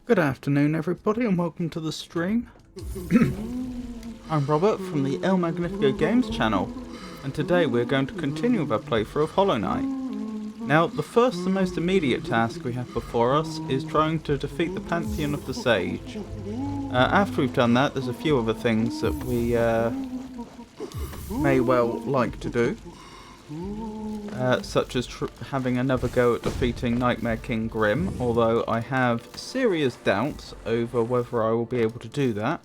Good afternoon everybody and welcome to the stream. I'm Robert from the El Magnifico Games channel, and today we're going to continue with our playthrough of Hollow Knight. Now, the first and most immediate task we have before us is trying to defeat the Pantheon of the Sage. After we've done that, there's a few other things that we may well like to do. Such as having another go at defeating Nightmare King Grim, although I have serious doubts over whether I will be able to do that.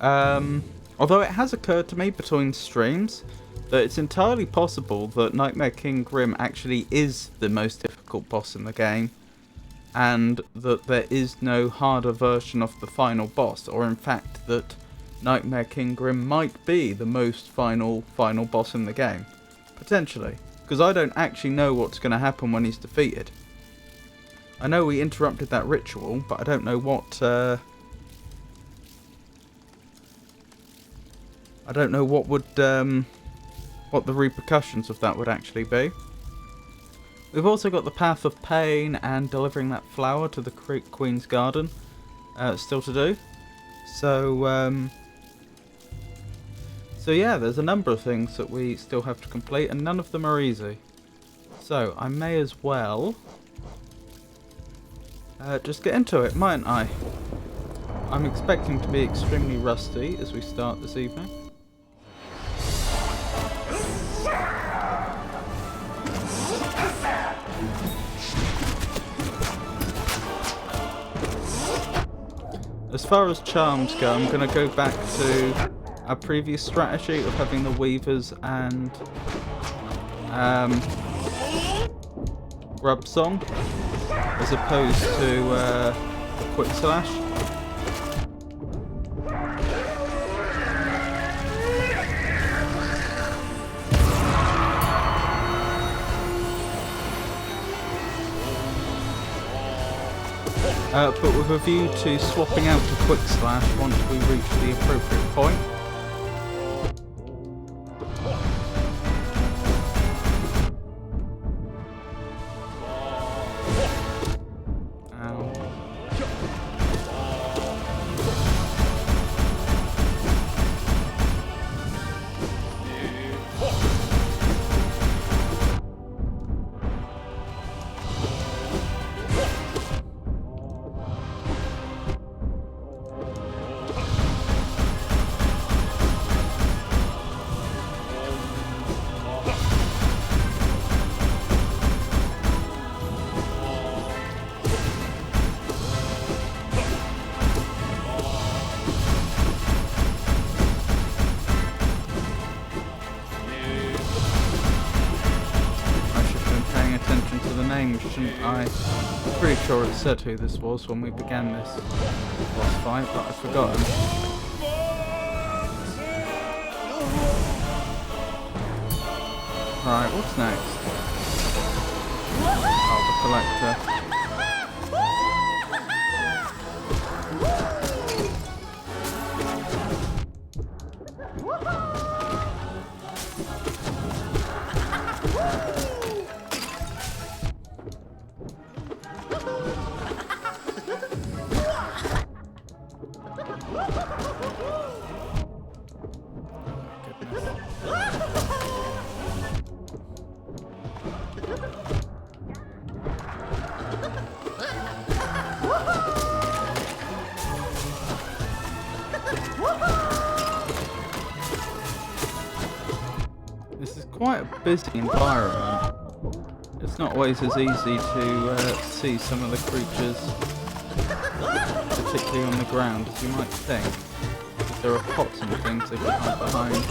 Although it has occurred to me between streams that it's entirely possible that Nightmare King Grim actually is the most difficult boss in the game, and that there is no harder version of the final boss, or in fact that Nightmare King Grim might be the most final boss in the game. Potentially, because I don't actually know what's going to happen when he's defeated. I know we interrupted that ritual, but I don't know what. I don't know what would what the repercussions of that would actually be. We've also got the Path of Pain and delivering that flower to the Queen's Garden still to do. So yeah, there's a number of things that we still have to complete, and none of them are easy. So I may as well just get into it, mightn't I? I'm expecting to be extremely rusty as we start this evening. As far as charms go, I'm going to go back to our previous strategy of having the Weavers and Grub Song as opposed to Quick Slash. But with a view to swapping out to Quick Slash once we reach the appropriate point. Shouldn't I? I'm pretty sure it said who this was when we began this boss fight, but I've forgotten. Right, what's next? Oh, the collector. This is quite a busy environment. It's not always as easy to see some of the creatures, particularly on the ground, as you might think. Because there are pots and things they can hide behind.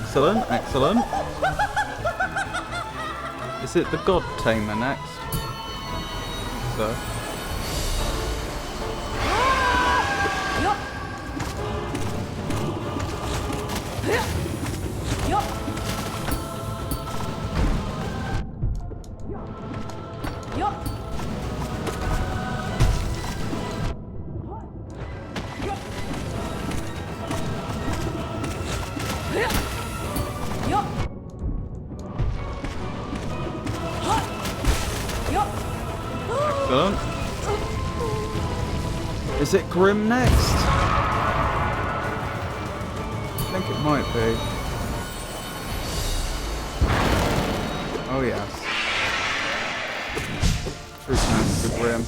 Excellent, excellent. Is it the God Tamer next? So. Excellent. Is it Grim next? I think it might be. Oh yes. Fruit Man's the Grim.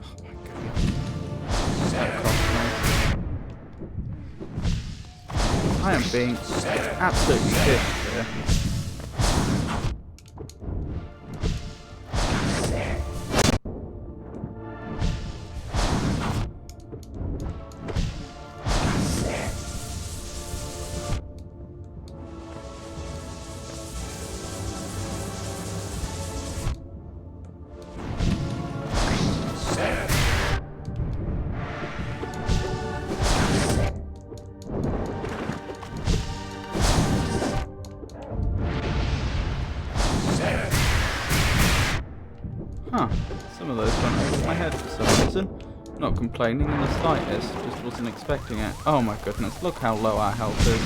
Oh my goodness. That cost me. I am being absolutely pissed here. Huh, some of those went over my head for some reason. Not complaining in the slightest, just wasn't expecting it. Oh my goodness, look how low our health is.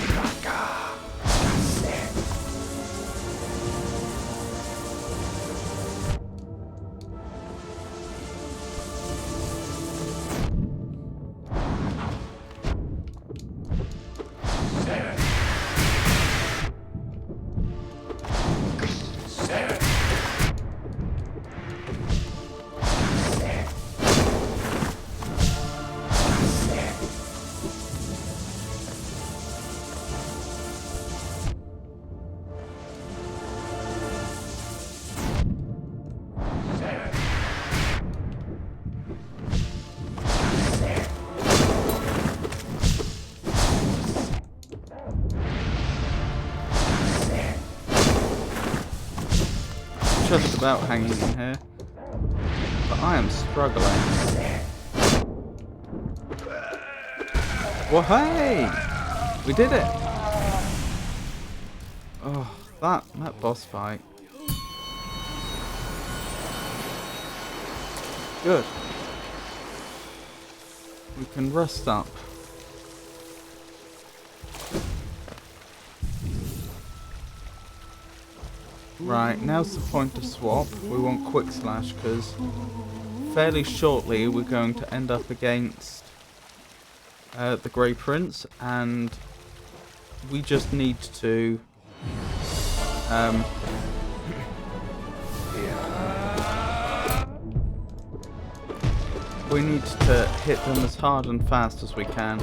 Just about hanging in here, but I am struggling. Well, hey! We did it! Oh, that boss fight. Good. We can rest up. Right, now's the point to swap. We want Quick Slash because fairly shortly we're going to end up against the Grey Prince, and we just need to we need to hit them as hard and fast as we can.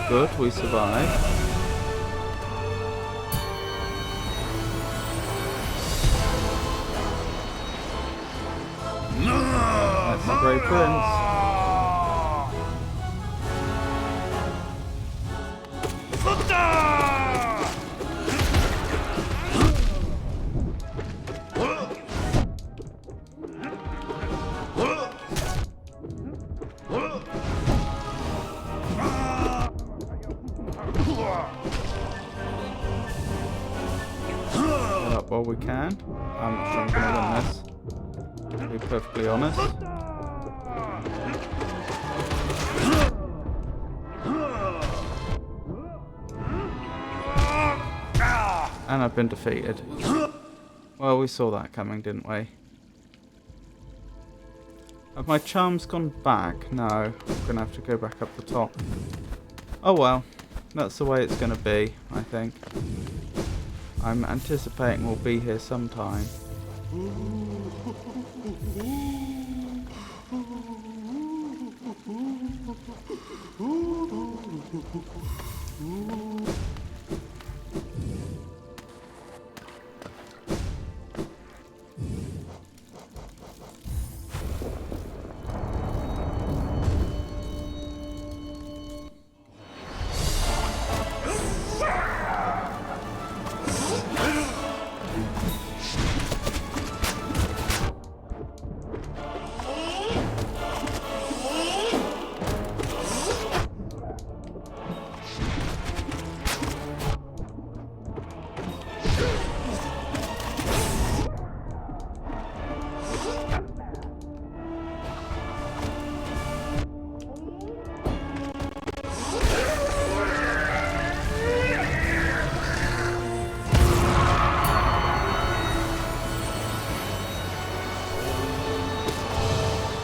Good, we survived. That's the Grey Prince. Get up while we can. I'm not sure I'm going to win this, to be perfectly honest. And I've been defeated. Well, we saw that coming, didn't we? Have my charms gone back? No, I'm going to have to go back up the top. Oh well, that's the way it's going to be, I think. I'm anticipating we'll be here sometime.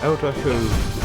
Elder Who.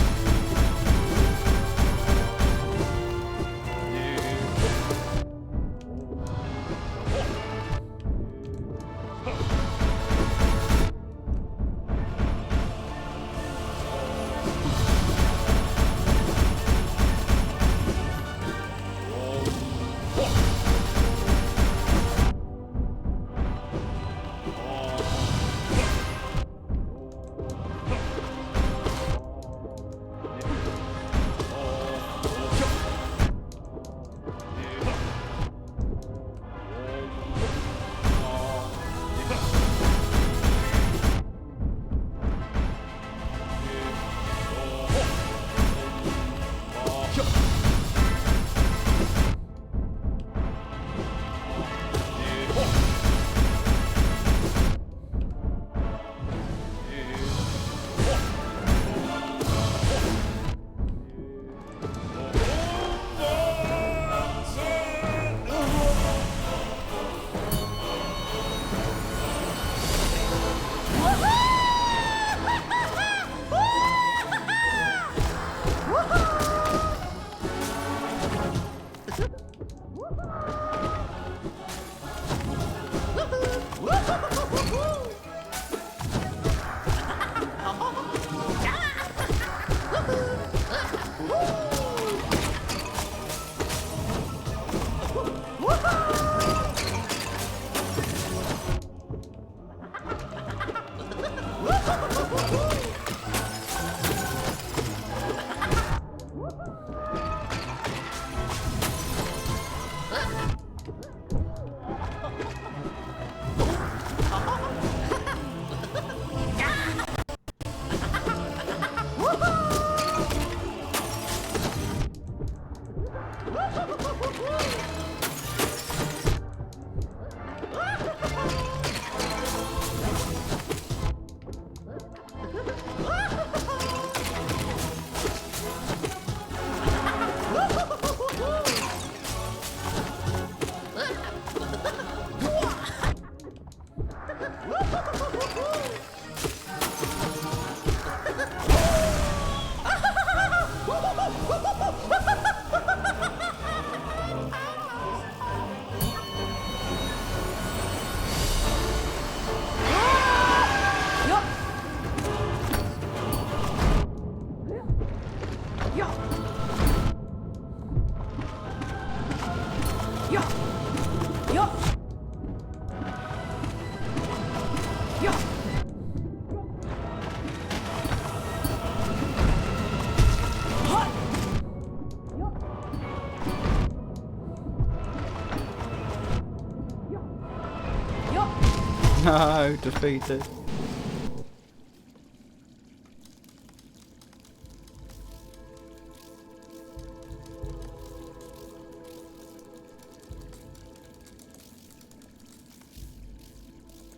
No, defeated.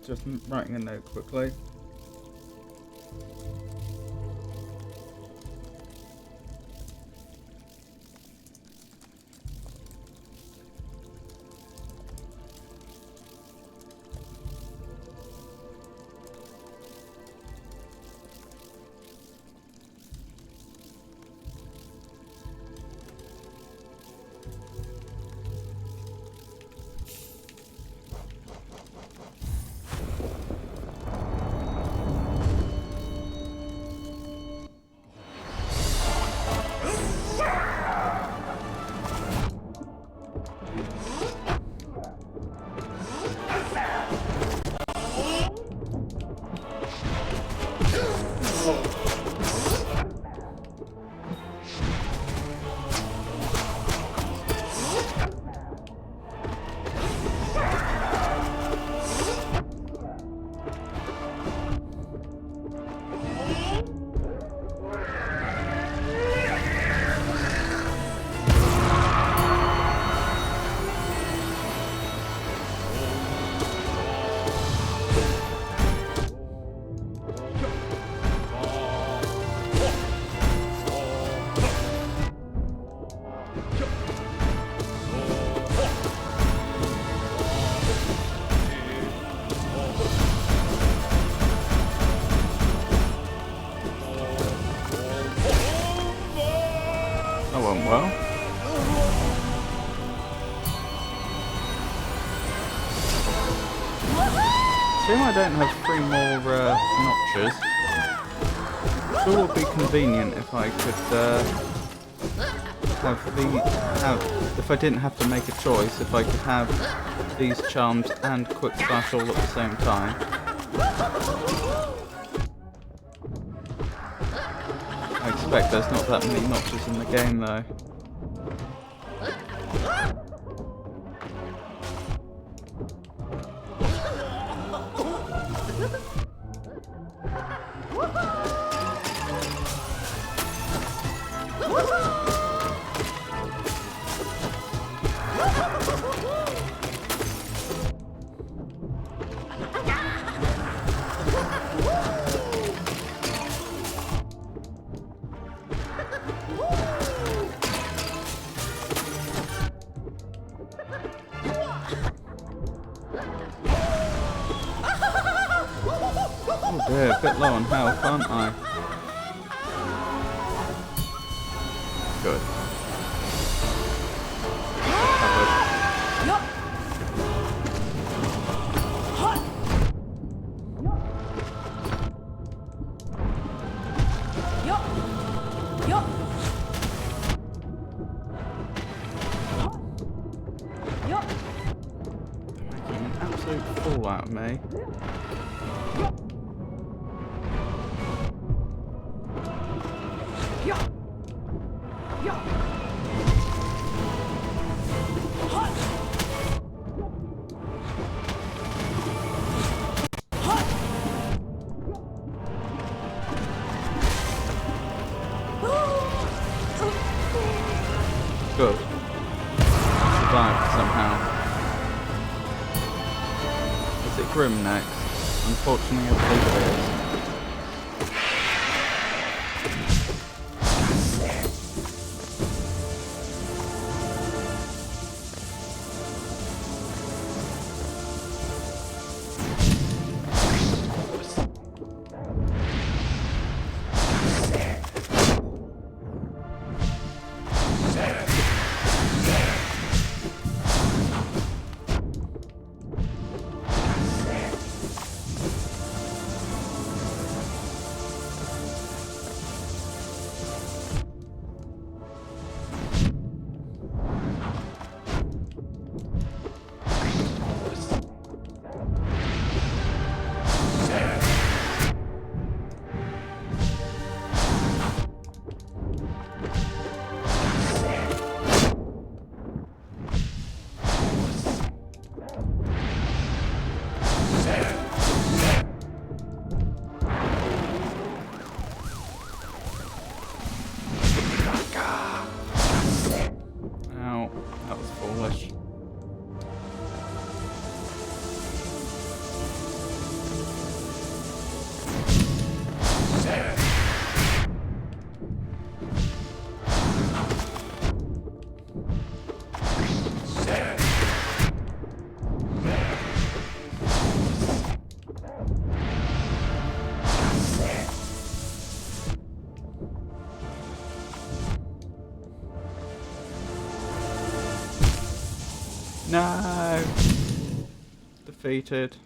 Just writing a note quickly. Assume I don't have 3 more notches. Sure would be convenient if I could if I didn't have to make a choice, if I could have these charms and quick slash all at the same time. I expect there's not that many notches in the game though. Oh dear, a bit low on health, aren't I? Good. Making an absolute fool out of me. Good. Survived somehow. Is it Grim next? Unfortunately, I believe it is. Ow, that was foolish. No! Defeated.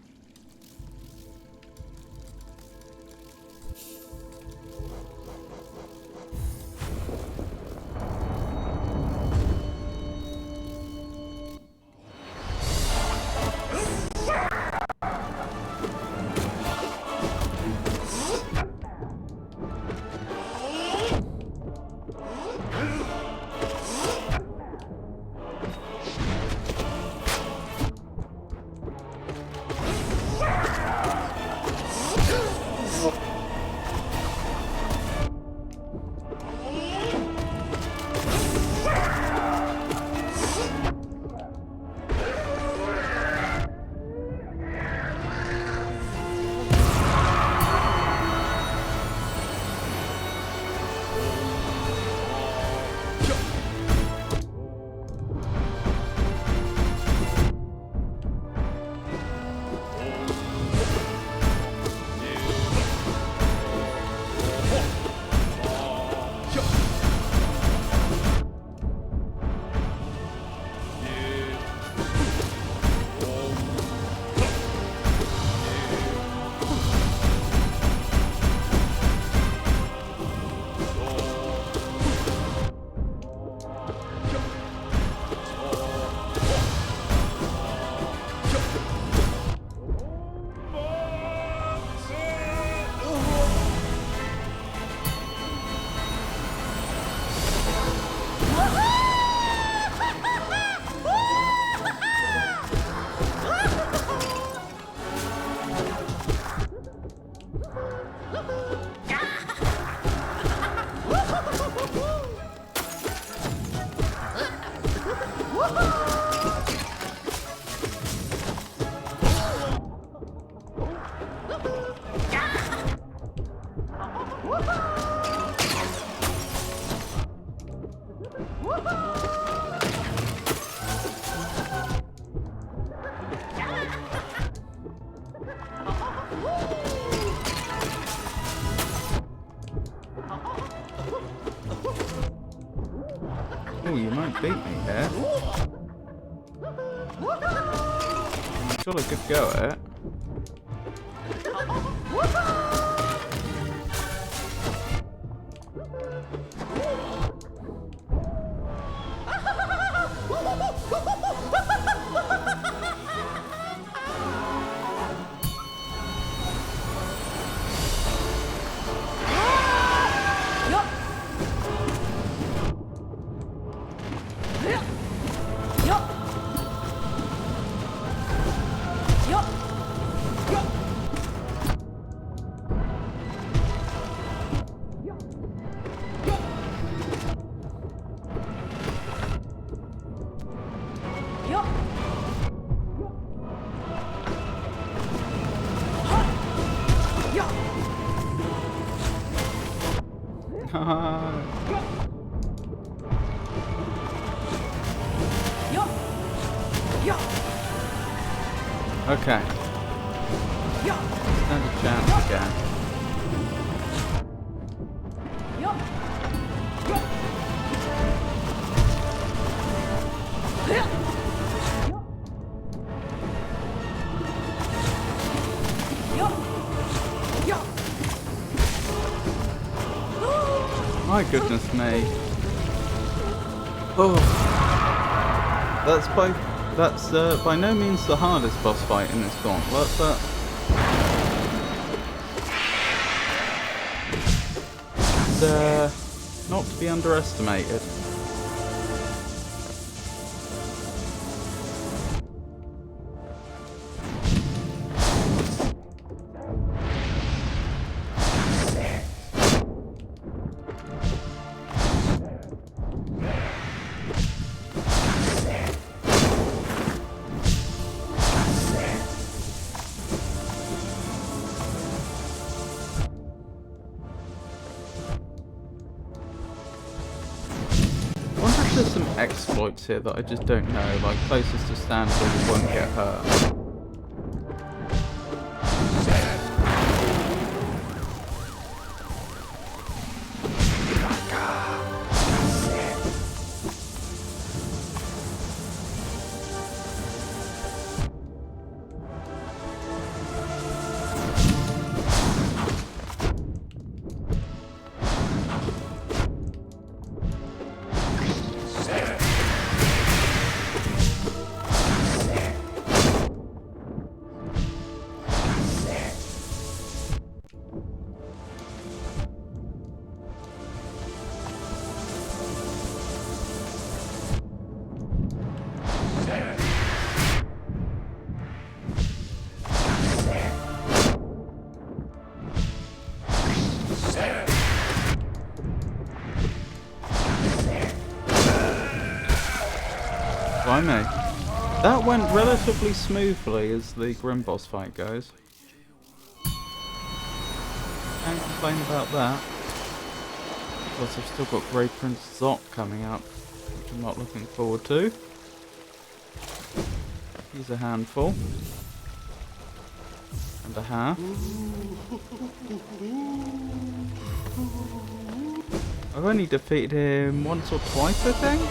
might beat me here. Got a good go at it. Okay. Stand a chance again. My goodness me. Oh. That's by no means the hardest boss fight in this gauntlet, but it's not to be underestimated. There's some exploits here that I just don't know, like places to stand where you won't get hurt. Blimey. That went relatively smoothly as the Grim boss fight goes. Can't complain about that. Plus I've still got Grey Prince Zoc coming up, which I'm not looking forward to. He's a handful. And a half. I've only defeated him once or twice, I think.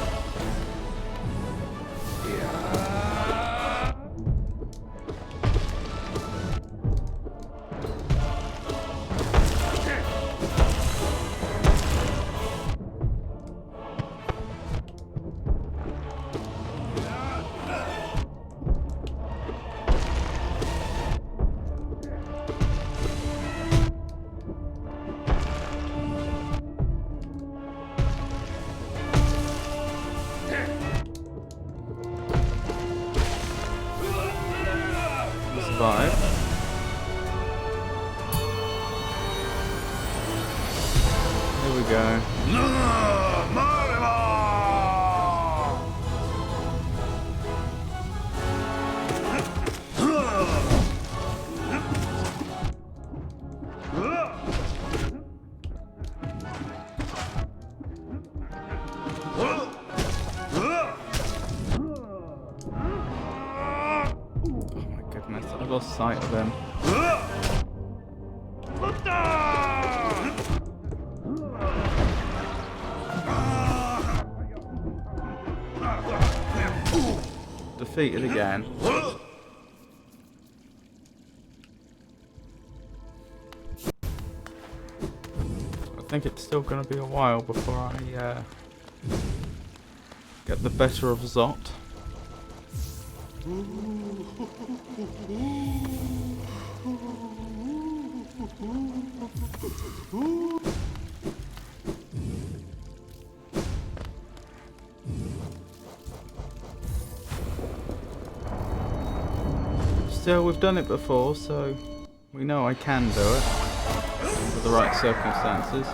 Survive. Here we go. I lost sight of him. defeated again. I think it's still going to be a while before I get the better of Zot. Still, we've done it before, so we know I can do it under the right circumstances.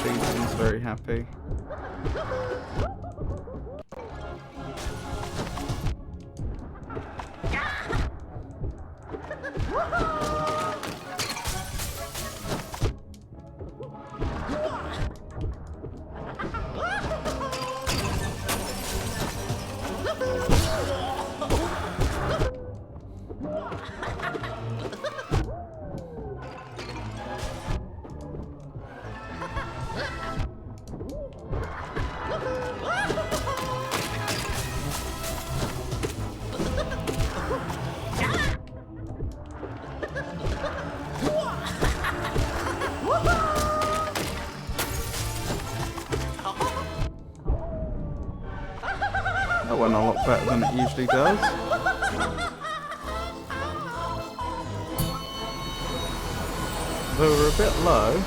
Seems very happy. That went a lot better than it usually does. Though we're a bit low.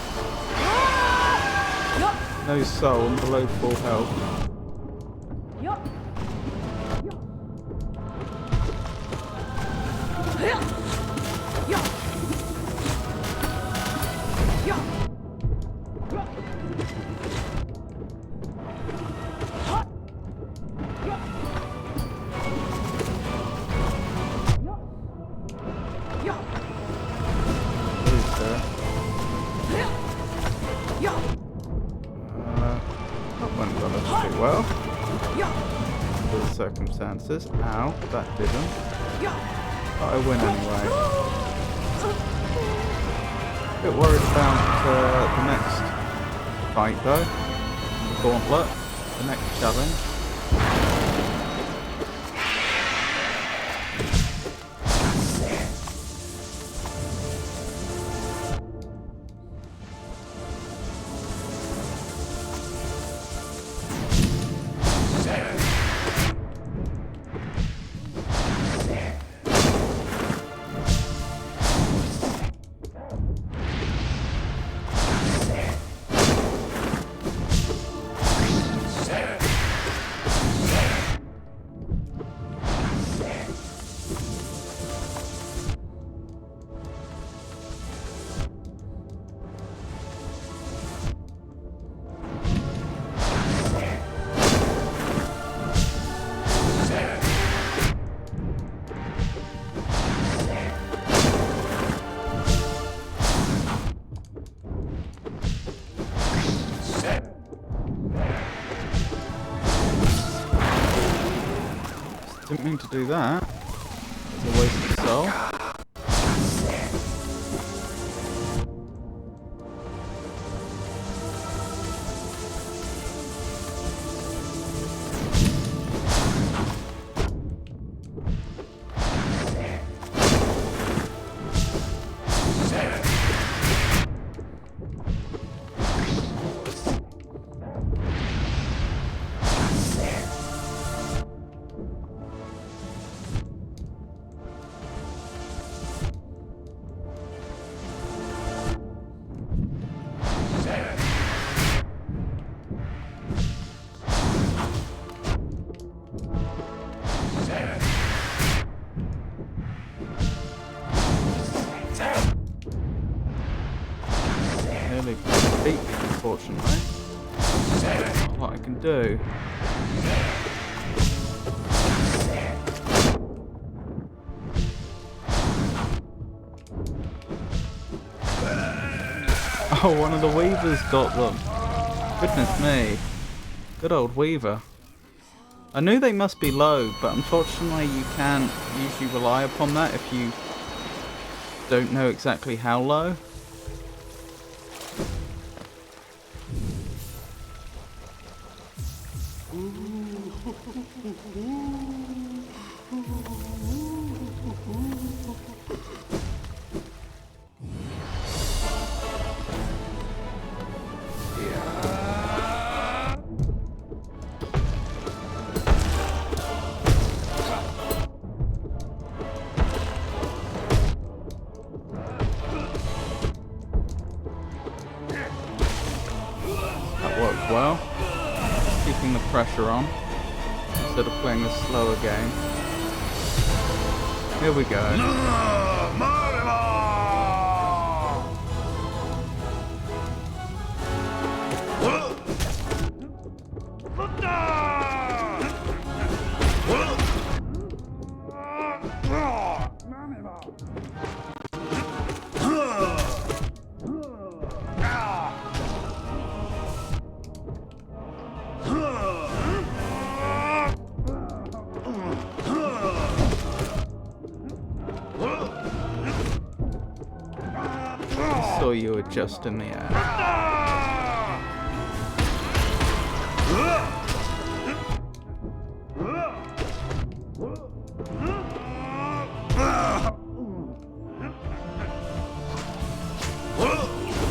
No soul and below full health. Well, under the circumstances. Ow, that didn't. But I win anyway. A bit worried about the next fight though. The gauntlet, the next challenge. Didn't mean to do that. It's a waste of soul. Nearly beat me, unfortunately. Not what I can do. Oh, one of the Weavers got them. Goodness me. Good old Weaver. I knew they must be low, but unfortunately you can't usually rely upon that if you don't know exactly how low. That worked well. Keeping the pressure on instead of playing a slower game. Here we go. Saw you adjust in the air.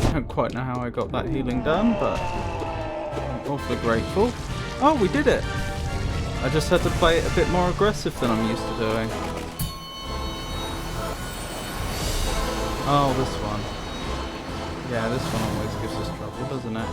I don't quite know how I got that healing done, but I'm awfully grateful. Oh, we did it! I just had to play it a bit more aggressive than I'm used to doing. Oh, this one. Yeah, this one always gives us trouble, doesn't it?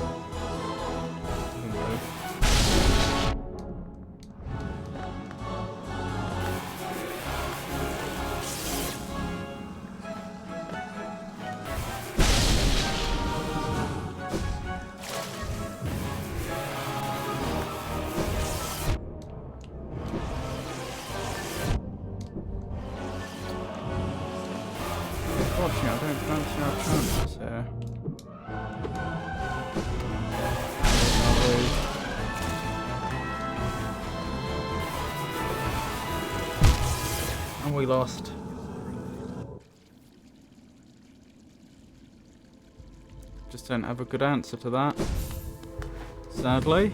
Unfortunately, I don't fancy our chances here. And we lost. Just don't have a good answer to that, sadly.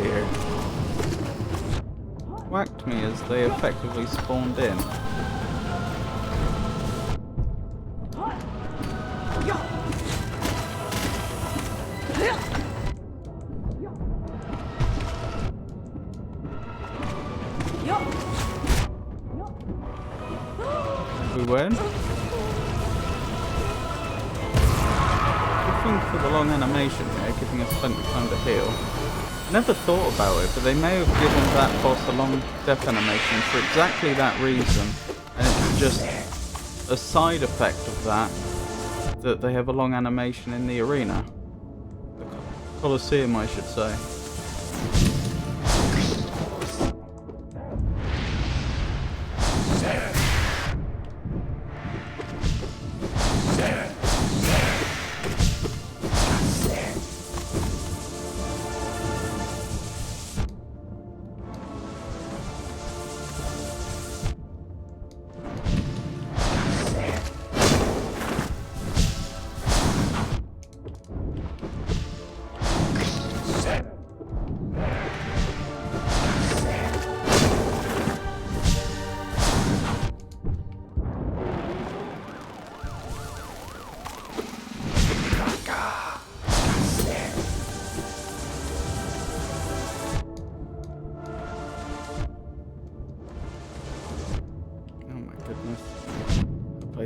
dare you. Whacked me as they effectively spawned in. We win? Good thing for the long animation here, giving us plenty of time to heal. Never thought about it, but they may have given that boss a long death animation for exactly that reason, and it's just a side effect of that they have a long animation in the arena. The Colosseum, I should say.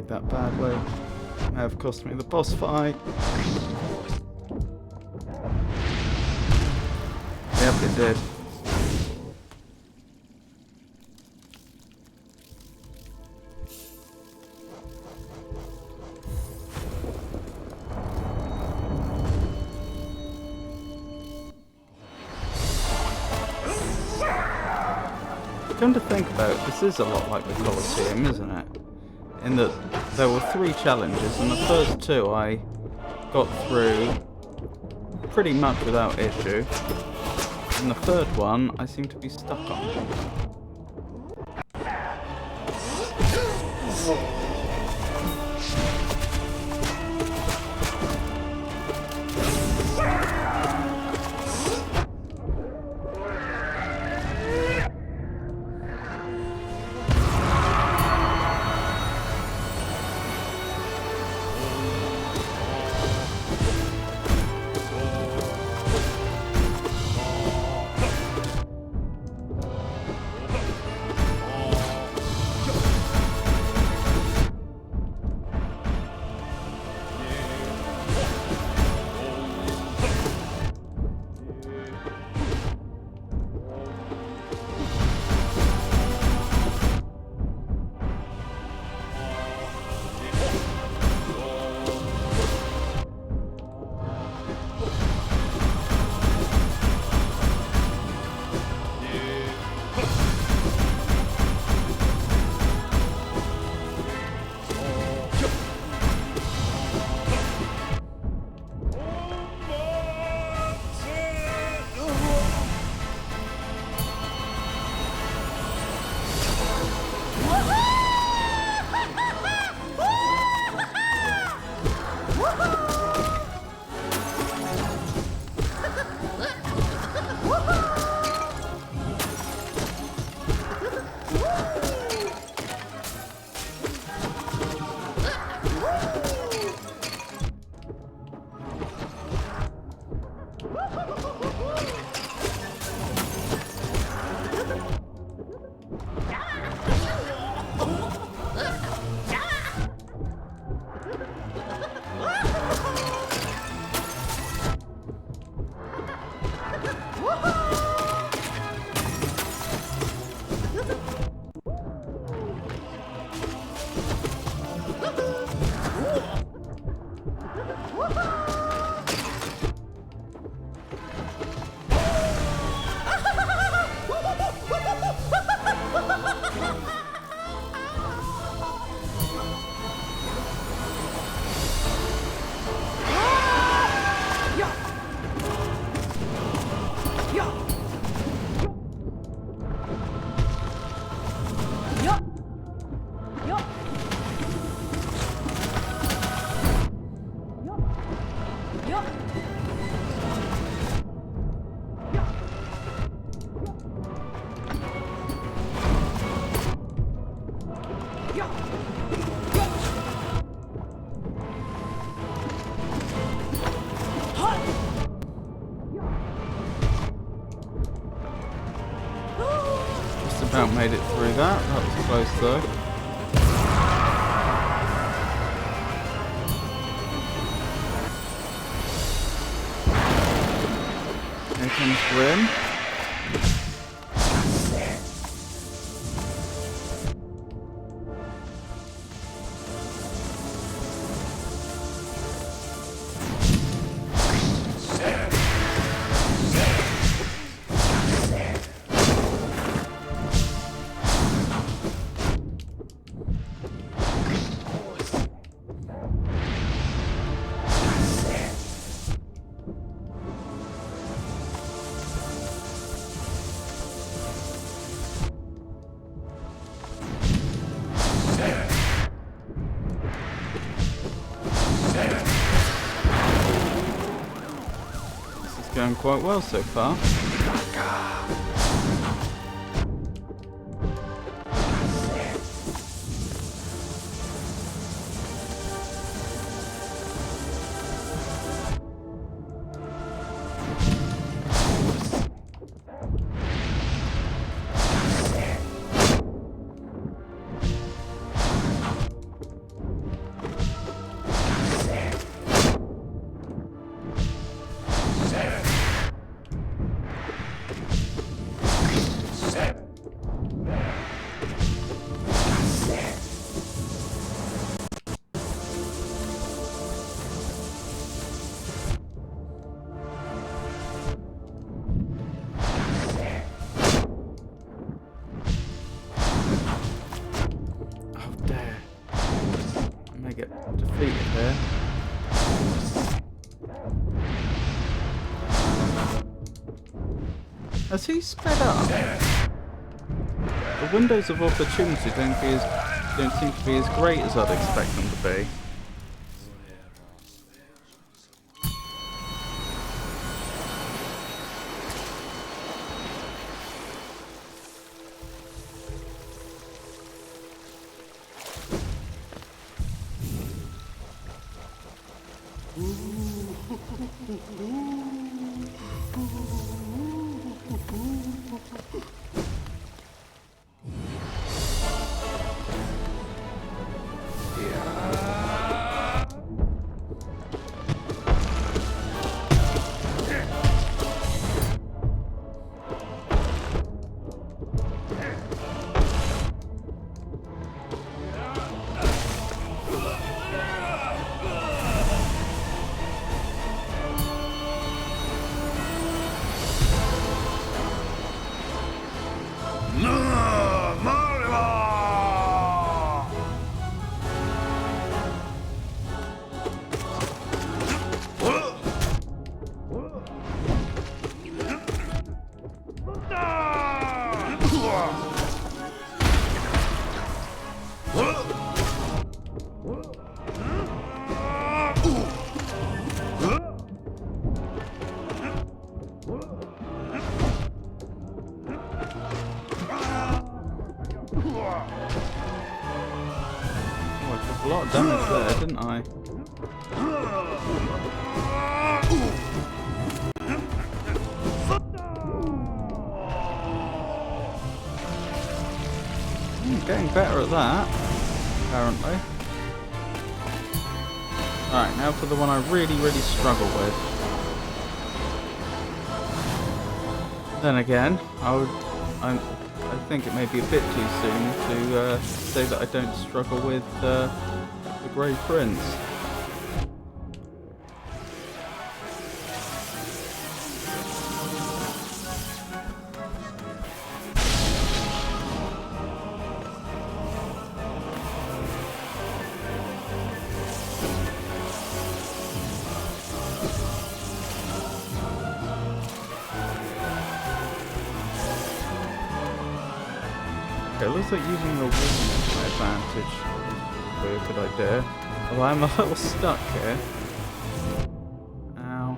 That badly. May have cost me the boss fight. Yep, it did. Come to think about it, this is a lot like the Colosseum, isn't it? In that there were 3 challenges, and the first 2 I got through pretty much without issue, and the third one I seem to be stuck on. about made it through that. That was close though. Here comes Grim. Going quite well so far. Defeated here. Has he sped up? The windows of opportunity don't seem to be as great as I'd expect them to be. A lot of damage there, didn't I? Getting better at that, apparently. Alright, now for the one I really struggle with. Then again, I think it may be a bit too soon to say that I don't struggle with the Grey Prince. Okay, looks like using the wall to my advantage would be a good idea. Although I'm a little stuck here. Ow.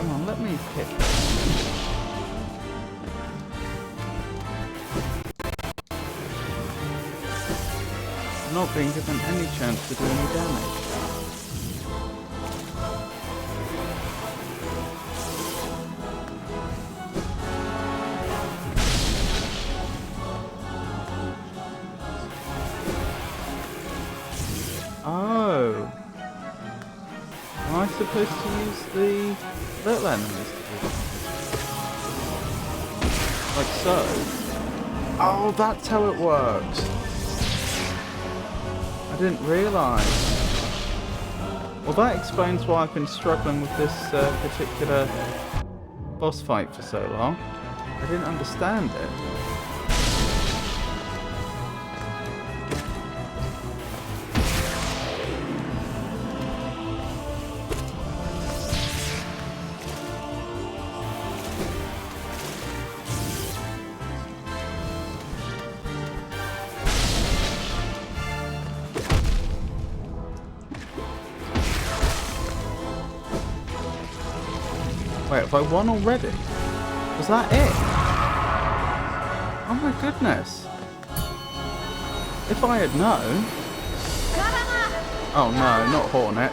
Come on, let me hit. I'm not being given any chance to do any damage. Oh. Am I supposed to use the little enemies to do that? Like so? Oh, that's how it works. I didn't realise. Well, that explains why I've been struggling with this particular boss fight for so long. I didn't understand it. Wait, have I won already? Was that it? Oh my goodness. If I had known... Oh no, not Hornet.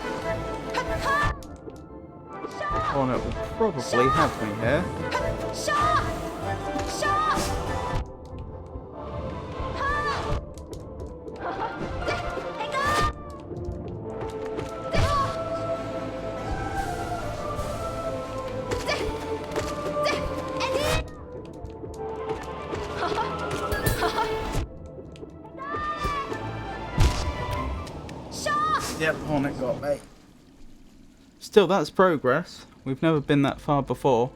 Hornet will probably have me here. Yep, Hornet got me. Still, that's progress. We've never been that far before.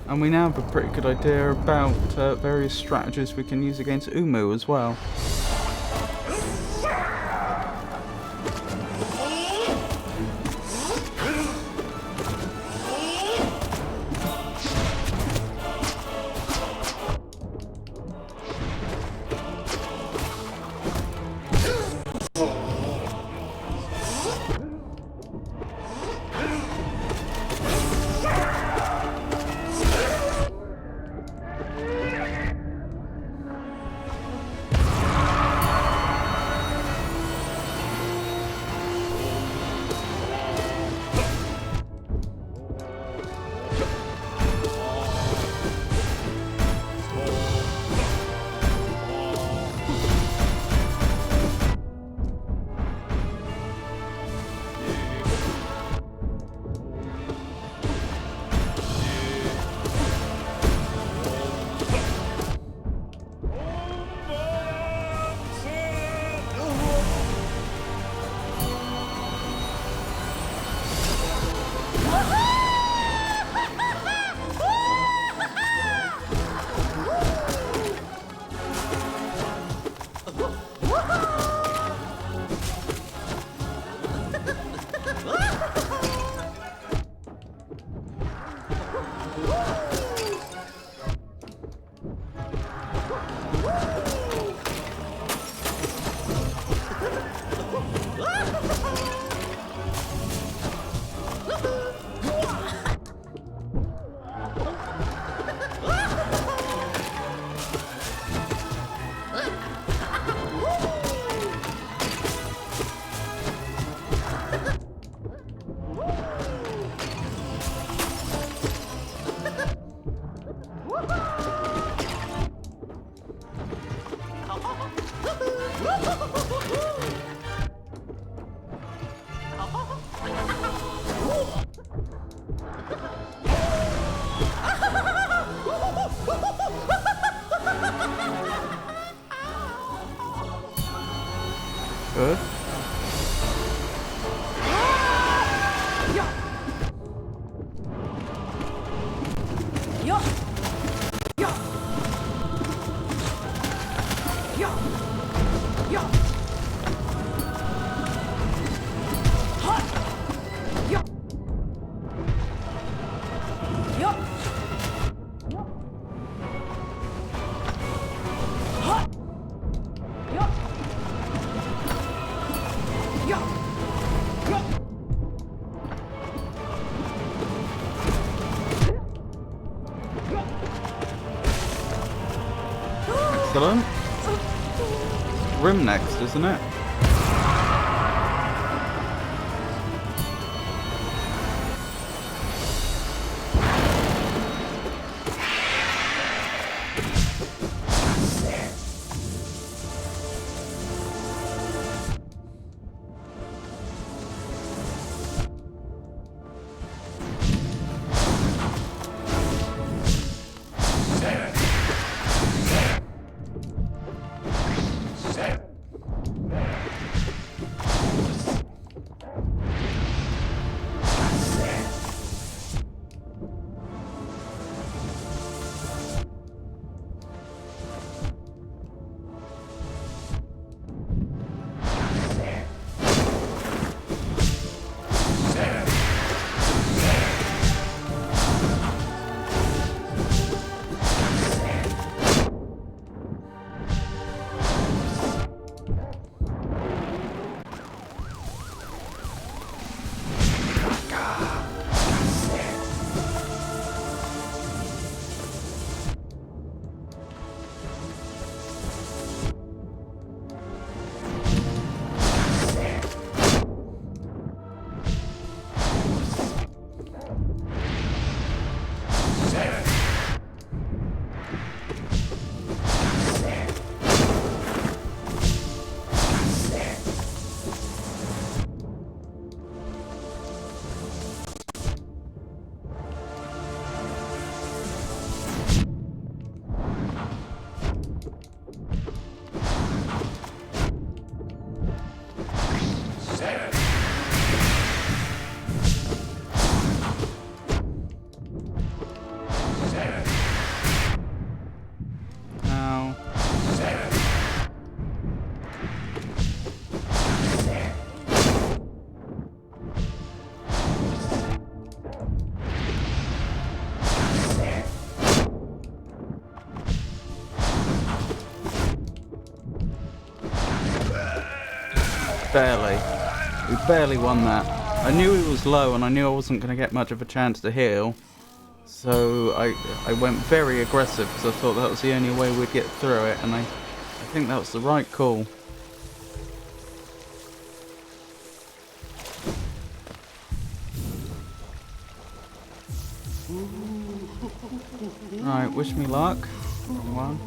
And we now have a pretty good idea about various strategies we can use against Umu as well. Good. Excellent. Grim next, isn't it? Barely. We barely won that. I knew he was low and I knew I wasn't going to get much of a chance to heal. So I went very aggressive because I thought that was the only way we'd get through it, and I think that was the right call. Right, wish me luck. Wrong one.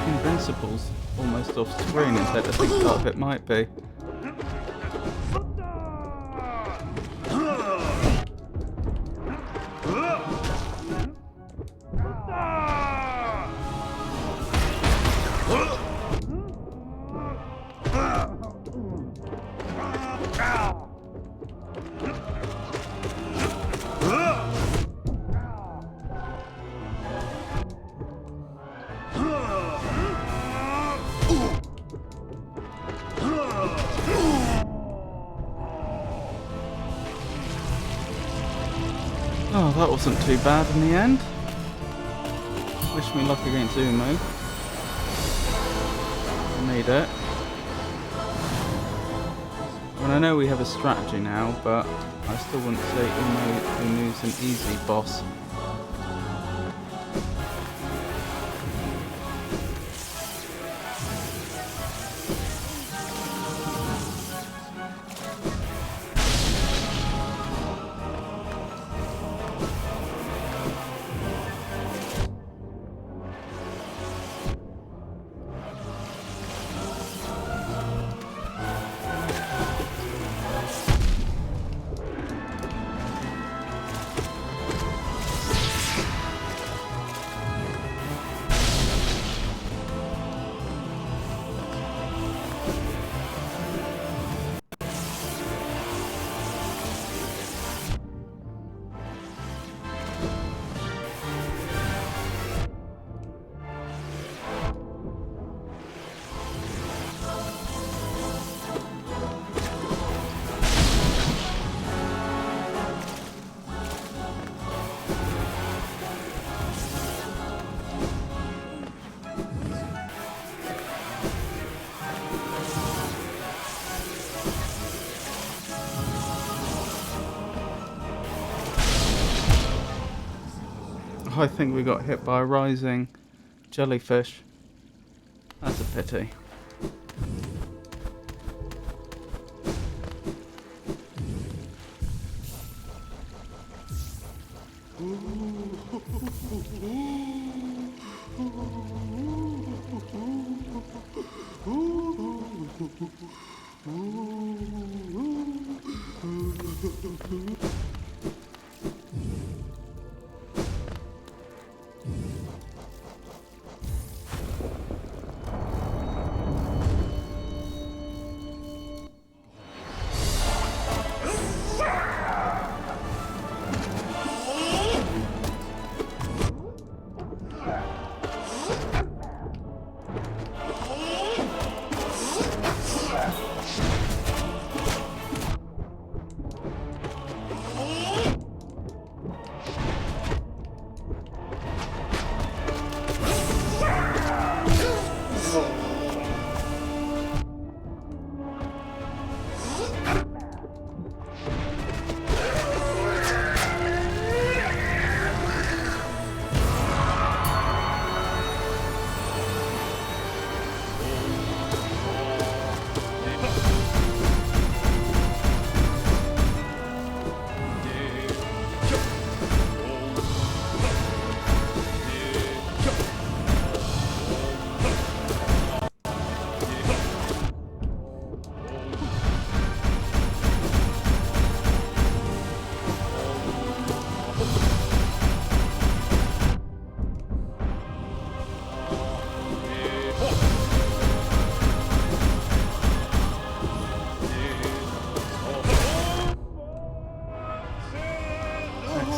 Invincible's almost off screen instead. I think part of it might be. Oh, that wasn't too bad in the end. Wish me luck against Umu. I made it. And I know we have a strategy now, but I still wouldn't say Umu's an easy boss. I think we got hit by a rising jellyfish. That's a pity.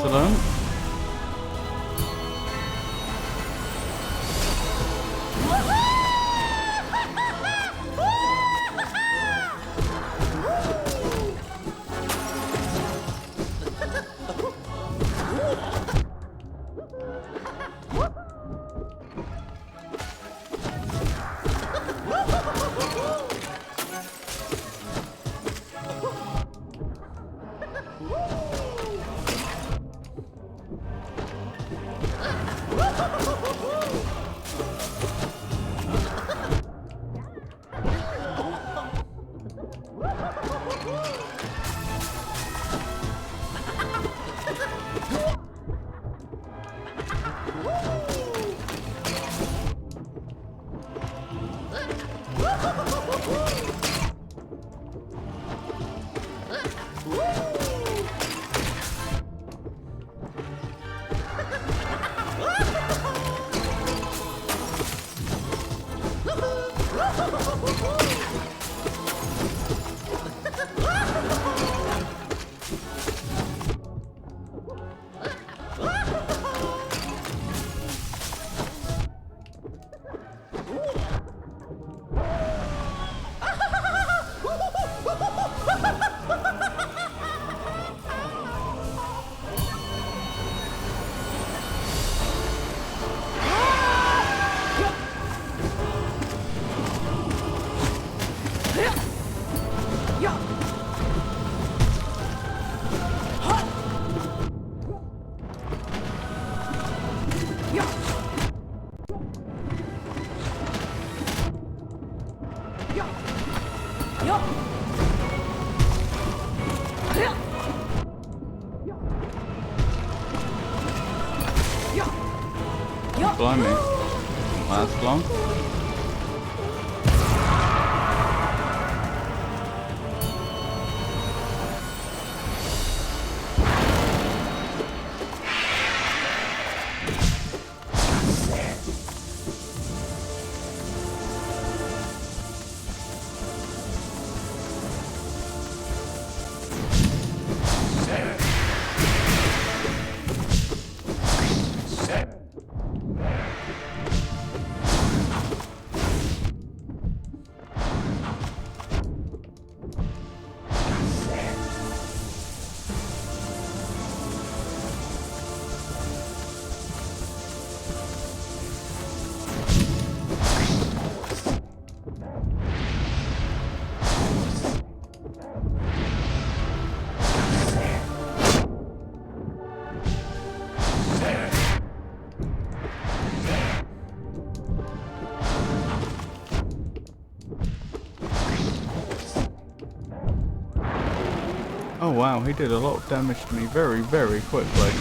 Excellent. Blimey. Last long. wow, he did a lot of damage to me very, very quickly.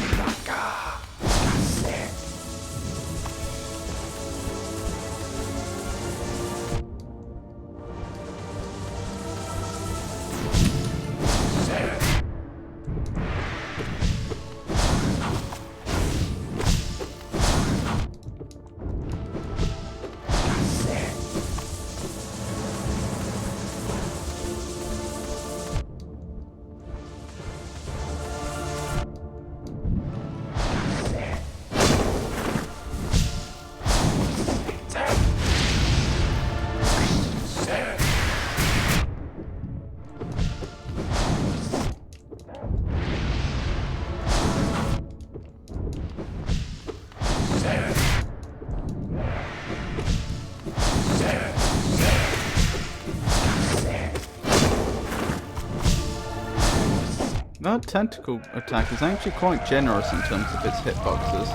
That tentacle attack is actually quite generous in terms of its hitboxes.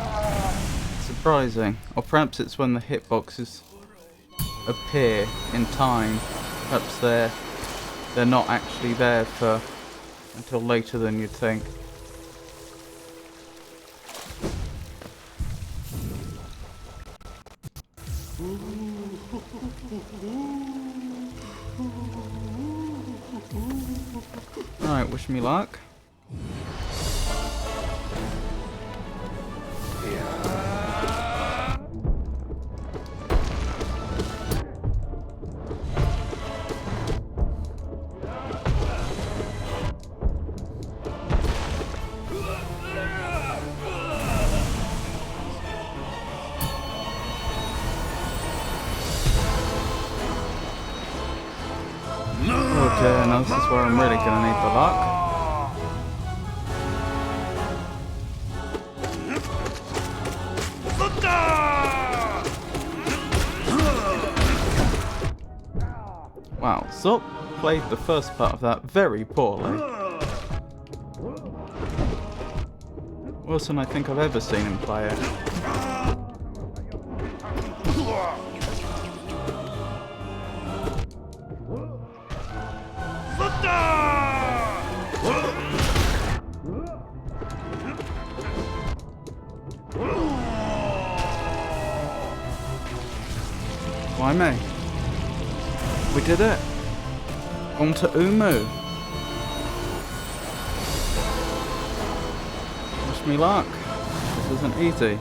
Surprising. Or perhaps it's when the hitboxes appear in time. Perhaps they're not actually there for until later than you'd think. Alright, wish me luck. Okay, now this is where I'm really gonna need the luck. Wow, Zop played the first part of that very poorly. Worse than I think I've ever seen him play it. Why me? We did it! On to Umu! Wish me luck. This isn't easy.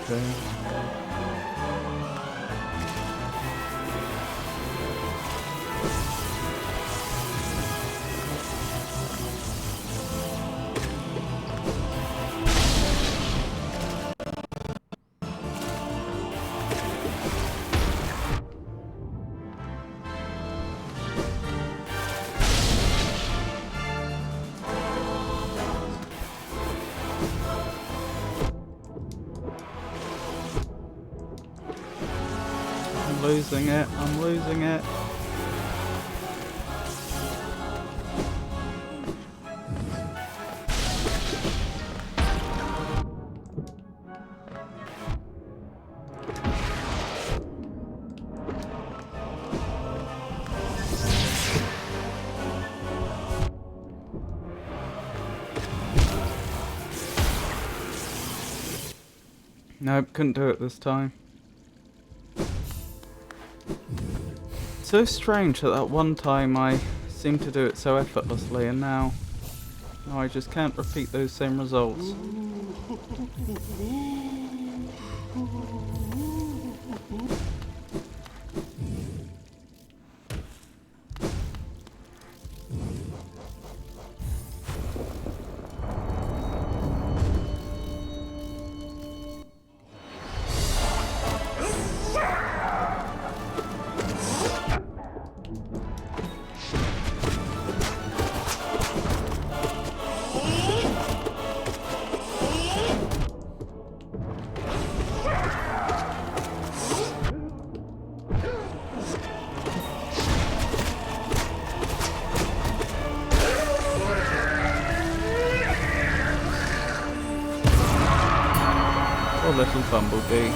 Okay. I'm losing it, I'm losing it. Nope, couldn't do it this time. So strange that one time I seemed to do it so effortlessly, and now I just can't repeat those same results. Poor little bumblebee.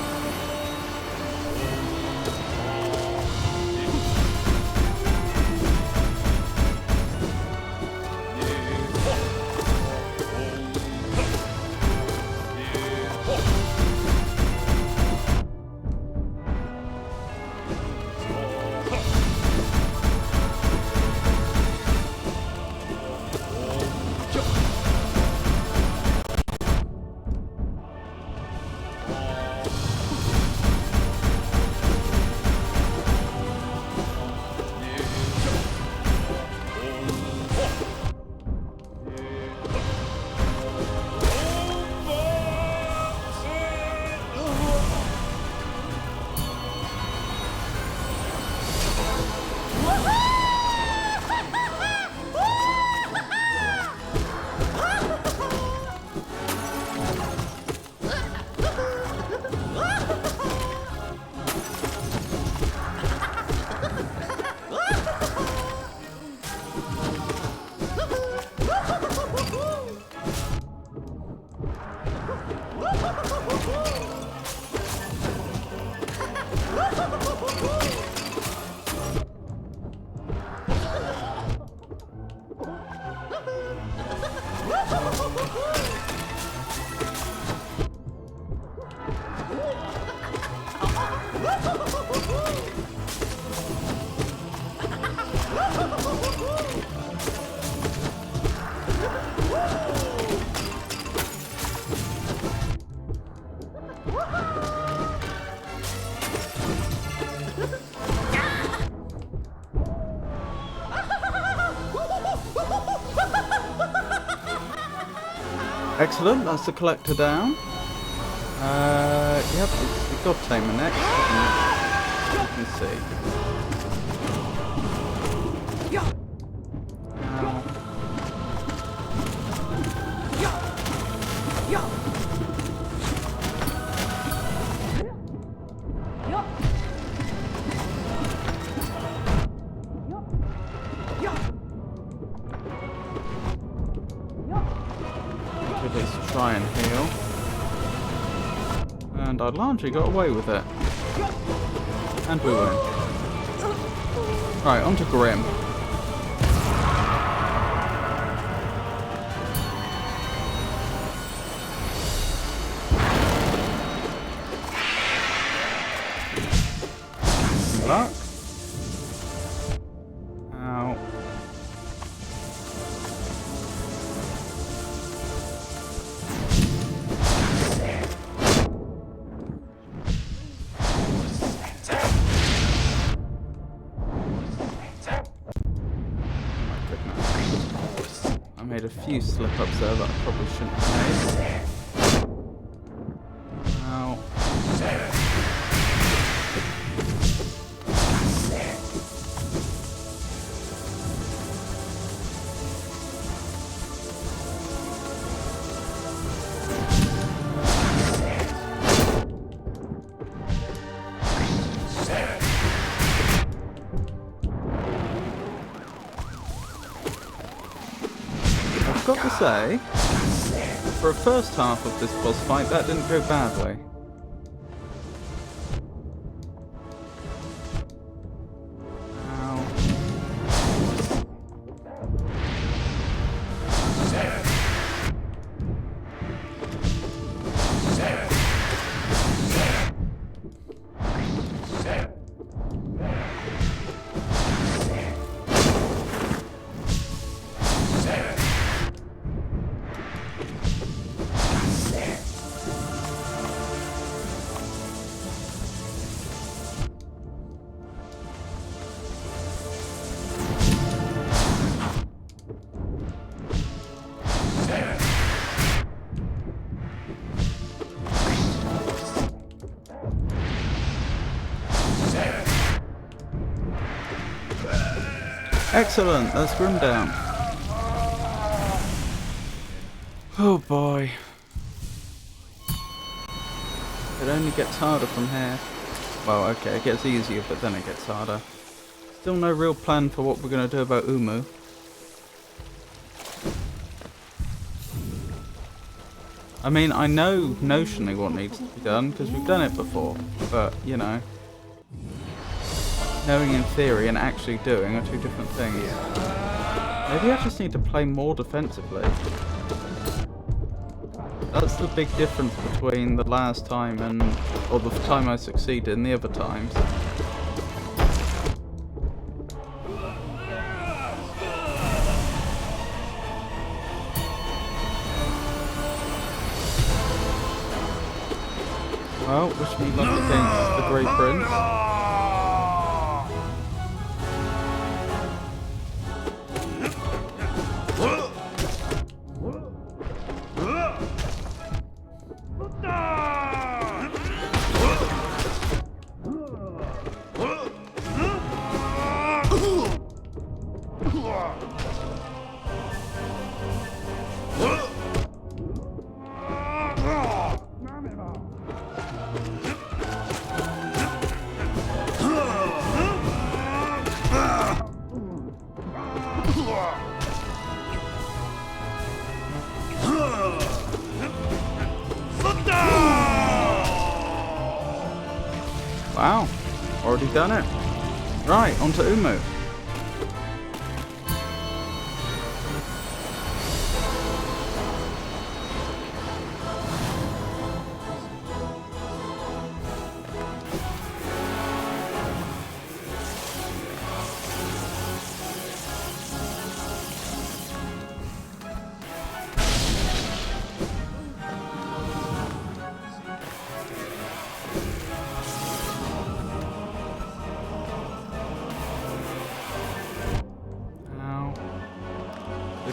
Excellent, that's the collector down. Yep, it's the God Tamer next, isn't it? You can see. At least try and heal. And I largely got away with it. And we win. Right, on to Grim. Luck. Ow. I made a few slip-ups there that I probably shouldn't have made. Ow. I've got to say, for a first half of this boss fight, that didn't go badly. Ow. Excellent, that's Grim down. Oh boy. It only gets harder from here. Well, okay, it gets easier, but then it gets harder. Still no real plan for what we're going to do about Umu. I mean, I know notionally what needs to be done, because we've done it before, but, you know, knowing in theory and actually doing are two different things. Maybe I just need to play more defensively. That's the big difference between the last time or the time I succeeded and the other times. Well, wish me luck against the Grey Prince. Wow, already done it. Right, on to Umu.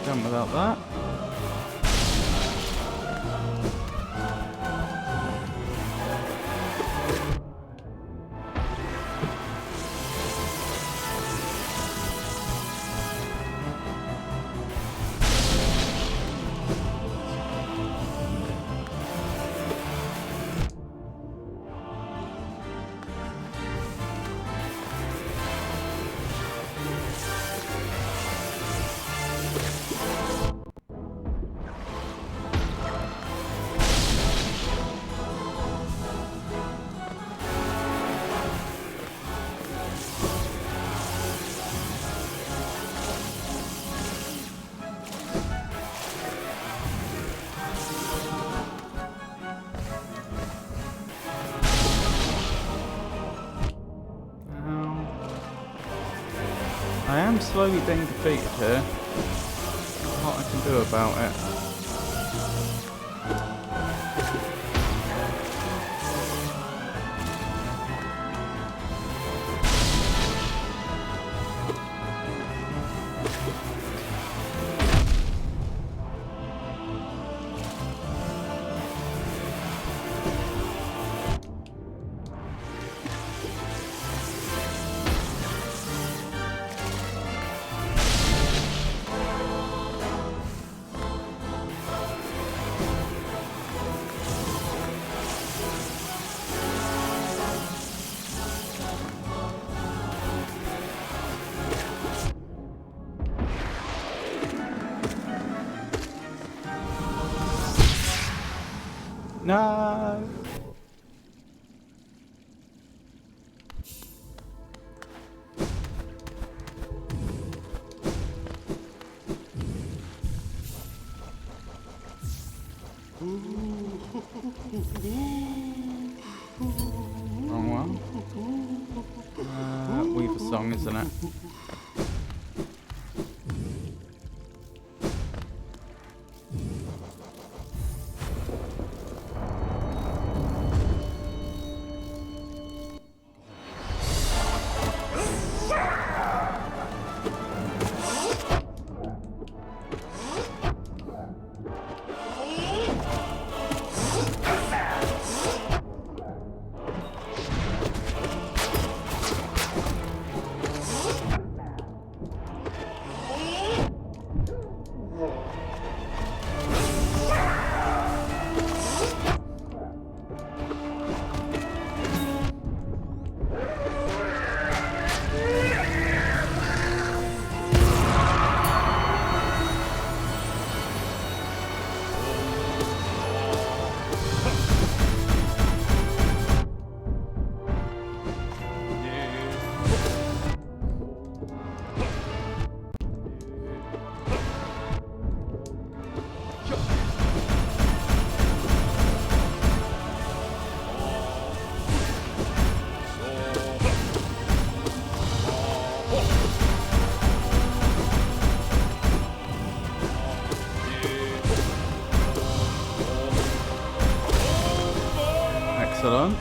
Done without that. I am slowly being defeated here. What I can do about it. No. Wrong one. Weaver song, isn't it? Excellent.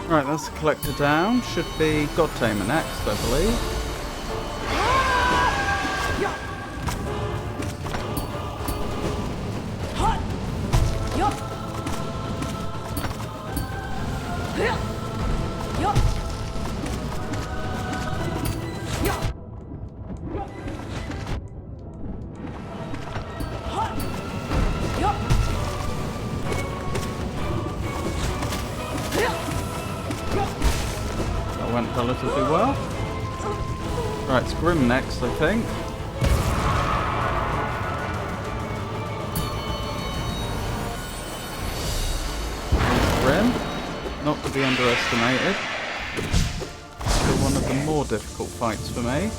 Right, that's the collector down. Should be God Tamer next, I believe. Went relatively well. Right, it's Grim next, I think. Grim, not to be underestimated. Still one of the more difficult fights for me.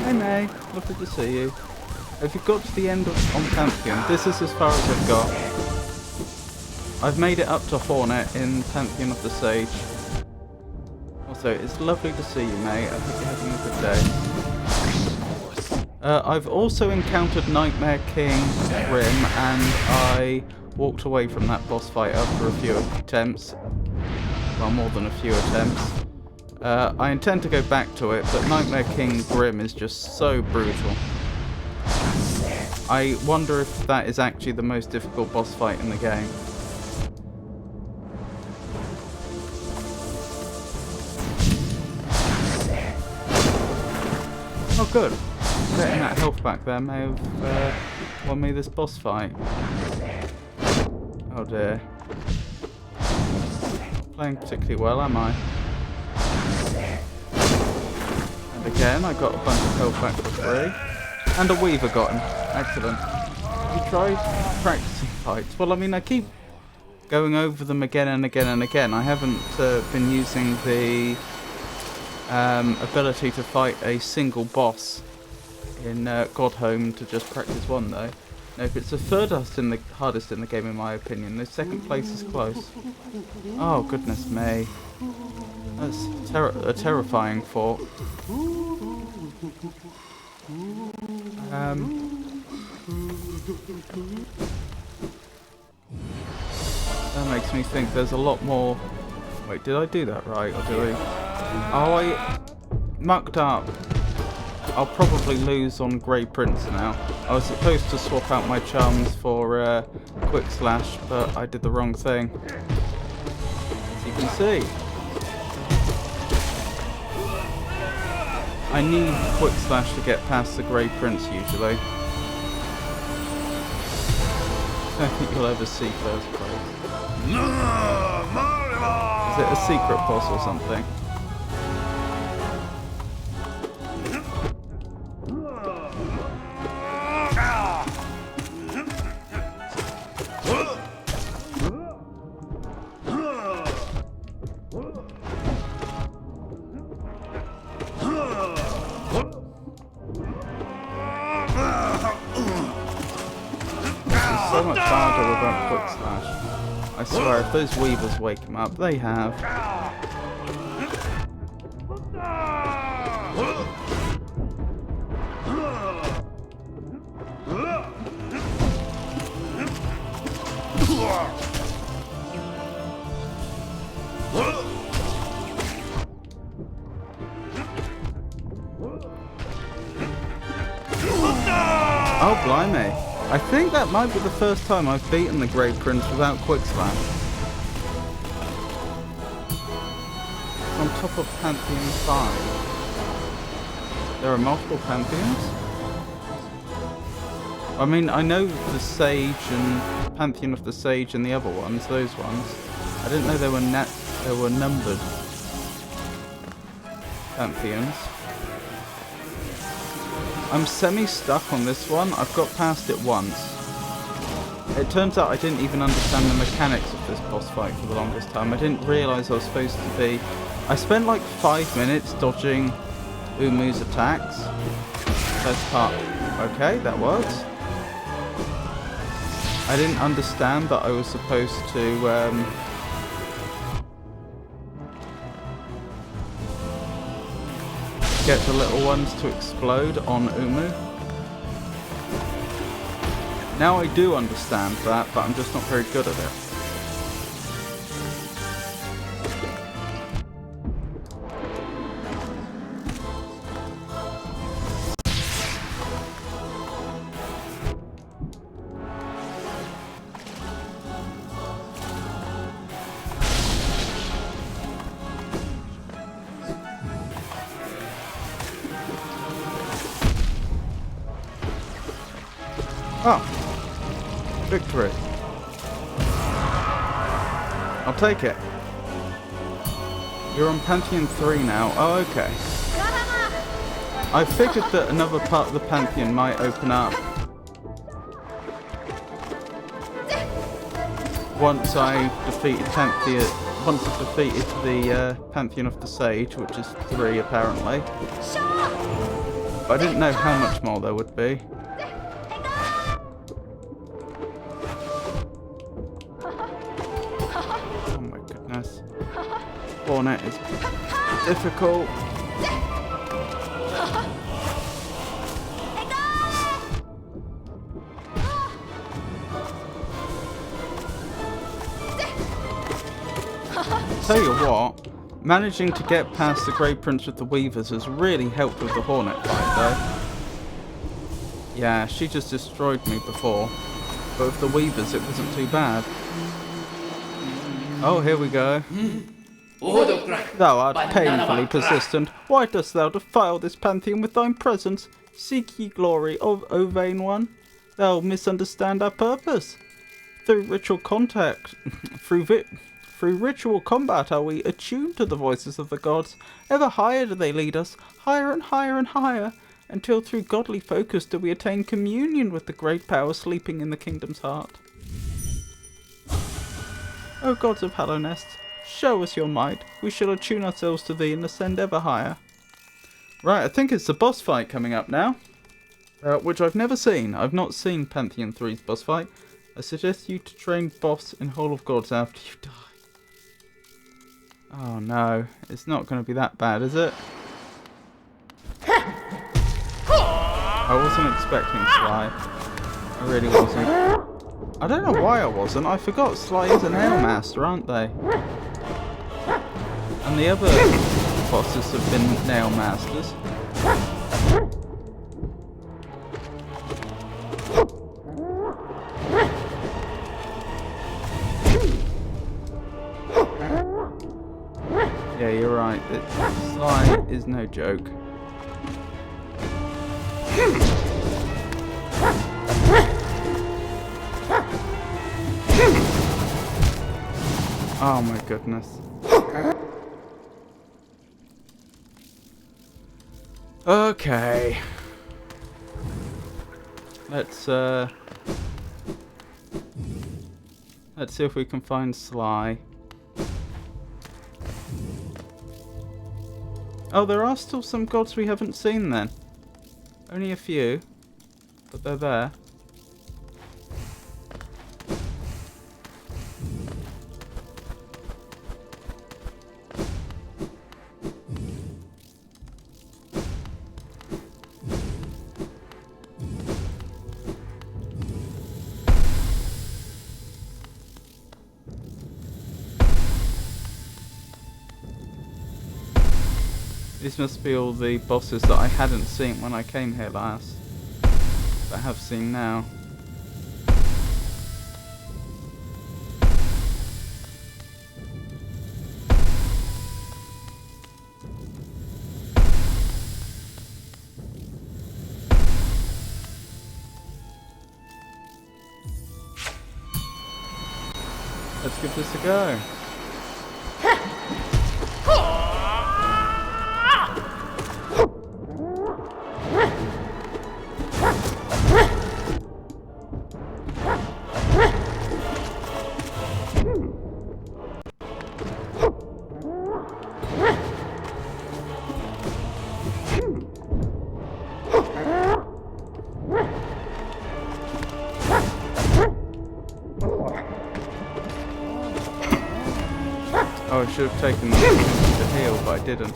Hey May, lovely to see you. If you've got to the end on Pantheon, this is as far as I've got. I've made it up to Hornet in Pantheon of the Sage. Also, it's lovely to see you, May. I hope you're having a good day. I've also encountered Nightmare King Grim, and I walked away from that boss fight after a few attempts. Well, more than a few attempts. I intend to go back to it, but Nightmare King Grim is just so brutal. I wonder if that is actually the most difficult boss fight in the game. Oh good, getting that health back there may have won me this boss fight. Oh dear. Not playing particularly well, am I? And again, I got a bunch of health back for free. And a Weaver got him. Excellent. You tried practicing fights? Well, I mean, I keep going over them again and again and again. I haven't been using the ability to fight a single boss in Godhome to just practice one, though. No, if it's the third hardest in the game, in my opinion. The second place is close. Oh, goodness me. That's a terrifying thought. That makes me think there's a lot more... Wait, did I do that right, or did I... Oh, I mucked up. I'll probably lose on Grey Prince now. I was supposed to swap out my charms for Quick Slash, but I did the wrong thing. As you can see. I need Quick Slash to get past the Grey Prince usually. I don't think you'll ever see first place. Is it a secret boss or something? so much harder without Quick Slash. I swear, if those weavers wake him up, they have. Oh, blimey. I think that might be the first time I've beaten the Grey Prince without Quick Slash. On top of Pantheon 5. There are multiple Pantheons? I mean, I know the Sage and Pantheon of the Sage and the other ones, those ones. I didn't know there were numbered Pantheons. I'm semi-stuck on this one. I've got past it once. It turns out I didn't even understand the mechanics of this boss fight for the longest time. I didn't realise I was supposed to be... I spent like 5 minutes dodging Umu's attacks. First part. Okay, that works. I didn't understand that I was supposed to... get the little ones to explode on Umu. Now I do understand that, but I'm just not very good at it. Oh, victory. I'll take it. You're on Pantheon 3 now. Oh, okay. I figured that another part of the Pantheon might open up once I defeated the Pantheon of the Sage, which is 3 apparently. But I didn't know how much more there would be. Hornet is difficult. Tell you what, managing to get past the Grey Prince with the Weavers has really helped with the Hornet fight though. Yeah, she just destroyed me before, but with the Weavers it wasn't too bad. Oh, here we go. Thou art painfully persistent. Why dost thou defile this Pantheon with thine presence? Seek ye glory, O vain one. Thou misunderstand our purpose. Through ritual combat are we attuned to the voices of the gods. Ever higher do they lead us, higher and higher and higher, until through godly focus do we attain communion with the great power sleeping in the kingdom's heart. O gods of Hallownest, show us your might. We shall attune ourselves to thee and ascend ever higher. Right, I think it's the boss fight coming up now, which I've never seen. I've not seen Pantheon 3's boss fight. I suggest you to train boss in Hall of Gods after you die. Oh no, it's not going to be that bad, is it? I wasn't expecting Sly. I really wasn't. I don't know why I wasn't. I forgot Sly is a nail master, aren't they? And the other bosses have been nail masters. Yeah, you're right. Sly is no joke. Oh my goodness. Okay. Let's see if we can find Sly. Oh, there are still some gods we haven't seen then. Only a few, but they're there. These must be all the bosses that I hadn't seen when I came here last. But I have seen now. Let's give this a go. Oh, I should have taken the heal, but I didn't.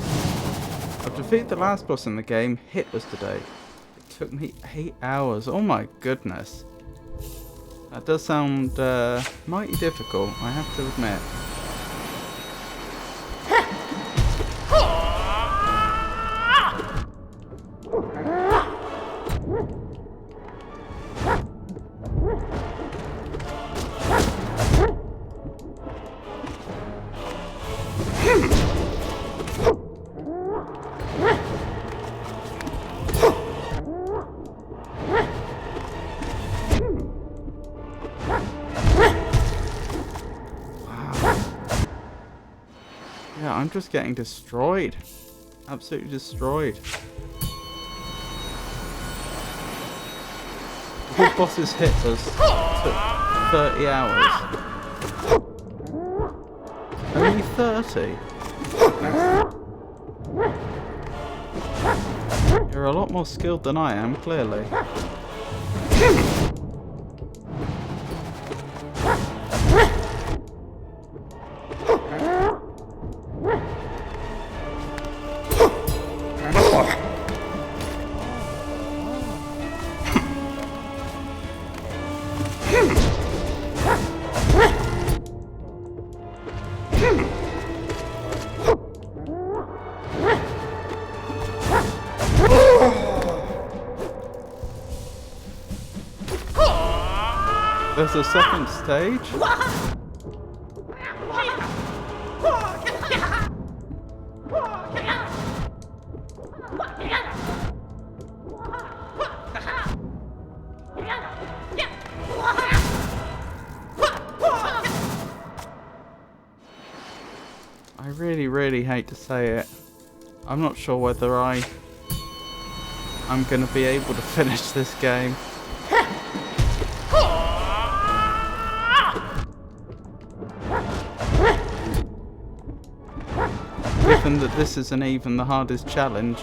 I've defeated the last boss in the game, Hitler's today. It took me 8 hours. Oh my goodness. That does sound mighty difficult, I have to admit. Yeah, I'm just getting destroyed. Absolutely destroyed. The whole boss's hit us took 30 hours. Only 30? You're a lot more skilled than I am, clearly. There's a second stage? I really hate to say it. I'm not sure whether I'm gonna be able to finish this game. Given that this isn't even the hardest challenge.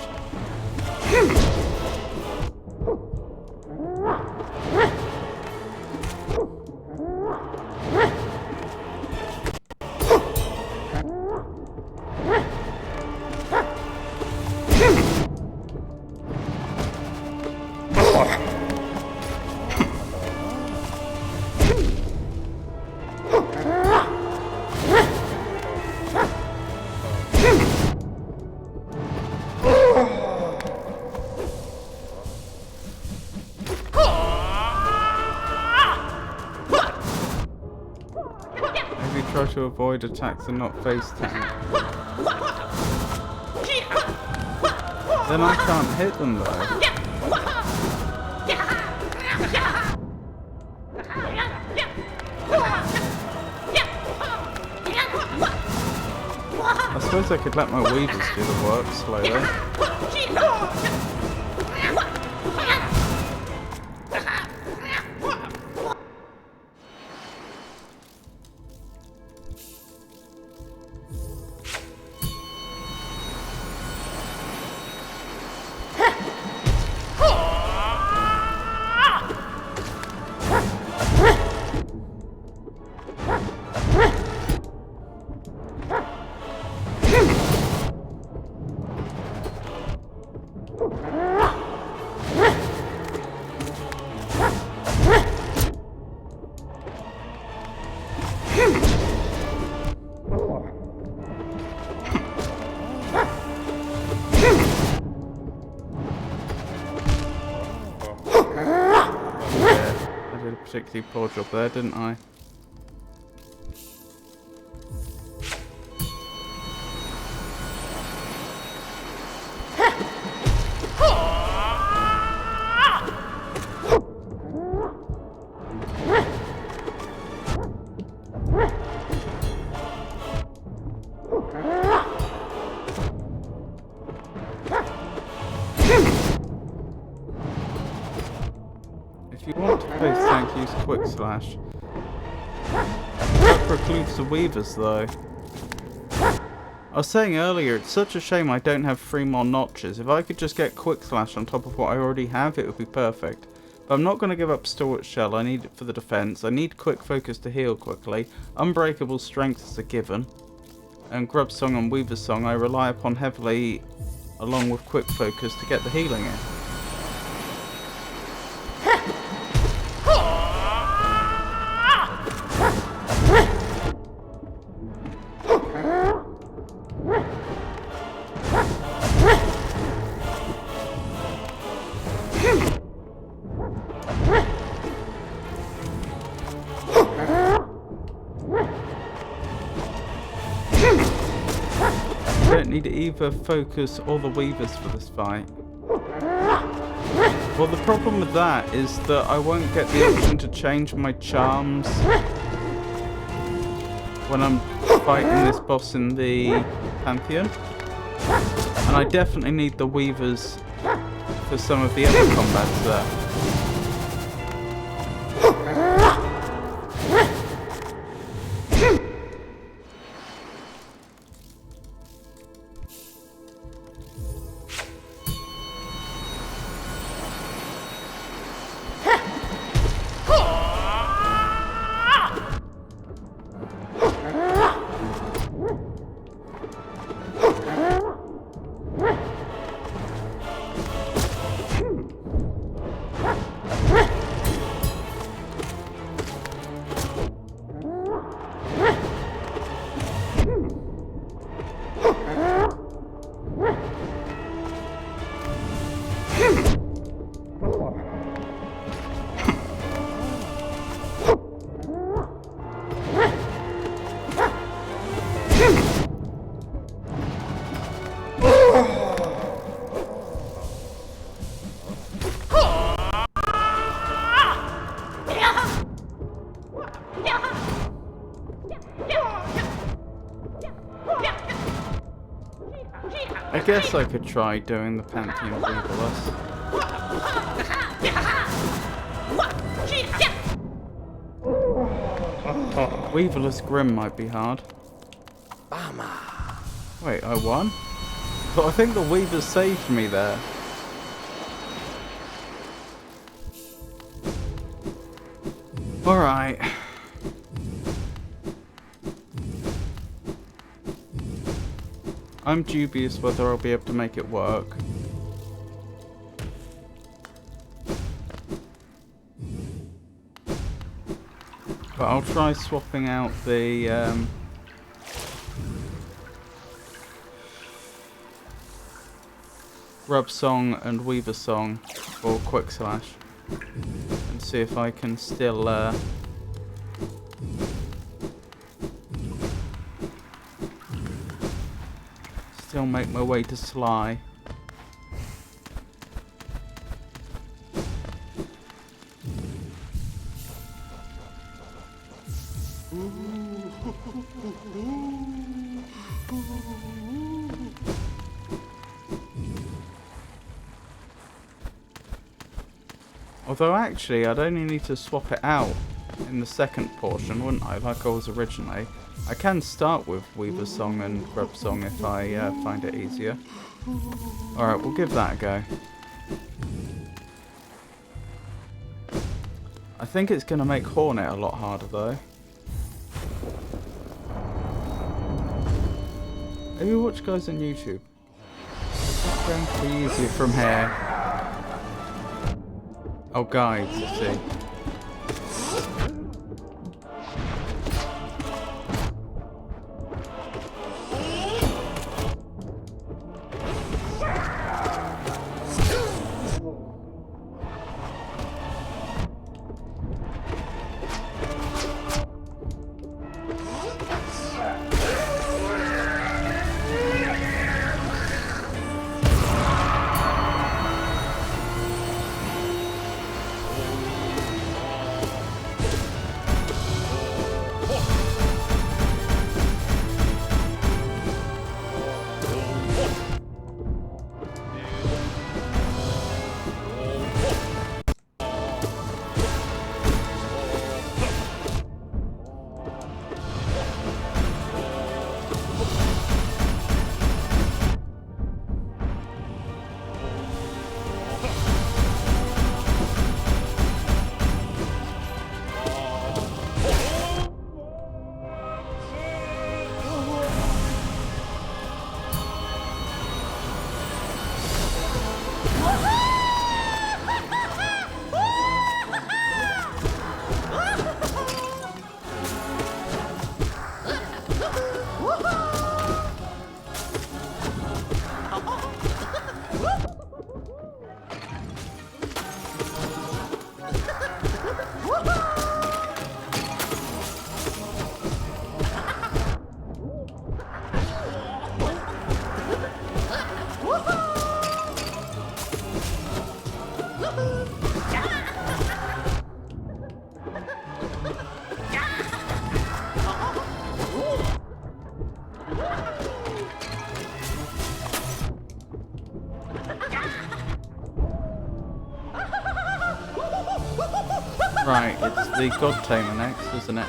Try to avoid attacks and not face tank. Then I can't hit them though. I suppose I could let my weavers do the work slowly. did a particularly poor job there, didn't I? If you want to face tank, use Quick Slash. That precludes the Weavers, though. I was saying earlier, it's such a shame I don't have 3 more notches. If I could just get Quick Slash on top of what I already have, it would be perfect. But I'm not going to give up Stalwart Shell. I need it for the defense. I need Quick Focus to heal quickly. Unbreakable Strength is a given. And Grub Song and Weaver Song I rely upon heavily, along with Quick Focus, to get the healing in. I don't need either Focus or the Weavers for this fight. Well, the problem with that is that I won't get the option to change my charms when I'm fighting this boss in the Pantheon. And I definitely need the Weavers for some of the other combats there. I guess I could try doing the Pantheon Weaverless. Weaverless Grim might be hard. Wait, I won? But I think the Weavers saved me there. Alright. I'm dubious whether I'll be able to make it work. But I'll try swapping out the Grub Song and Weaver Song for Quick Slash. And see if I can still make my way to Sly. Although actually I'd only need to swap it out in the second portion, wouldn't I, like I was originally. I can start with Weaver Song and Grub Song if I find it easier. Alright, we'll give that a go. I think it's going to make Hornet a lot harder though. Maybe watch guys on YouTube. It's going to be easier from here. Oh, guides, you see. Right, it's the God Tamer next, isn't it?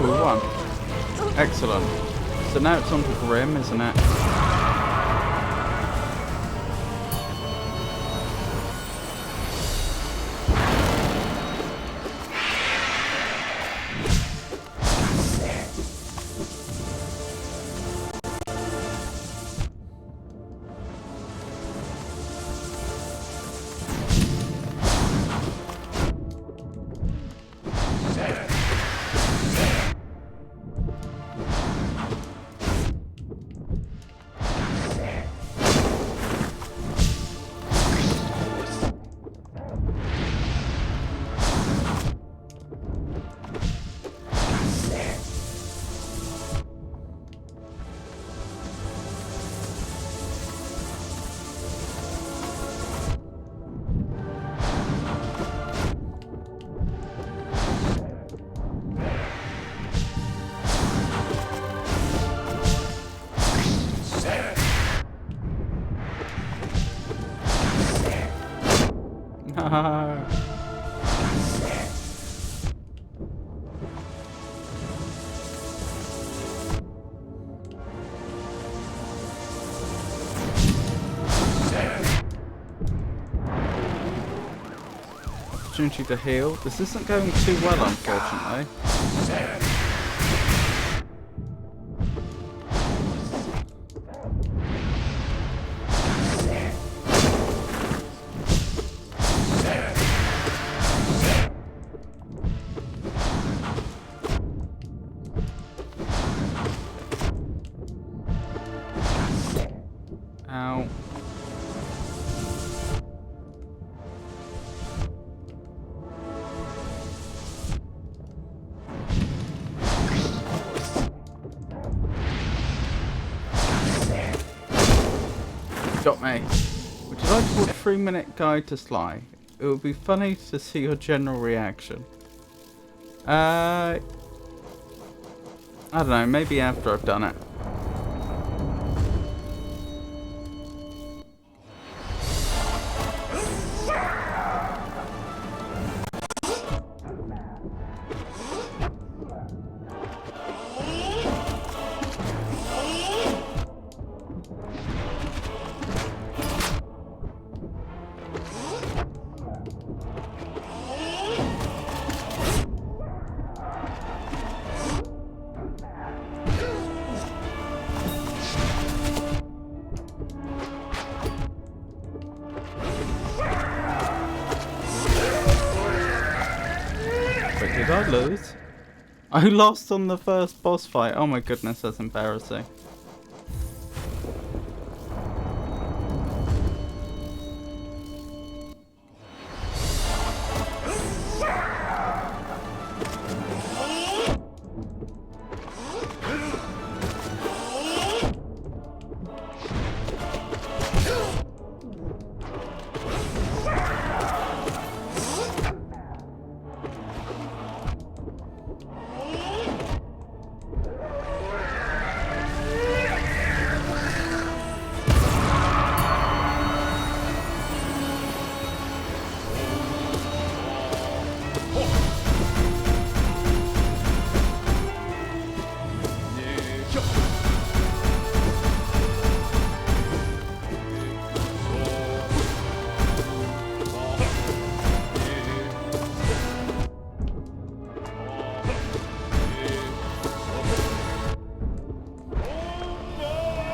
Oh, we won. Excellent. So now it's on to Grim, isn't it? Opportunity to heal. This isn't going too well, unfortunately. Ow. Got me. Would you like to watch 3-minute guide to Sly? It would be funny to see your general reaction. I don't know, maybe after I've done it. Did I lose? I lost on the first boss fight. Oh my goodness, that's embarrassing.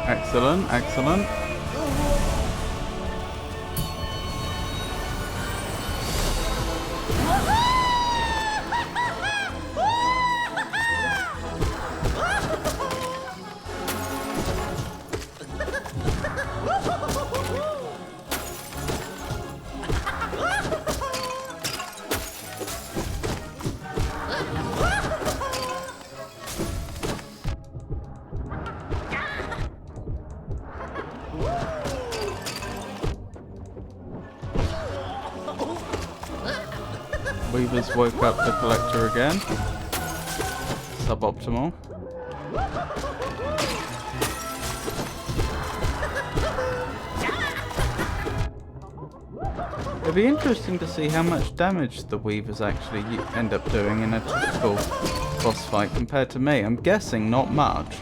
Excellent, excellent. Weavers woke up the collector again. Suboptimal. It'd be interesting to see how much damage the Weavers actually end up doing in a typical boss fight compared to me. I'm guessing not much,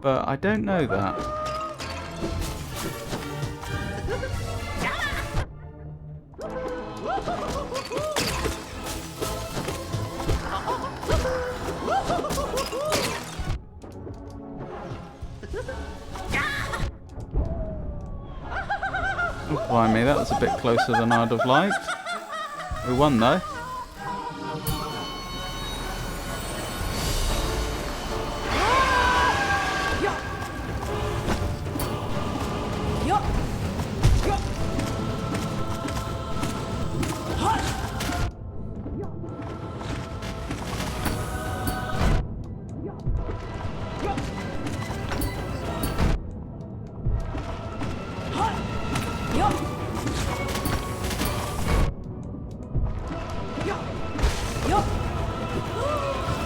but I don't know that. Oh, blimey, that was a bit closer than I'd have liked. We won though.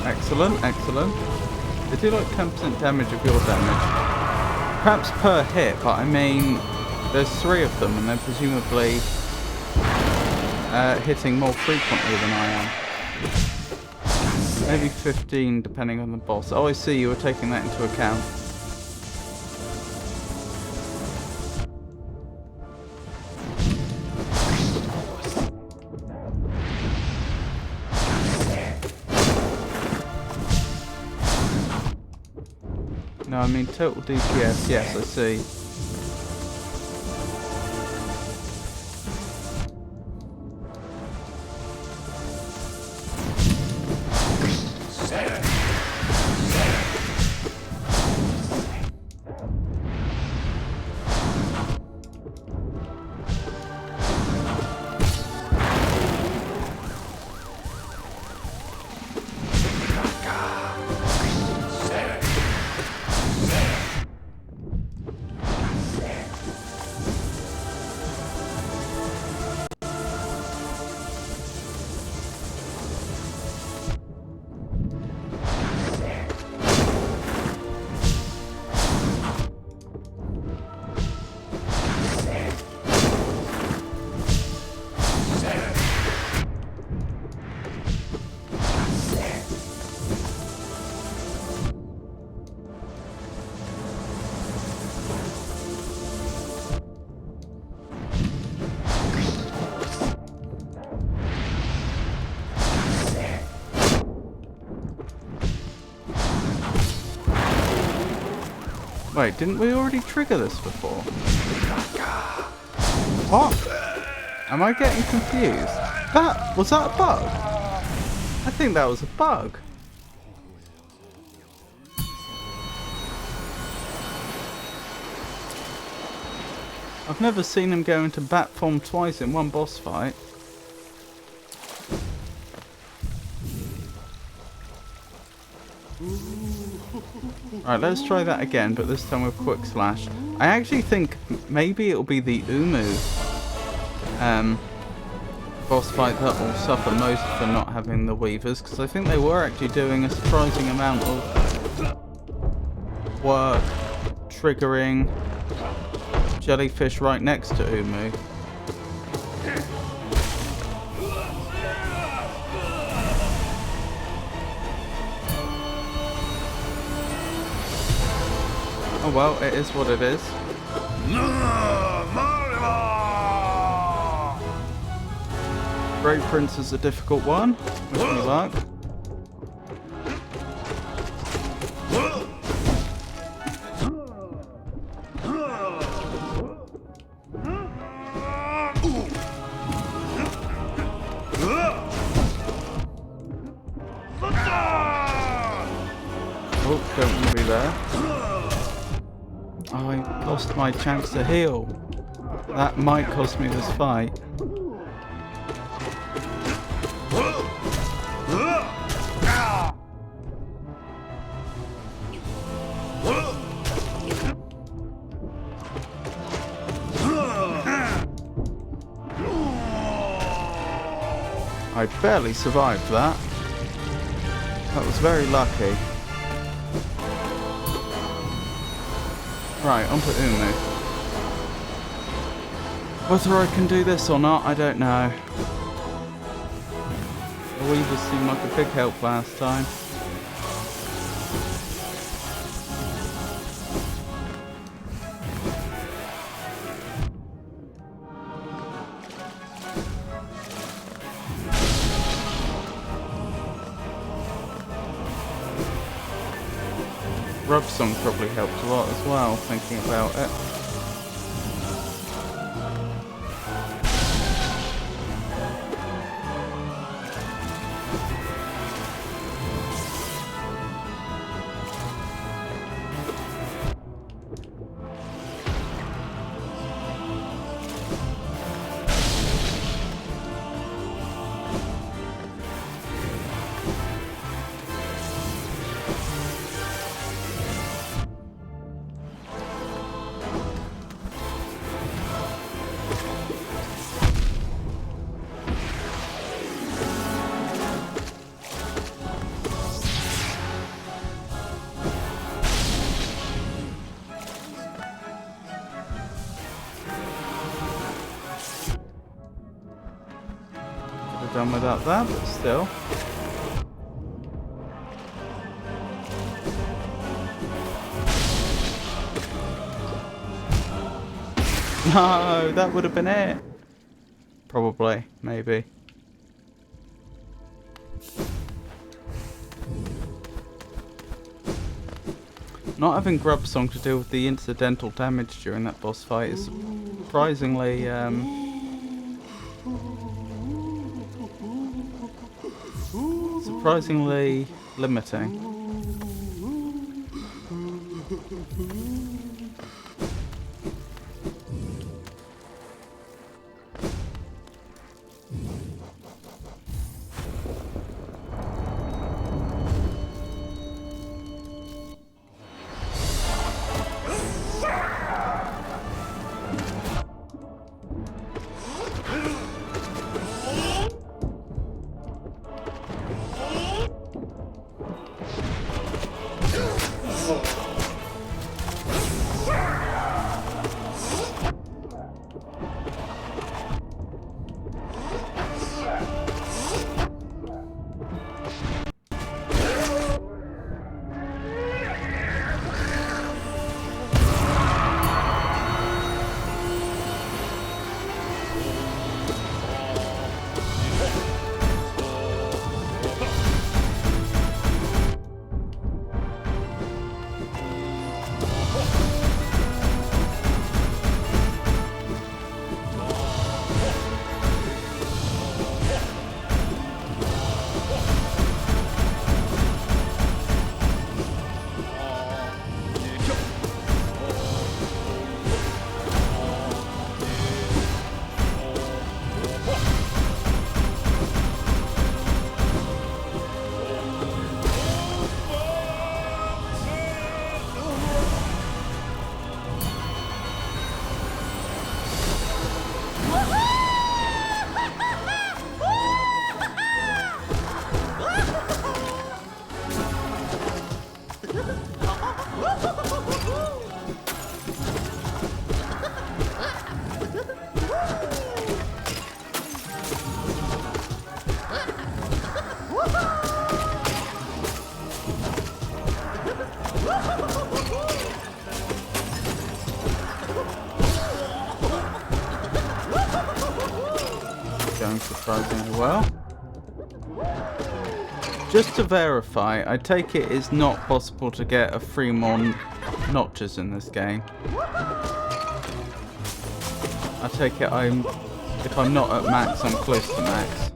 Excellent, excellent. They do like 10% damage of your damage. Perhaps per hit, but I mean, there's 3 of them and they're presumably hitting more frequently than I am. Maybe 15 depending on the boss. Oh, I see, you were taking that into account. No, I mean total DPS, yes, I see. Wait, didn't we already trigger this before? What? Am I getting confused? Was that a bug? I think that was a bug. I've never seen him go into bat form twice in one boss fight. Right, let's try that again, but this time with Quick Slash. I actually think maybe it'll be the Umu boss fight that will suffer most for not having the Weavers, because I think they were actually doing a surprising amount of work triggering jellyfish right next to Umu. Oh well, it is what it is. Great Prince is a difficult one. Wish me luck. Oh, don't want to be there. Oh, I lost my chance to heal. That might cost me this fight. I barely survived that. That was very lucky. Right, on to Umu. Whether I can do this or not, I don't know. The Weavers seemed like a big help last time. Rub Song probably helped a lot as well, thinking about it. Done without that, but still. No, that would have been it. Probably, maybe. Not having Grub Song to deal with the incidental damage during that boss fight is surprisingly limiting. Going surprisingly well. Just to verify, I take it it's not possible to get a 3 more notches in this game. I take it if I'm not at max, I'm close to max.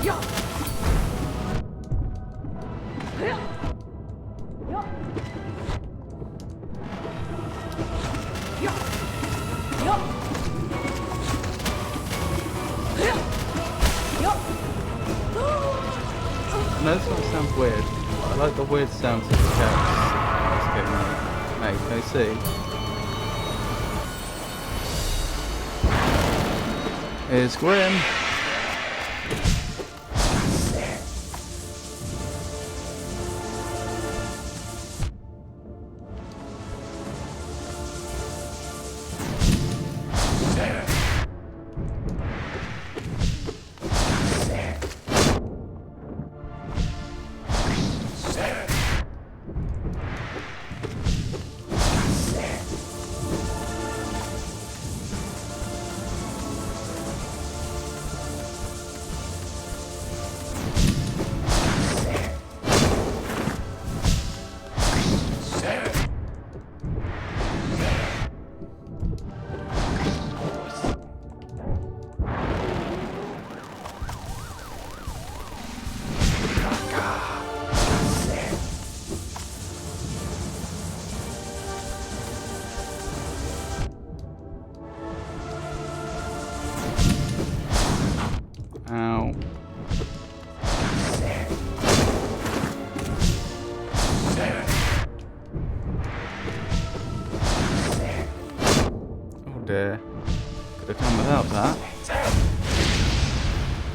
Yeah. know this might sound weird, but I like the weird sounds of the cats getting made. Can you see? Here's Grim. Ow. Oh dear. Could have done without that.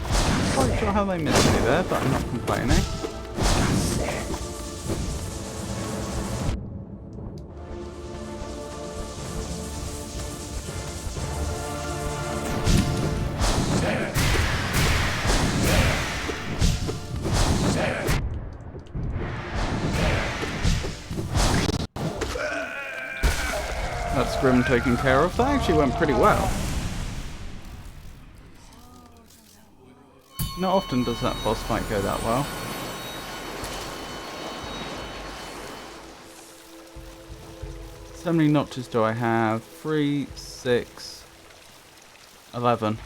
Not quite sure how they missed me there, but I'm not complaining. That's Grim taken care of. That actually went pretty well. Not often does that boss fight go that well. So many notches do I have? 3, 6, 11.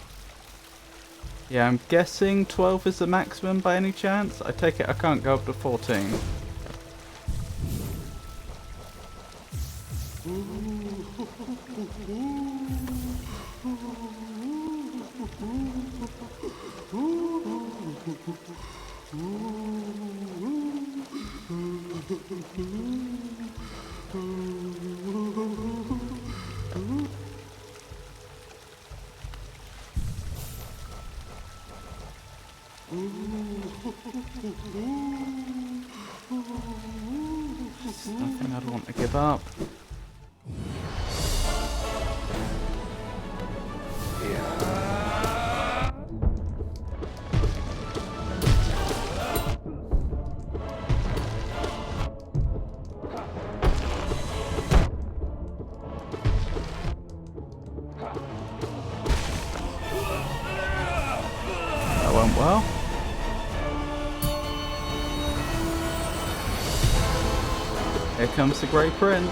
Yeah, I'm guessing 12 is the maximum by any chance? I take it I can't go up to 14. Nothing I'd want to give up. That went well. Here comes the Grey Prince.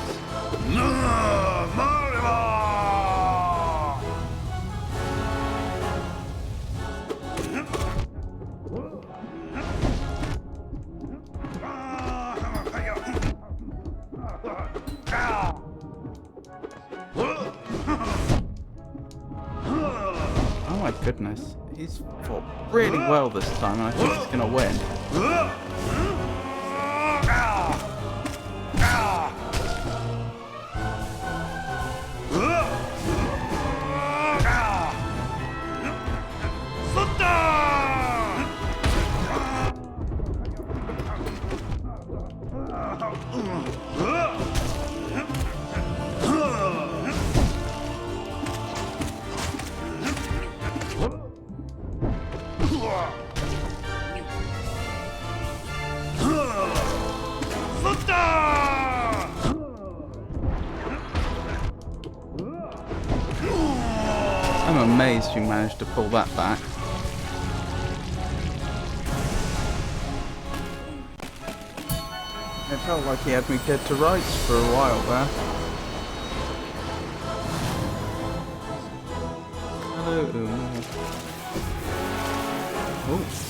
Oh my goodness, he's fought really well this time, and I think he's gonna win. I'm amazed you managed to pull that back. It felt like he had me dead to rights for a while there. Hello. Oh.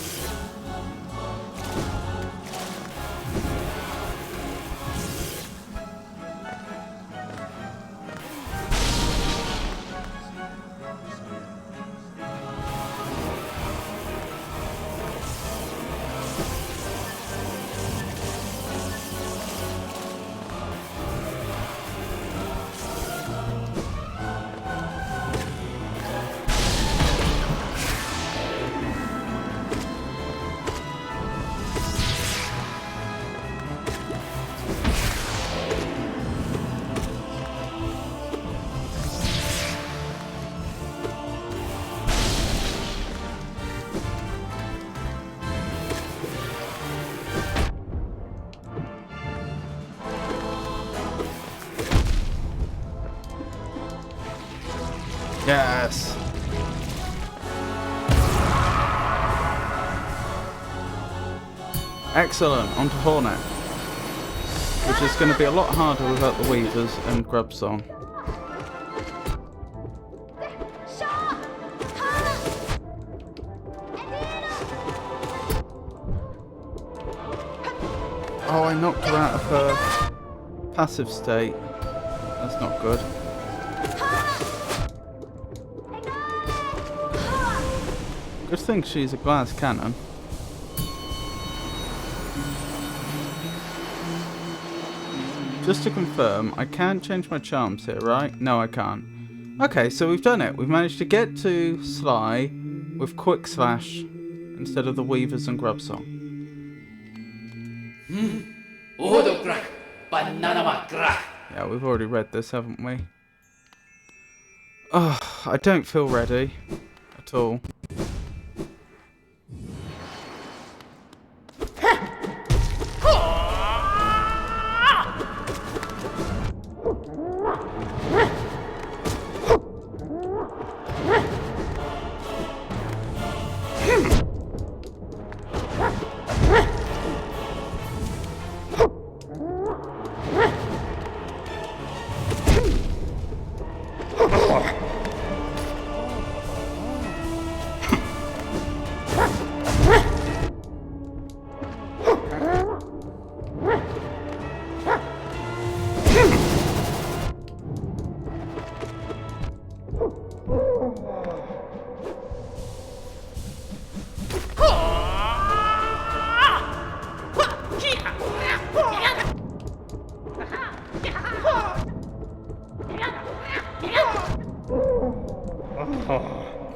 Yes! Excellent, onto Hornet. Which is going to be a lot harder without the Weavers and Grubsong. Oh, I knocked her out of her passive state. That's not good. Good thing she's a glass cannon. Just to confirm, I can change my charms here, right? No, I can't. Okay, so we've done it. We've managed to get to Sly with Quick Slash instead of the Weavers and Grubsong. Yeah, we've already read this, haven't we? Oh, I don't feel ready at all.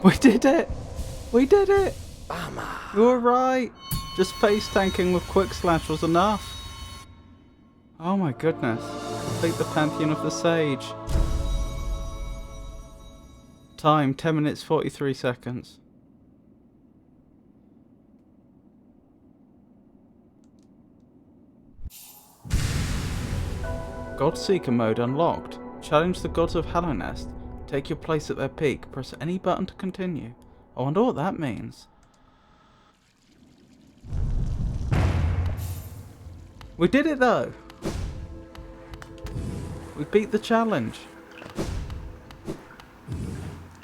We did it! We did it! You were right! Just face tanking with Quick Slash was enough. Oh my goodness. Complete the Pantheon of the Sage. Time 10 minutes 43 seconds. Godseeker mode unlocked. Challenge the gods of Hallownest. Take your place at their peak. Press any button to continue. I wonder what that means. We did it though! We beat the challenge.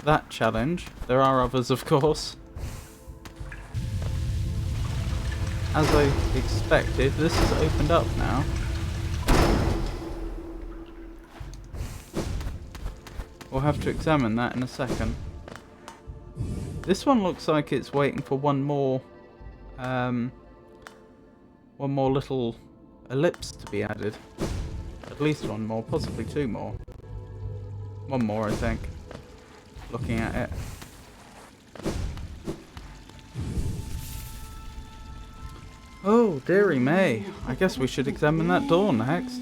That challenge. There are others, of course. As I expected, this has opened up now. We'll have to examine that in a second. This one looks like it's waiting for one more little ellipse to be added. At least one more, possibly two more. One more, I think. Looking at it. Oh, dearie me. I guess we should examine that door next.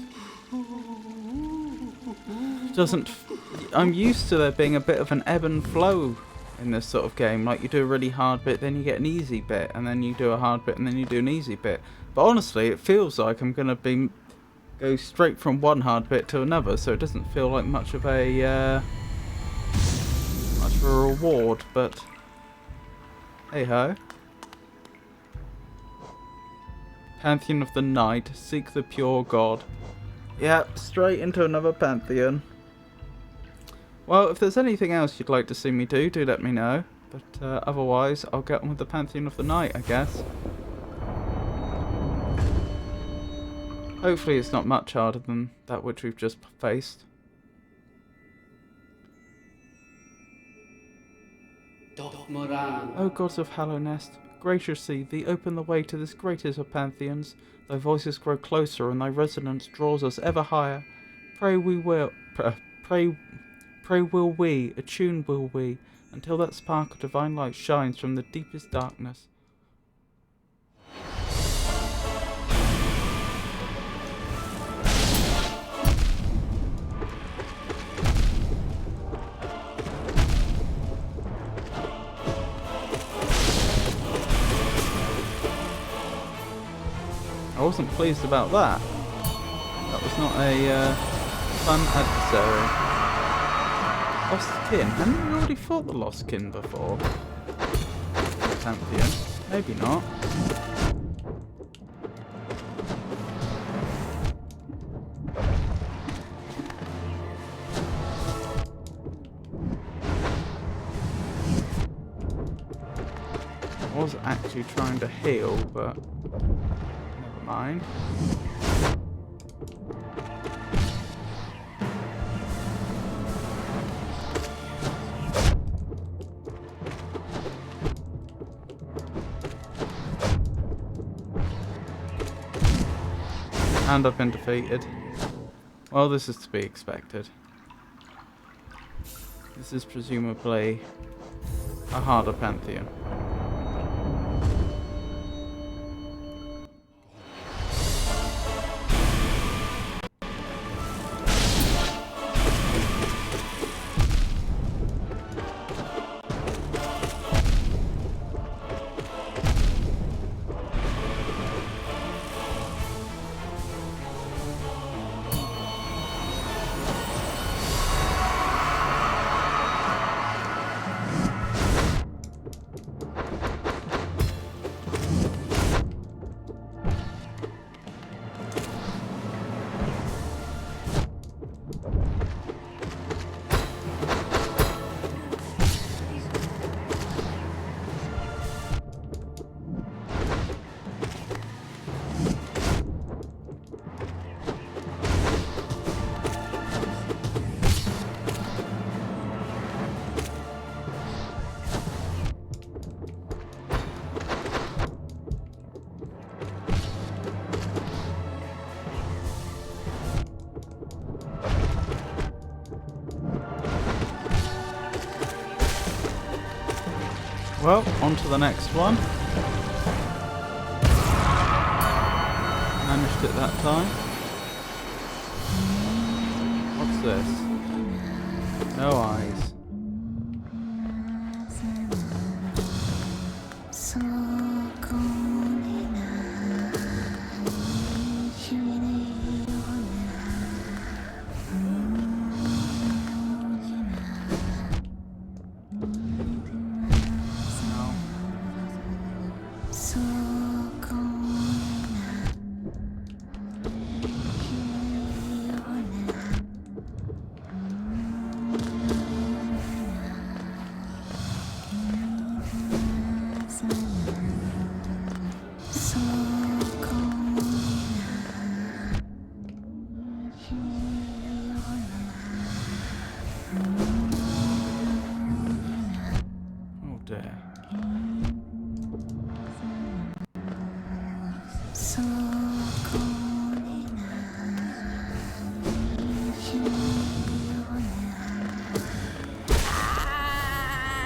I'm used to there being a bit of an ebb and flow in this sort of game. Like, you do a really hard bit, then you get an easy bit, and then you do a hard bit, and then you do an easy bit. But honestly, it feels like I'm going to go straight from one hard bit to another, so it doesn't feel like much of a reward, but hey-ho. Pantheon of the Night, seek the pure god. Yep, straight into another Pantheon. Well, if there's anything else you'd like to see me do let me know. But otherwise, I'll get on with the Pantheon of the Night, I guess. Hopefully it's not much harder than that which we've just faced. O gods of Hallownest, graciously thee open the way to this greatest of pantheons. Thy voices grow closer and thy resonance draws us ever higher. Pray will we, attune will we, until that spark of divine light shines from the deepest darkness. I wasn't pleased about that. That was not a fun adversary. Lost Kin. Hadn't we already fought the Lost Kin before? Pantheon. Maybe not. I was actually trying to heal, but never mind. And I've been defeated. Well, this is to be expected. This is presumably a harder Pantheon. Well, on to the next one. Managed it that time. What's this? No eyes.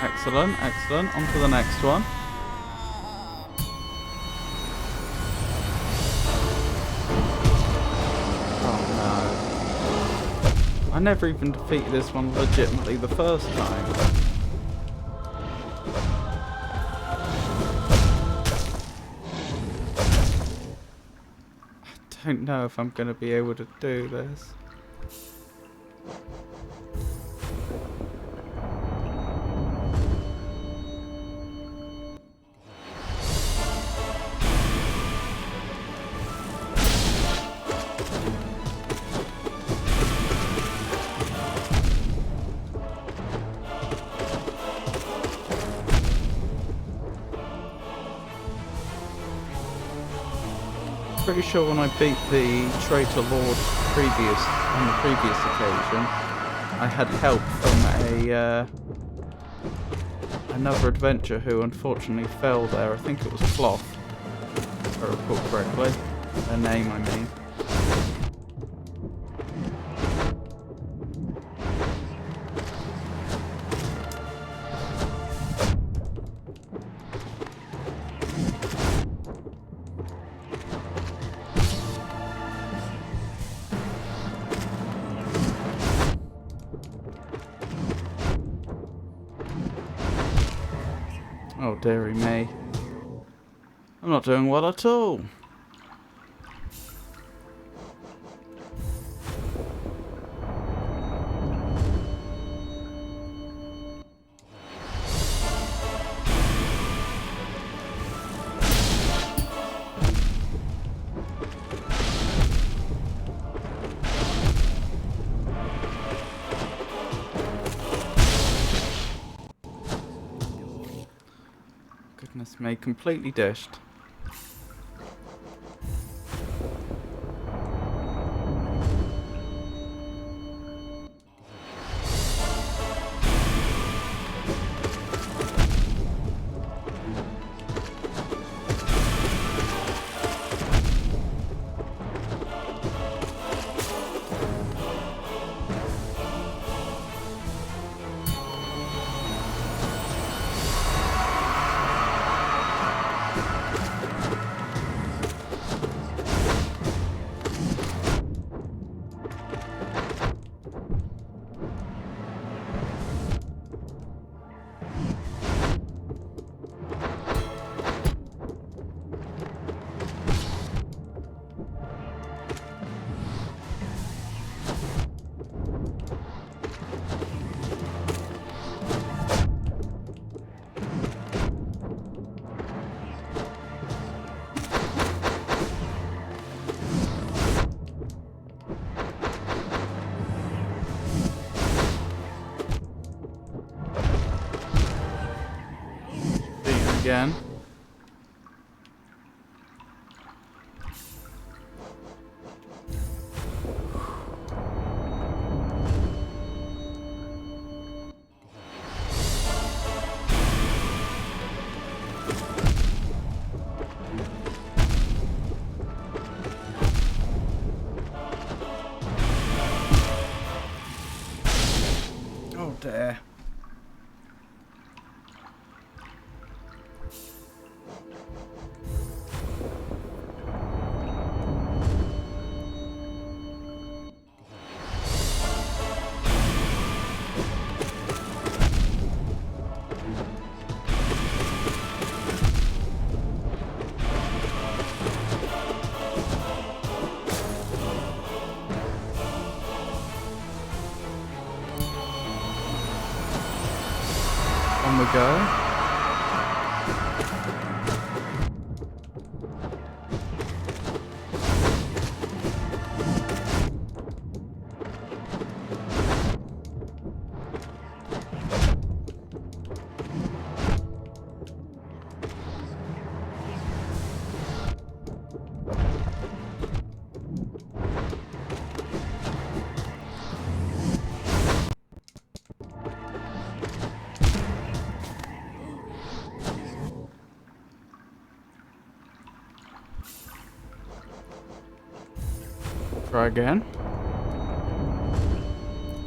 Excellent, excellent. On to the next one. Oh no. I never even defeated this one legitimately the first time. I don't know if I'm going to be able to do this. Pretty sure when I beat the Traitor Lord on the previous occasion, I had help from another adventurer who unfortunately fell there. I think it was Cloth, if I recall correctly. Their name, I mean. Oh, dearie me. I'm not doing well at all. Goodness me, completely dished. Again. Oh dear. On we go. Try again.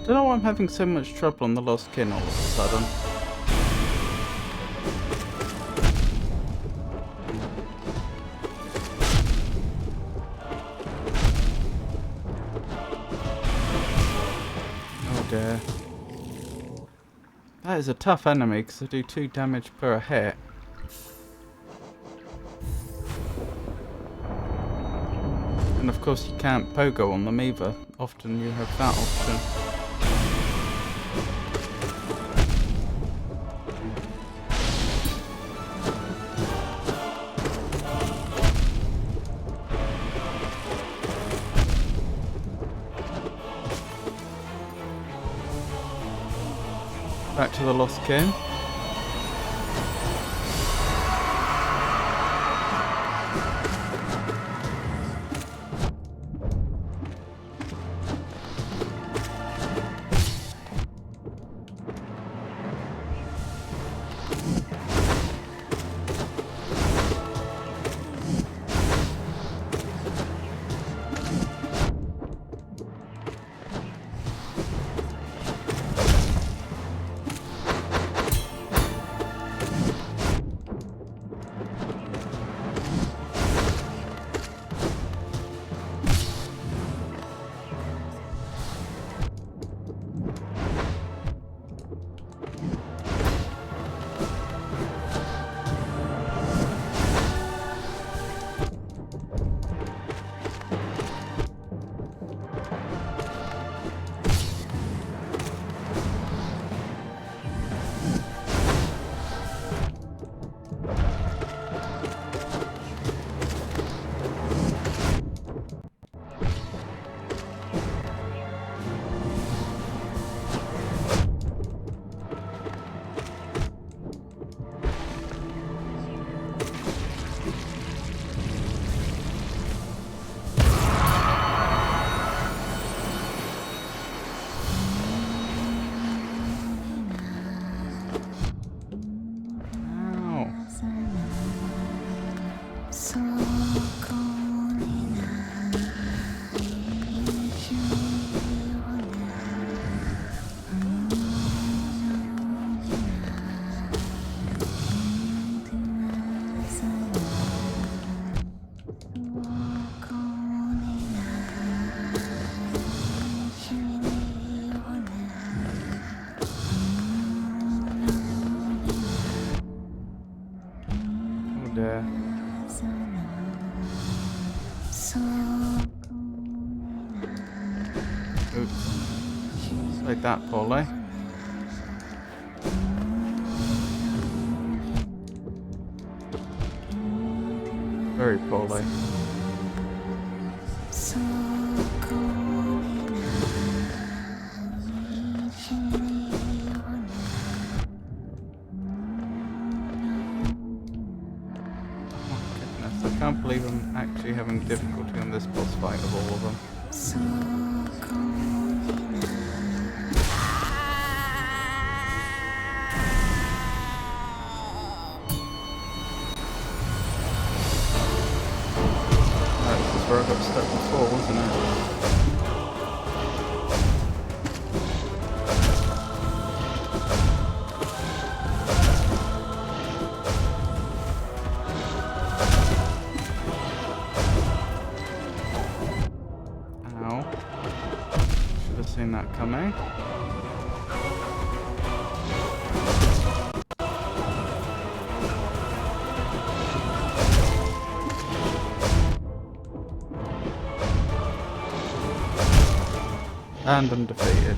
Don't know why I'm having so much trouble on the Lost Kin all of a sudden. Oh dear. That is a tough enemy because I do 2 damage per hit. And of course you can't pogo on them either. Often you have that option. Back to the Lost Kin. dear. Oops. Just like that, Polly. Very poorly. I can't believe I'm actually having difficulty on this boss fight of all of them. Oh, this is where I got stuck before, wasn't it? Seen that coming. And I'm defeated.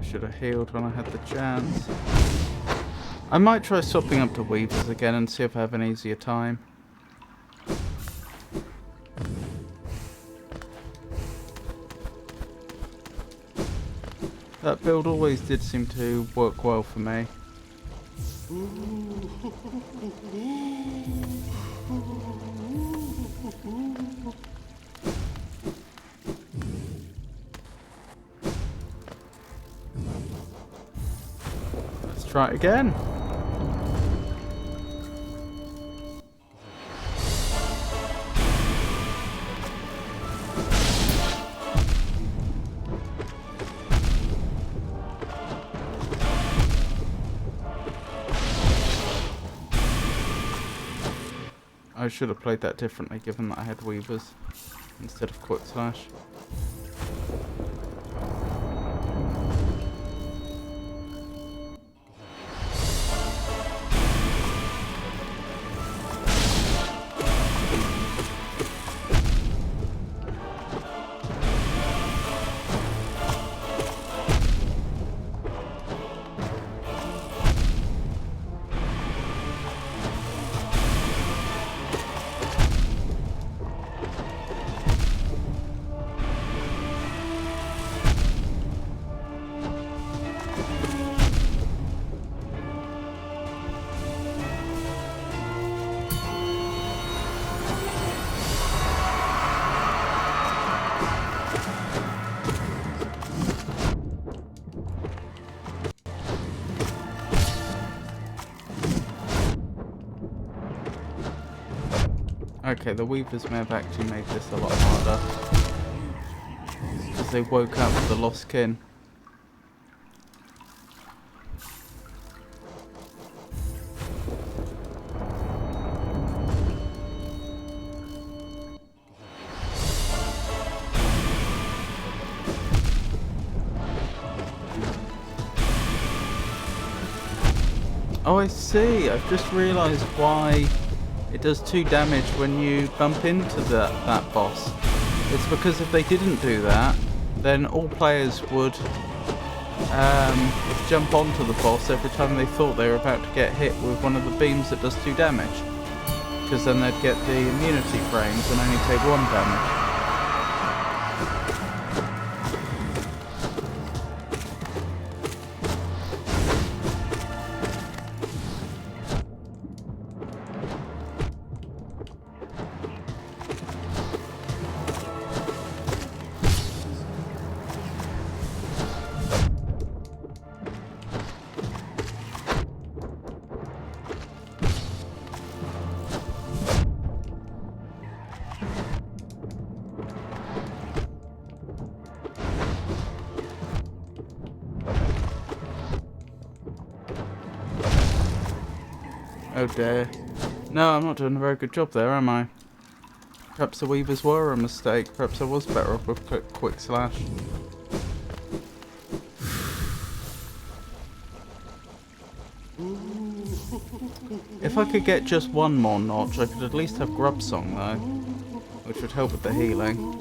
Should have healed when I had the chance. I might try swapping up to Weavers again and see if I have an easier time. That build always did seem to work well for me. Let's try it again. I should have played that differently given that I had Weavers instead of Quick Slash. Okay, the Weavers may have actually made this a lot harder because they woke up with the lost kin. Oh, I see. I've just realised why it does 2 damage when you bump into that boss. It's because if they didn't do that, then all players would jump onto the boss every time they thought they were about to get hit with one of the beams that does 2 damage. Because then they'd get the immunity frames and only take 1 damage. Oh dear. No, I'm not doing a very good job there, am I? Perhaps the weavers were a mistake. Perhaps I was better off with quick slash. If I could get just one more notch, I could at least have Grub Song though, which would help with the healing.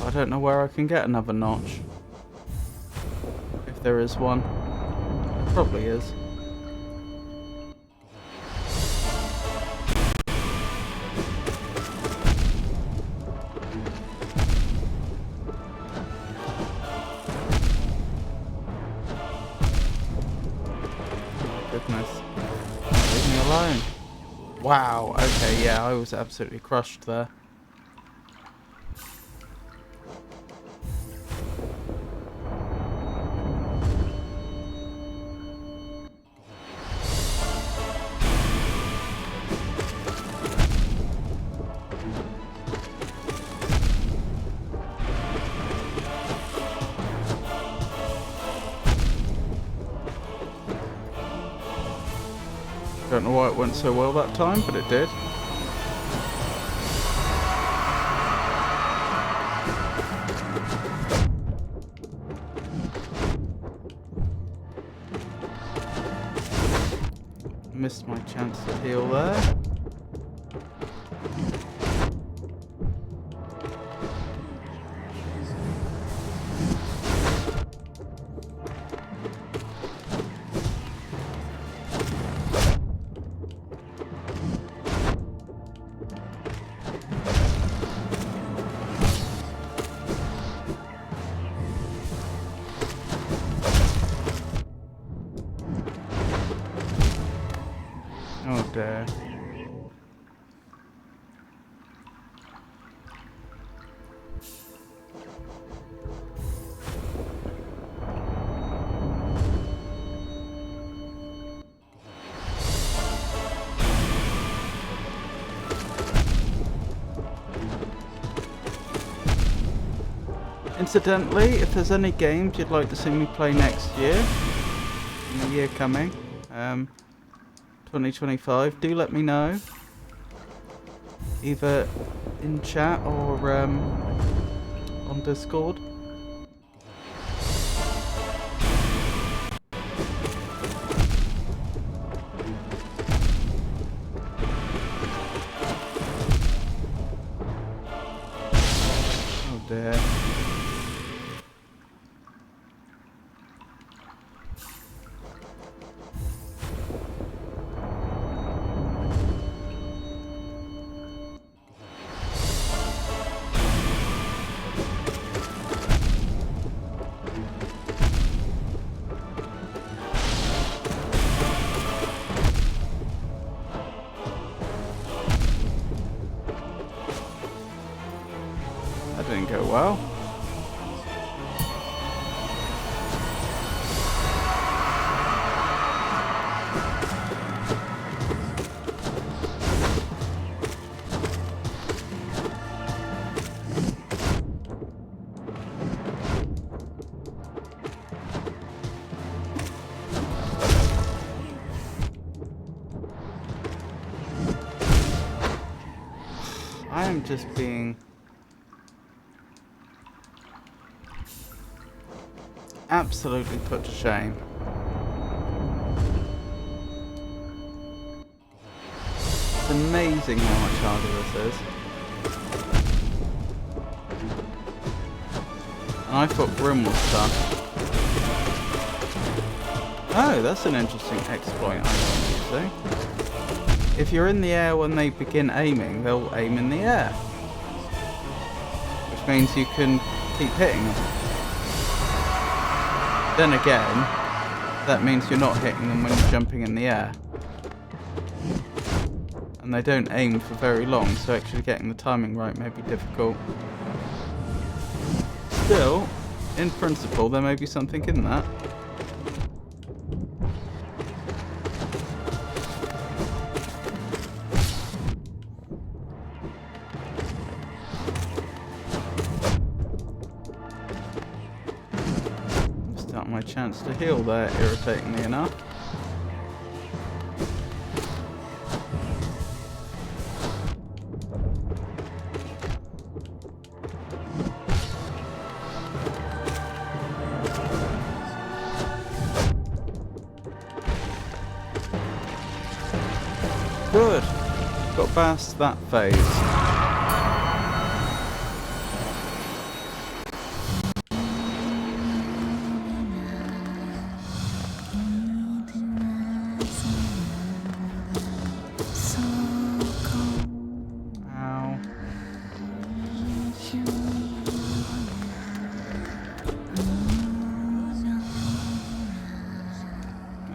I don't know where I can get another notch. If there is one. There probably is. Goodness. Leave me alone. Wow, okay, yeah, I was absolutely crushed there. Don't know why it went so well that time, but it did. Missed my chance to heal there. Oh dear. Incidentally, if there's any games you'd like to see me play next year, in the year coming, 2025, do let me know. Either in chat or on Discord. Oh dear. That didn't go well. I am just being absolutely put to shame. It's amazing how much harder this is. And I thought Grim was tough. Oh, that's an interesting exploit I learned, you see. If you're in the air when they begin aiming, they'll aim in the air. Which means you can keep hitting them. Then again, that means you're not hitting them when you're jumping in the air. And they don't aim for very long, so actually getting the timing right may be difficult. Still, in principle, there may be something in that. My chance to heal there, irritatingly enough. Good. Got past that phase. Ow.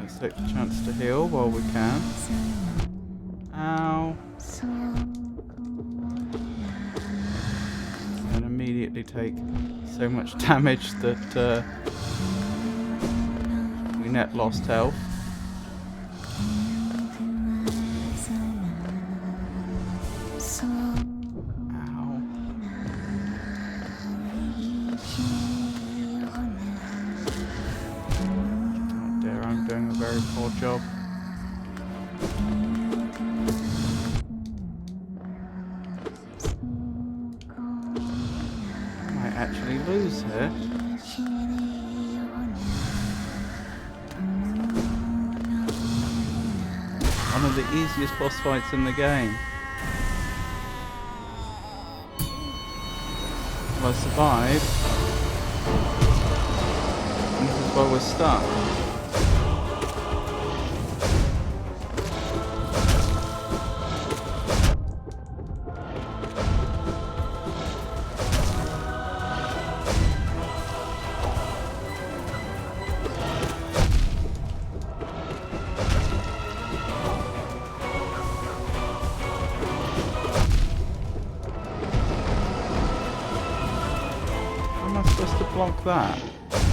Let's take the chance to heal while we can. Ow. And immediately take so much damage that we net lost health. Ow. Oh dear, I'm doing a very poor job. Actually lose here. One of the easiest boss fights in the game. Well, I survived. And this is why we're stuck. Supposed to block that?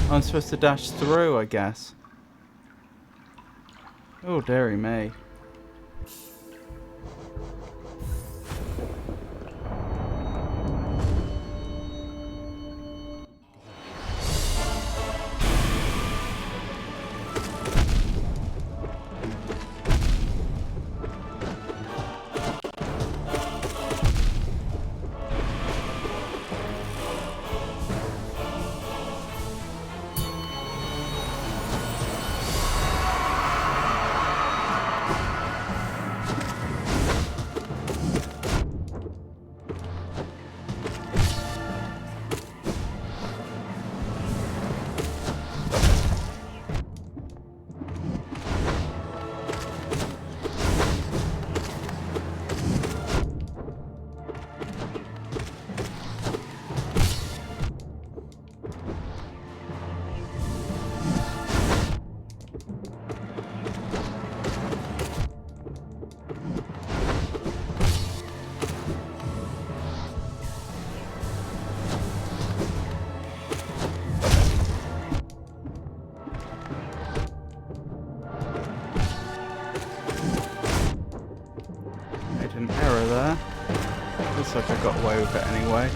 I'm supposed to dash through, I guess. Oh, dearie me. An error there. Looks like I got away with it anyway.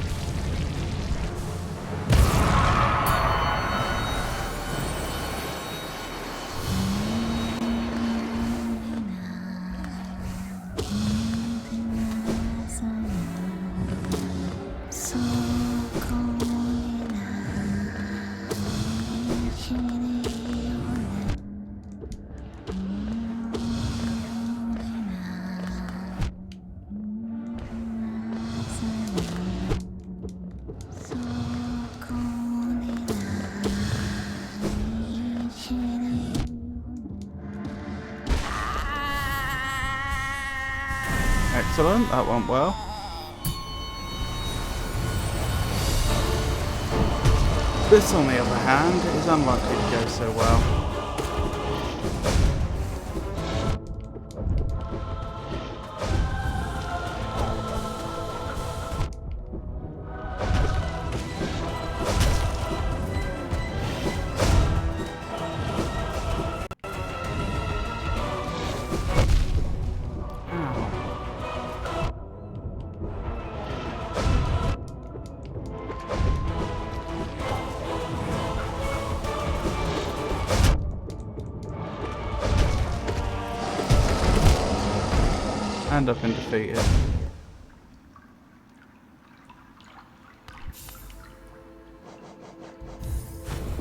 Excellent, that went well. This, on the other hand, is unlikely to go so well. And I've been defeated.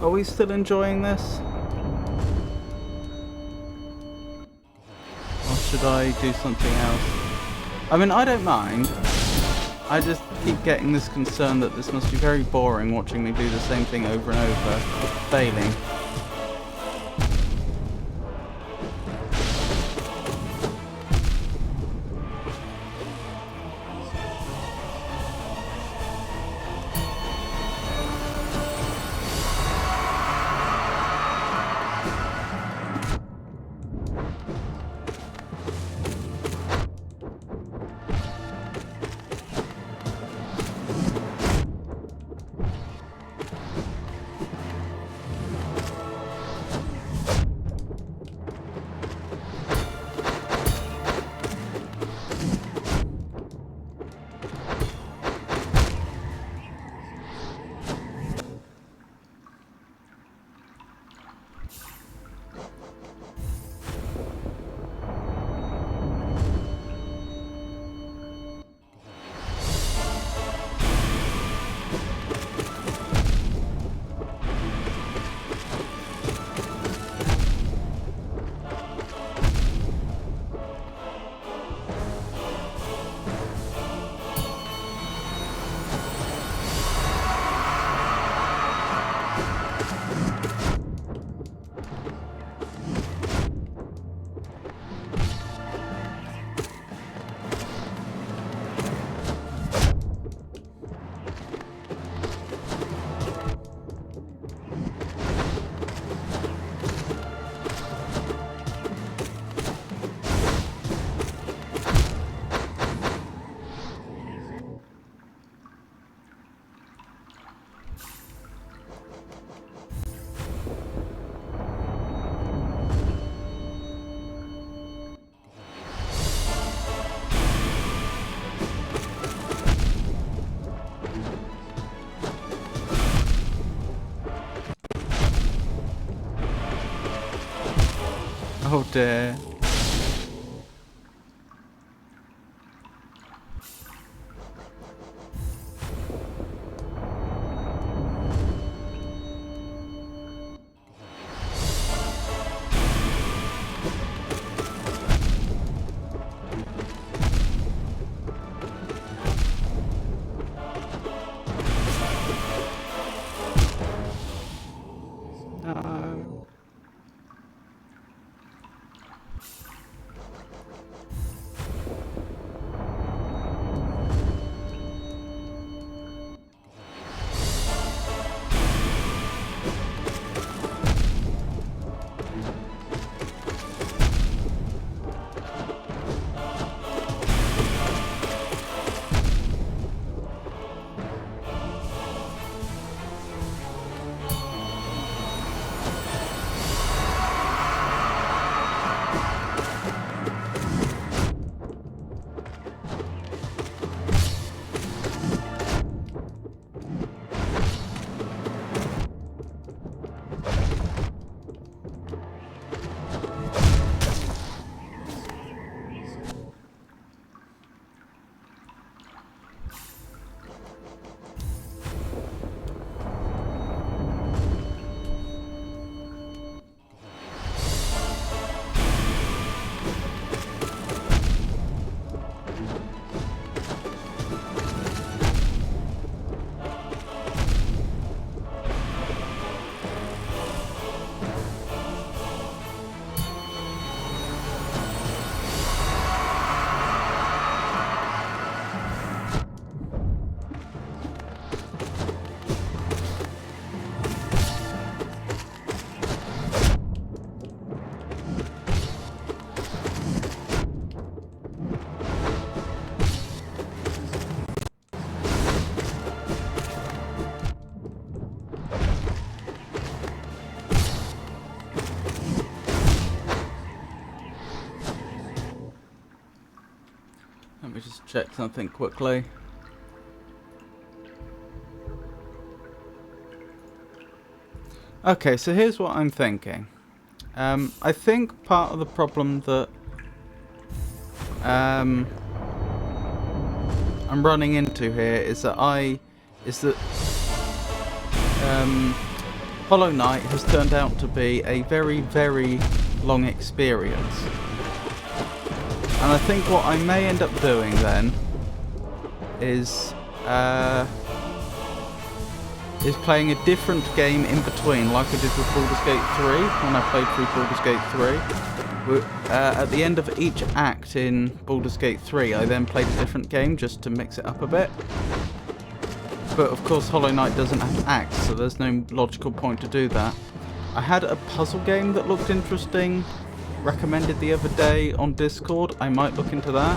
Are we still enjoying this? Or should I do something else? I mean, I don't mind. I just keep getting this concern that this must be very boring watching me do the same thing over and over, failing. Oh dear. No. Let me just check something quickly. Okay, so here's what I'm thinking. I think part of the problem that I'm running into here is that Hollow Knight has turned out to be a very, very long experience. And I think what I may end up doing then is playing a different game in between, like I did with Baldur's Gate 3 when I played through Baldur's Gate 3. At the end of each act in Baldur's Gate 3, I then played a different game just to mix it up a bit. But of course Hollow Knight doesn't have acts, so there's no logical point to do that. I had a puzzle game that looked interesting, recommended the other day on Discord. I might look into that.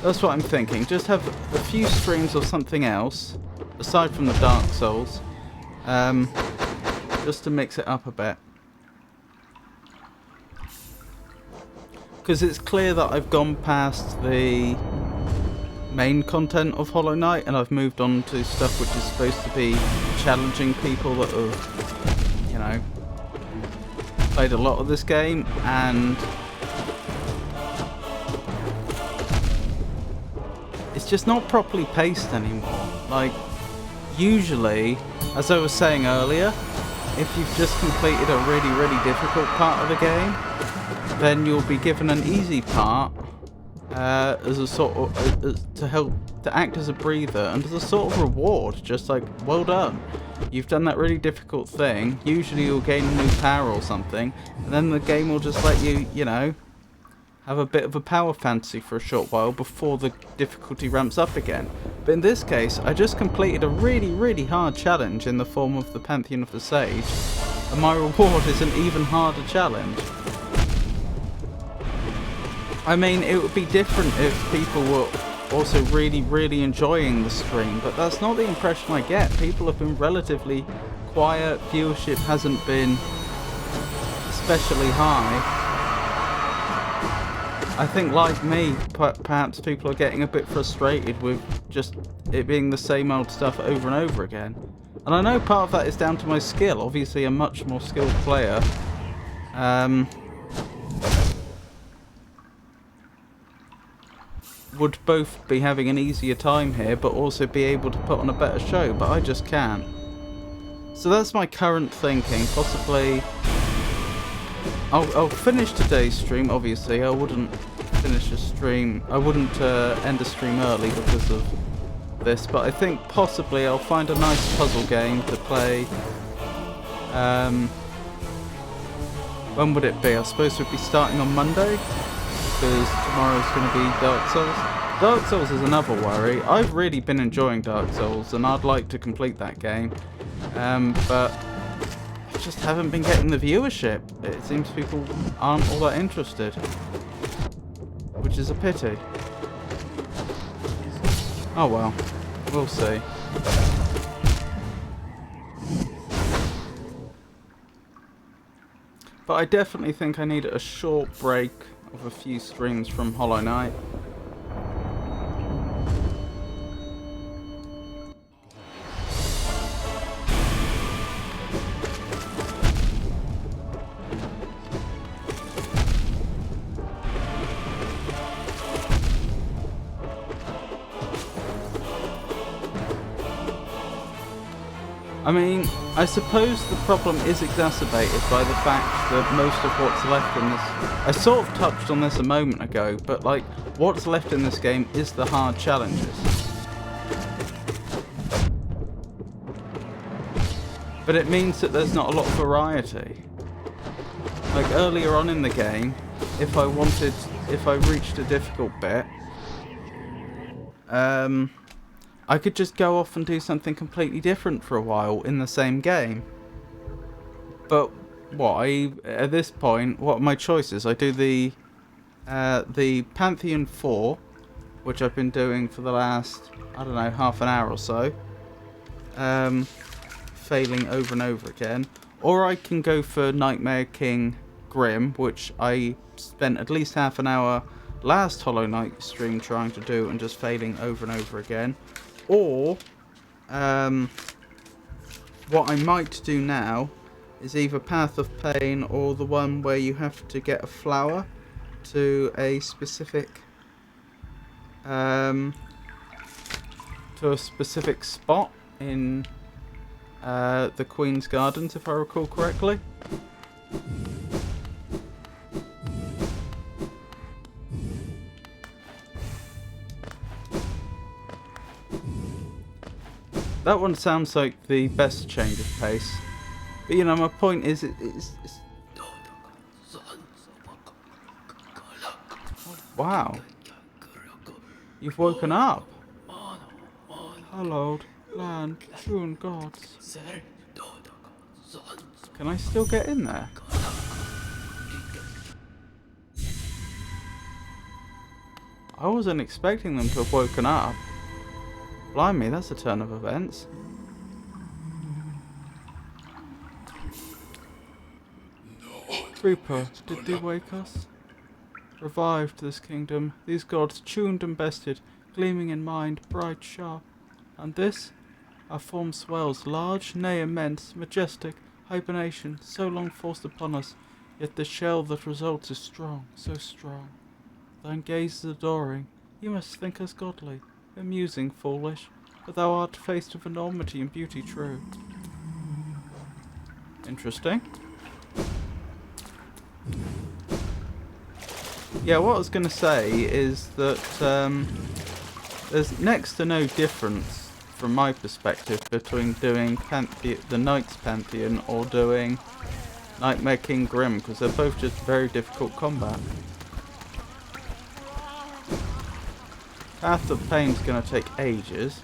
That's what I'm thinking. Just have a few streams or something else, aside from the Dark Souls, just to mix it up a bit. Because it's clear that I've gone past the main content of Hollow Knight and I've moved on to stuff which is supposed to be challenging people that have, you know, played a lot of this game, and it's just not properly paced anymore. Like, usually, as I was saying earlier, if you've just completed a really, really difficult part of the game, then you'll be given an easy part as a sort of to act as a breather and as a sort of reward, just like, well done, you've done that really difficult thing. Usually you'll gain a new power or something, and then the game will just let you, you know, have a bit of a power fantasy for a short while before the difficulty ramps up again. But in this case, I just completed a really, really hard challenge in the form of the Pantheon of the Sage, and my reward is an even harder challenge. I mean, it would be different if people were also really, really enjoying the stream, but that's not the impression I get. People have been relatively quiet, viewership hasn't been especially high. I think, like me, perhaps people are getting a bit frustrated with just it being the same old stuff over and over again. And I know part of that is down to my skill, obviously a much more skilled player. Would both be having an easier time here, but also be able to put on a better show, but I just can't. So that's my current thinking. Possibly I'll finish today's stream. Obviously I wouldn't finish a stream, I wouldn't end a stream early because of this, but I think possibly I'll find a nice puzzle game to play. When would it be? I suppose we'd be starting on Monday, because tomorrow's going to be Dark Souls. Dark Souls is another worry. I've really been enjoying Dark Souls and I'd like to complete that game, but I just haven't been getting the viewership. It seems people aren't all that interested, which is a pity. Oh well, we'll see. But I definitely think I need a short break of a few streams from Hollow Knight. I mean, I suppose the problem is exacerbated by the fact that most of what's left in this... I sort of touched on this a moment ago, but like, what's left in this game is the hard challenges. But it means that there's not a lot of variety. Like earlier on in the game, if I reached a difficult bit, I could just go off and do something completely different for a while in the same game. But at this point, what are my choices? I do the Pantheon 4, which I've been doing for the last, I don't know, half an hour or so, failing over and over again. Or I can go for Nightmare King Grim, which I spent at least half an hour last Hollow Knight stream trying to do and just failing over and over again. Or, what I might do now is either Path of Pain or the one where you have to get a flower to a specific spot in the Queen's Gardens, if I recall correctly. That one sounds like the best change of pace. But you know, my point is, it's wow. You've woken up. Hallowed land, true gods. Can I still get in there? I wasn't expecting them to have woken up. Blimey, that's a turn of events. Reaper, did they wake us? Revived this kingdom, these gods tuned and bested, gleaming in mind, bright, sharp. And this? Our form swells, large, nay immense, majestic, hibernation, so long forced upon us, yet the shell that results is strong, so strong. Thine gaze is adoring, you must think us godly, amusing, foolish, but thou art faced with enormity and beauty true. Interesting. Yeah, what I was going to say is that there's next to no difference, from my perspective, between doing the Knights Pantheon or doing Nightmare King Grim, because they're both just very difficult combat. Path of Pain's going to take ages,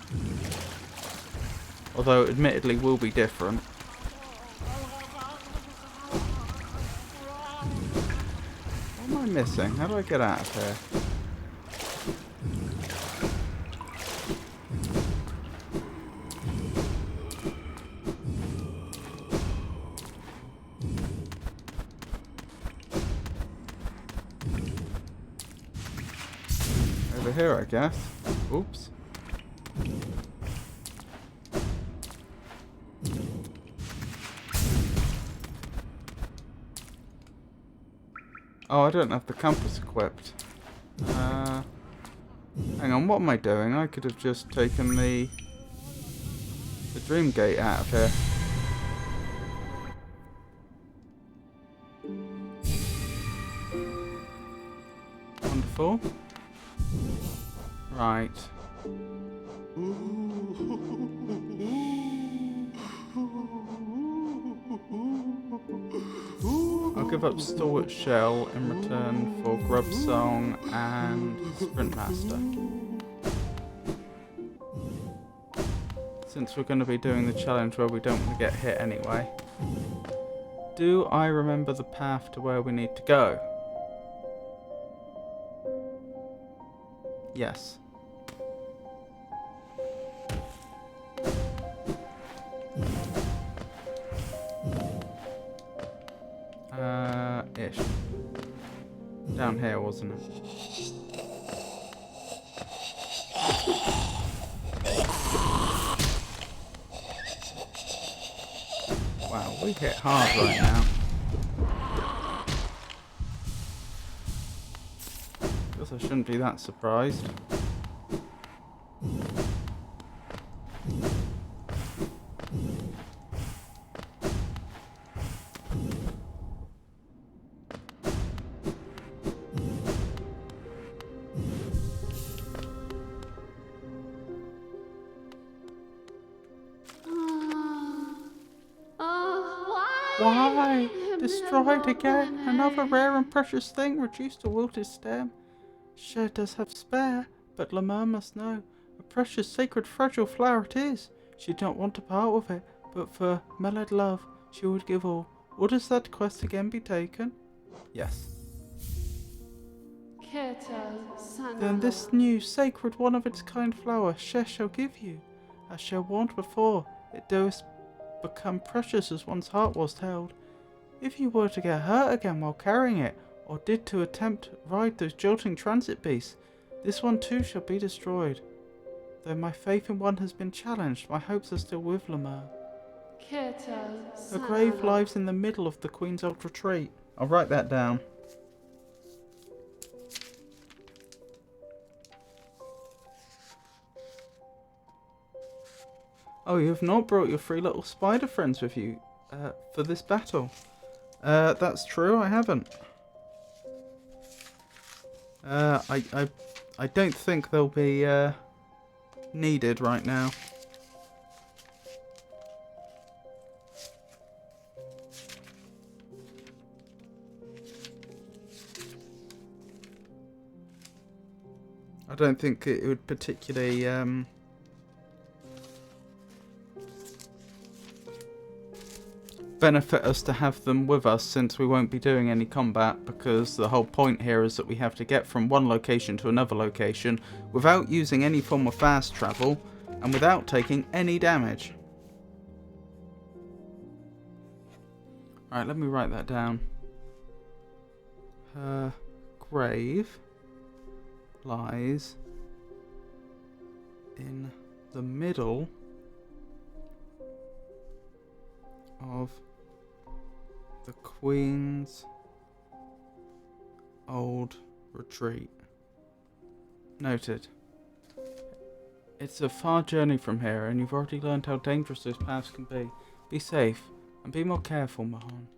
although admittedly will be different. What am I missing? How do I get out of here? Over here, I guess. Oops. Oh, I don't have the compass equipped. Hang on, what am I doing? I could have just taken the Dream Gate out of here. Wonderful. Right. I'll give up Stalwart Shell in return for Grub Song and Sprint Master. Since we're going to be doing the challenge where we don't want to get hit anyway. Do I remember the path to where we need to go? Yes. Ish. Down here, wasn't it? Wow, we hit hard right now. Guess I shouldn't be that surprised. Why? Destroyed again? Another rare and precious thing reduced to wilted stem. Share does have spare, but Lemur must know. A precious, sacred, fragile flower it is. She don't want to part with it, but for mellowed love, she would give all. Wouldst that quest again be taken? Yes. Then this new, sacred, one-of-its-kind flower, Shesh shall give you. As shall want before, it does become precious as one's heart was held. If you were to get hurt again while carrying it, or did to attempt ride those jolting transit beasts, this one too shall be destroyed. Though my faith in one has been challenged, my hopes are still with Lemur. Her grave lies in the middle of the Queen's old retreat. I'll write that down. Oh, you have not brought your 3 little spider friends with you for this battle. That's true, I haven't. I don't think they'll be needed right now. I don't think it would particularly benefit us to have them with us, since we won't be doing any combat, because the whole point here is that we have to get from one location to another location without using any form of fast travel and without taking any damage. Alright, let me write that down. Her grave lies in the middle of the Queen's old retreat. Noted. It's a far journey from here, and you've already learned how dangerous those paths can be. Be safe, and be more careful, Mahan.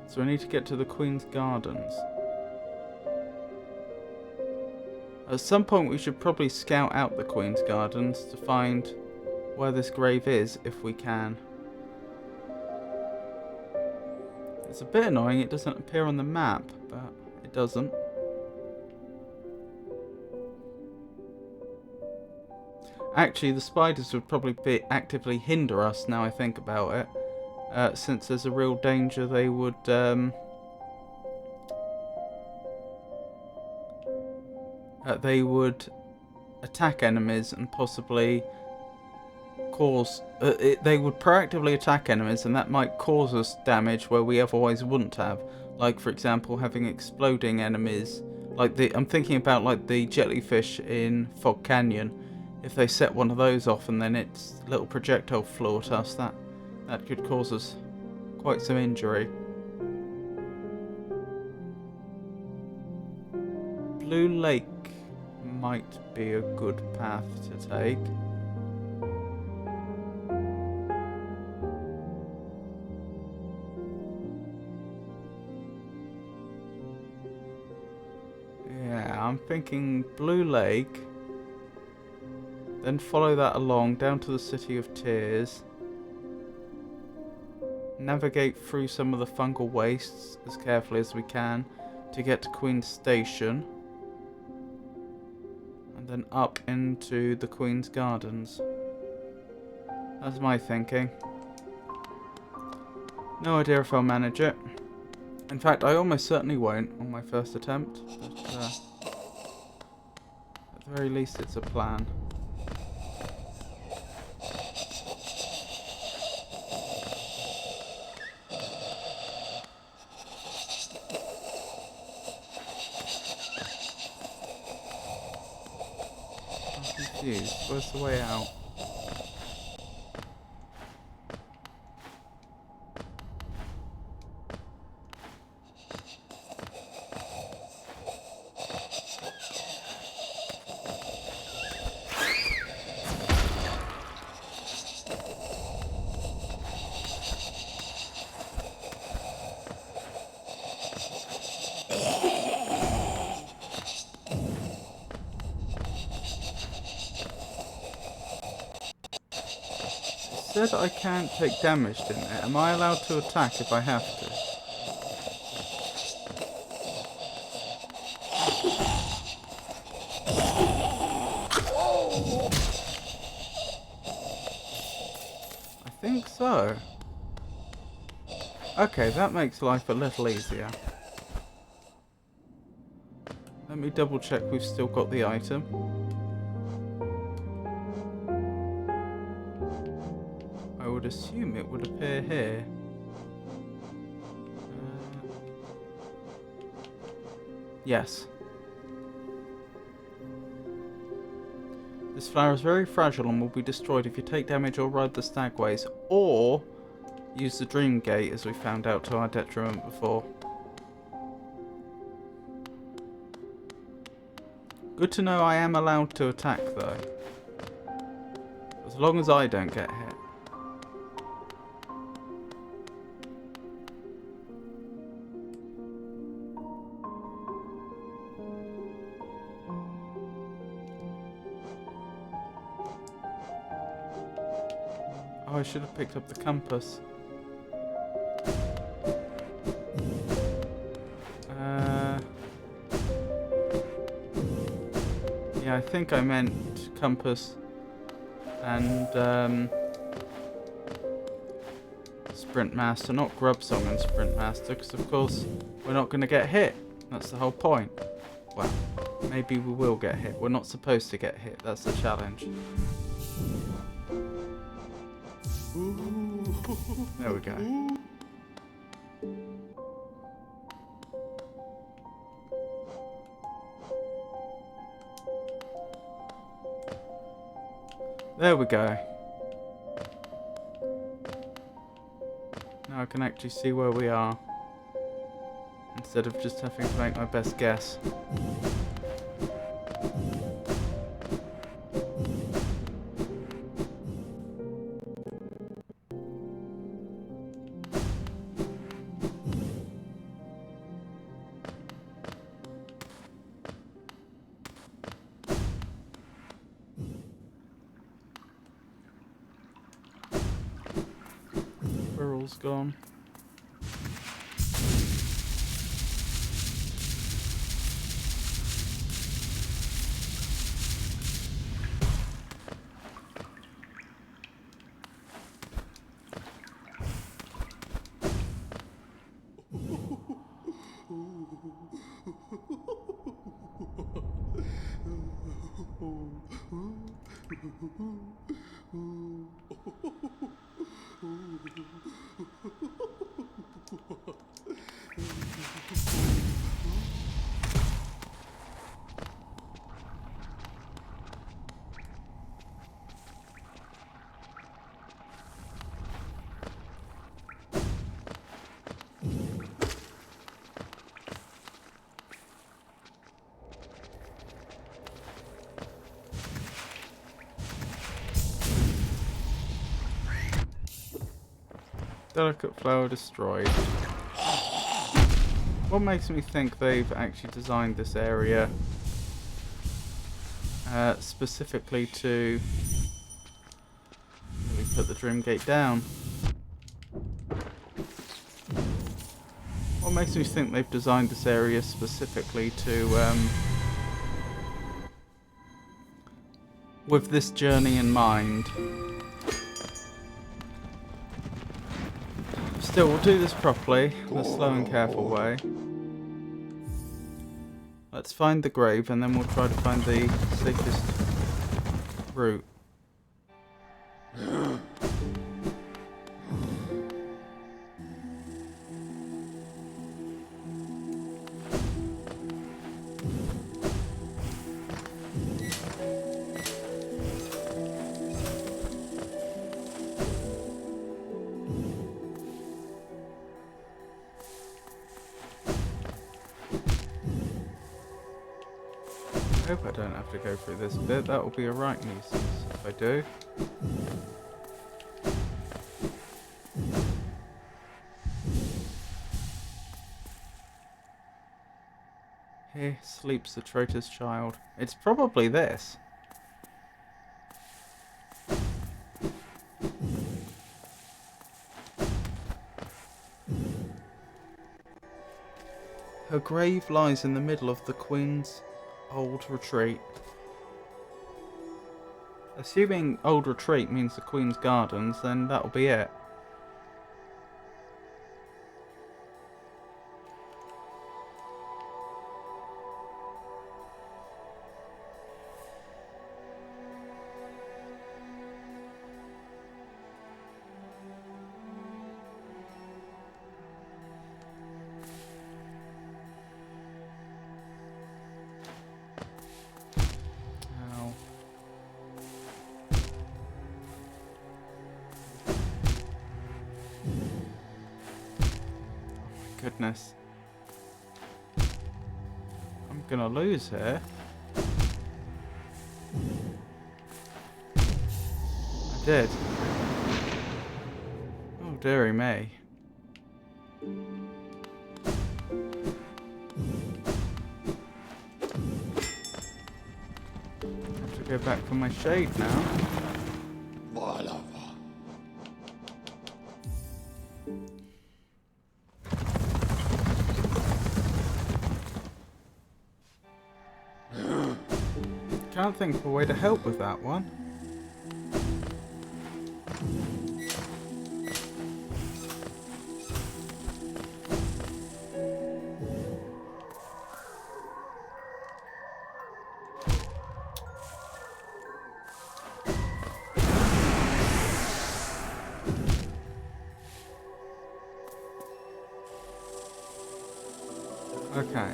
So I need to get to the Queen's Gardens. At some point we should probably scout out the Queen's Gardens to find where this grave is, if we can. It's a bit annoying it doesn't appear on the map, but it doesn't. Actually, the spiders would probably actively hinder us, now I think about it. Since there's a real danger they would attack enemies and possibly cause they would proactively attack enemies, and that might cause us damage where we otherwise wouldn't have. Like, for example, having exploding enemies, like I'm thinking about like the jellyfish in Fog Canyon. If they set one of those off and then its little projectile flew at us, that could cause us quite some injury. Blue Lake might be a good path to take. Yeah, I'm thinking Blue Lake, then follow that along down to the City of Tears. Navigate through some of the fungal wastes as carefully as we can to get to Queen's Station, and then up into the Queen's Gardens. That's my thinking. No idea if I'll manage it. In fact, I almost certainly won't on my first attempt, but at the very least it's a plan. Where's the way out? It said I can't take damage, didn't it? Am I allowed to attack if I have to? I think so. Okay, that makes life a little easier. Let me double check we've still got the item. I would assume it would appear here. Yes. This flower is very fragile and will be destroyed if you take damage or ride the stagways. Or use the Dream Gate, as we found out to our detriment before. Good to know I am allowed to attack, though. As long as I don't get hit. Oh, I should have picked up the compass. Yeah, I think I meant compass and Sprint Master, not Grub Song and Sprint Master, because of course we're not going to get hit. That's the whole point. Well, maybe we will get hit. We're not supposed to get hit. That's the challenge. There we go. There we go. Now I can actually see where we are, instead of just having to make my best guess. Burrell's gone. Delicate flower destroyed. What makes me think they've actually designed this area specifically to... Let me put the Dream Gate down. What makes me think they've designed this area specifically to... with this journey in mind. Still, we'll do this properly, in a slow and careful way. Let's find the grave and then we'll try to find the safest route. I hope I don't have to go through this bit. That will be a right nuisance if I do. Here sleeps the traitor's child. It's probably this. Her grave lies in the middle of the Queen's Old Retreat. Assuming Old Retreat means the Queen's Gardens, then that'll be it. goodness. I'm gonna lose here. I did. Oh, dearie me. I have to go back for my shade now. Can't think of a way to help with that one. Okay.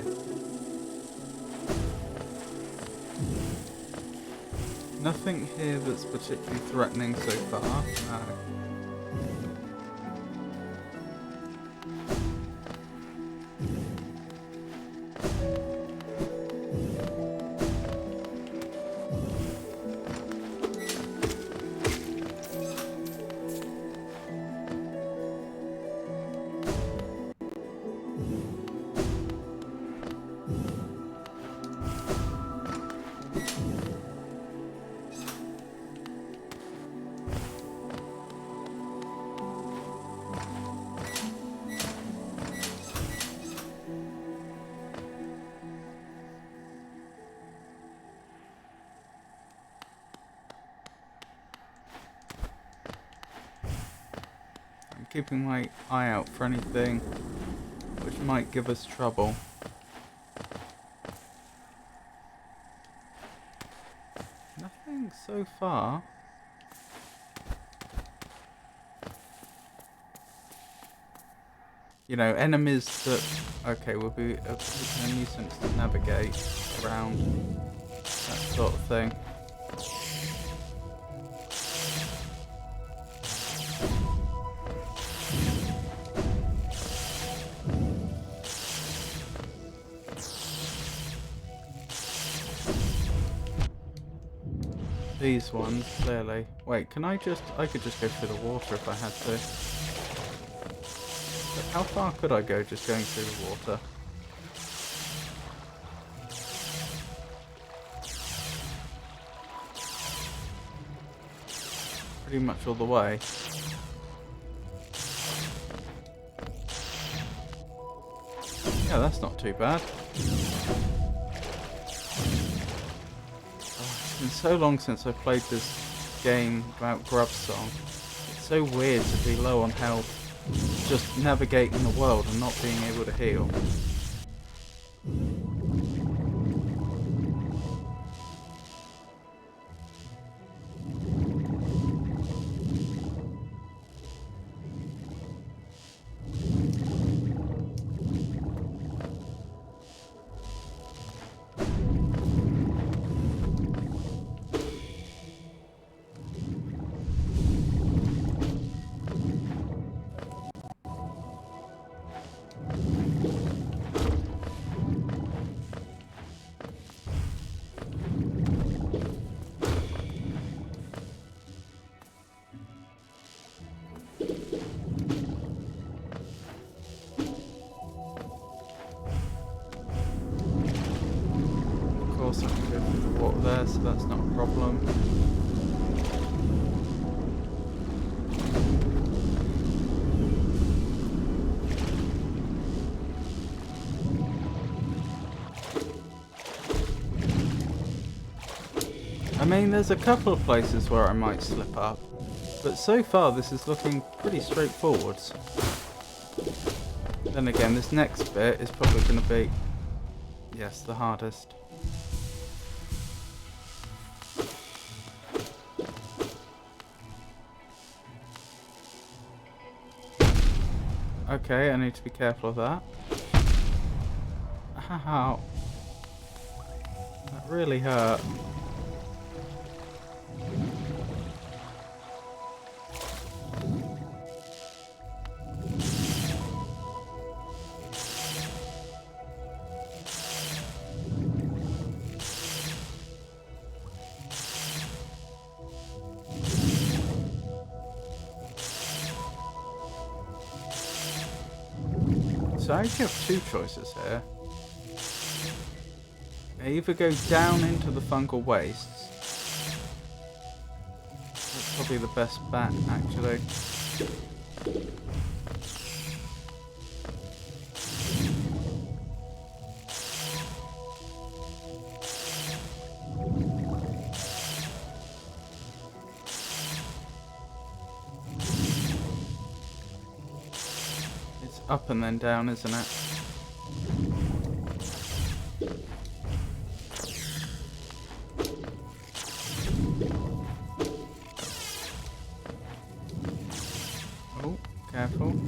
Nothing here that's particularly threatening so far. No. Keeping my eye out for anything which might give us trouble. Nothing so far. You know, enemies that, okay, will be a nuisance to navigate around, that sort of thing. These ones, clearly. Wait, can I could just go through the water if I had to. But how far could I go just going through the water? Pretty much all the way. Yeah, that's not too bad. It's been so long since I played this game about Grubsong. It's so weird to be low on health, just navigating the world and not being able to heal. I can go through the water there, so that's not a problem. I mean, there's a couple of places where I might slip up, but so far this is looking pretty straightforward. Then again, this next bit is probably going to be, yes, the hardest. Okay, I need to be careful of that. Ow. That really hurt. So I actually have two choices here. I either go down into the fungal wastes. That's probably the best bet, actually. It's up and then down, isn't it? Oh, careful.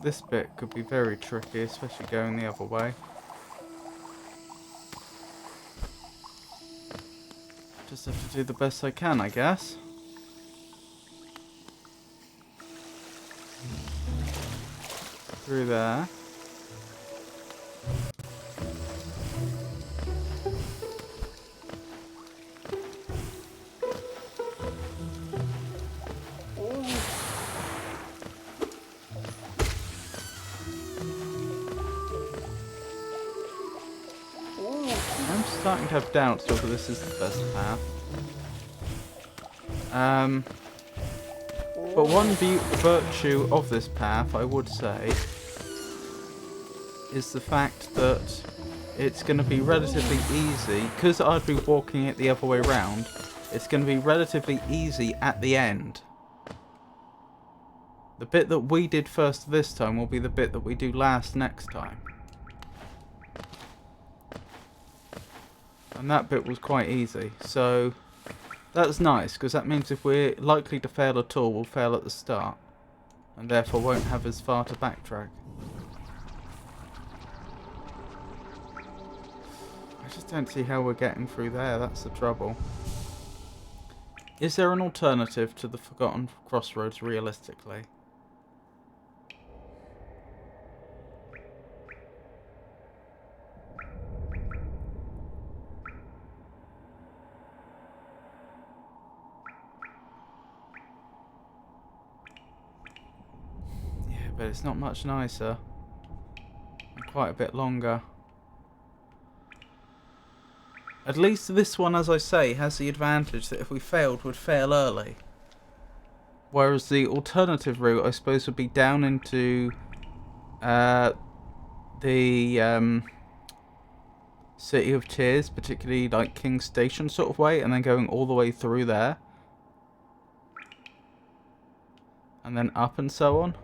This bit could be very tricky, especially going the other way. Just have to do the best I can, I guess. Through there. I'm starting to have doubts whether this is the best path. But one virtue of this path, I would say, is the fact that it's going to be relatively easy, because I'd be walking it the other way around, it's going to be relatively easy at the end. The bit that we did first this time will be the bit that we do last next time. And that bit was quite easy, so that's nice, because that means if we're likely to fail at all, we'll fail at the start, and therefore won't have as far to backtrack. I just don't see how we're getting through there, that's the trouble. Is there an alternative to the Forgotten Crossroads, realistically? But it's not much nicer. And quite a bit longer. At least this one, as I say, has the advantage that if we failed, we'd fail early. Whereas the alternative route, I suppose, would be down into the City of Tears, particularly like King's Station sort of way, and then going all the way through there. And then up and so on.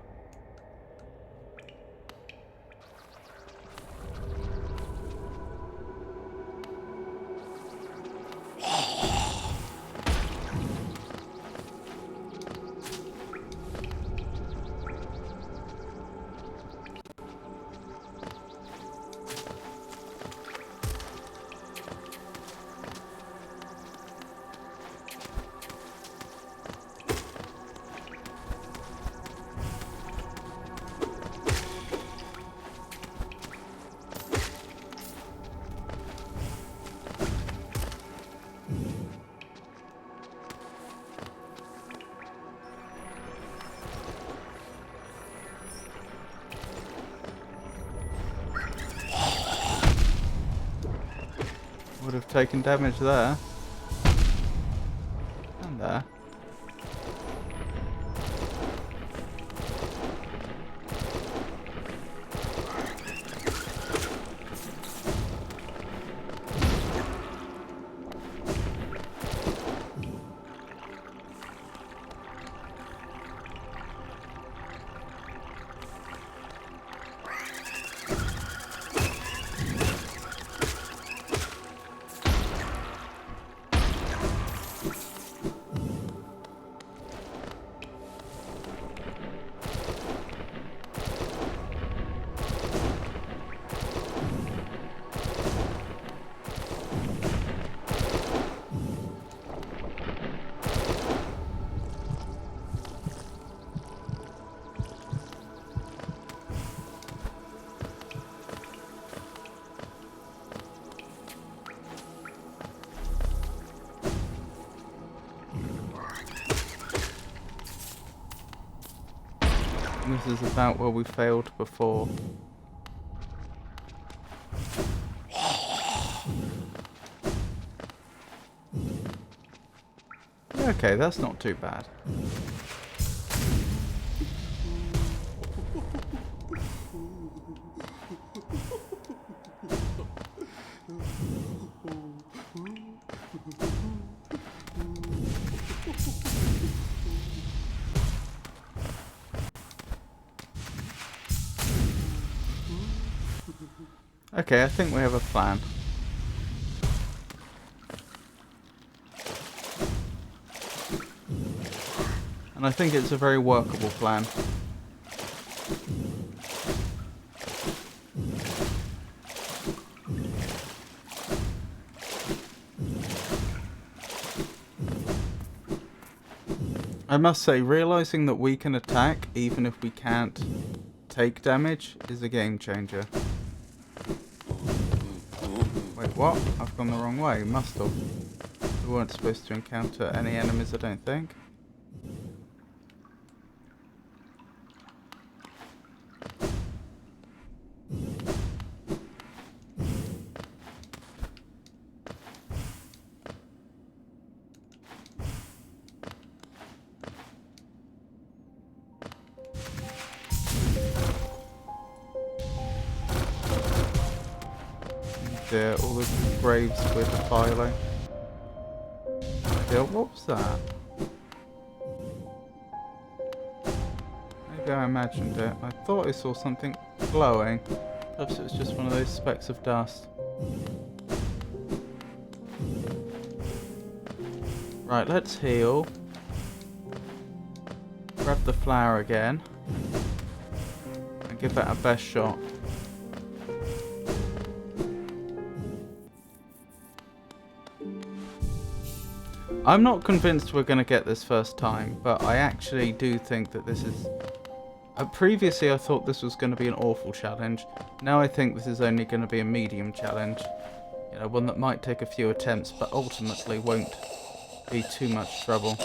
Would have taken damage there. And there. And this is about where we failed before. Okay, that's not too bad. Okay, I think we have a plan. And I think it's a very workable plan. I must say, realizing that we can attack even if we can't take damage is a game changer. Wait, what? I've gone the wrong way. Must have. We weren't supposed to encounter any enemies, I don't think. Yeah, all the graves with defiling. Yeah, what was that? Maybe I imagined it. I thought I saw something glowing. Perhaps it was just one of those specks of dust. Right, let's heal. Grab the flower again. And give that a best shot. I'm not convinced we're going to get this first time, but I actually do think that this is... previously I thought this was going to be an awful challenge. Now I think this is only going to be a medium challenge. You know, one that might take a few attempts, but ultimately won't be too much trouble.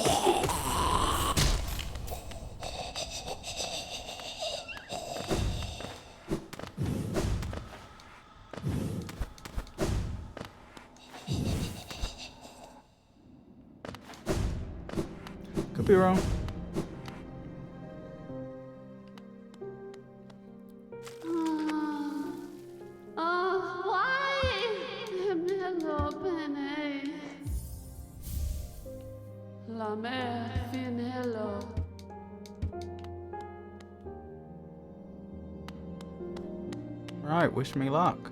Could be wrong. Right, wish me luck.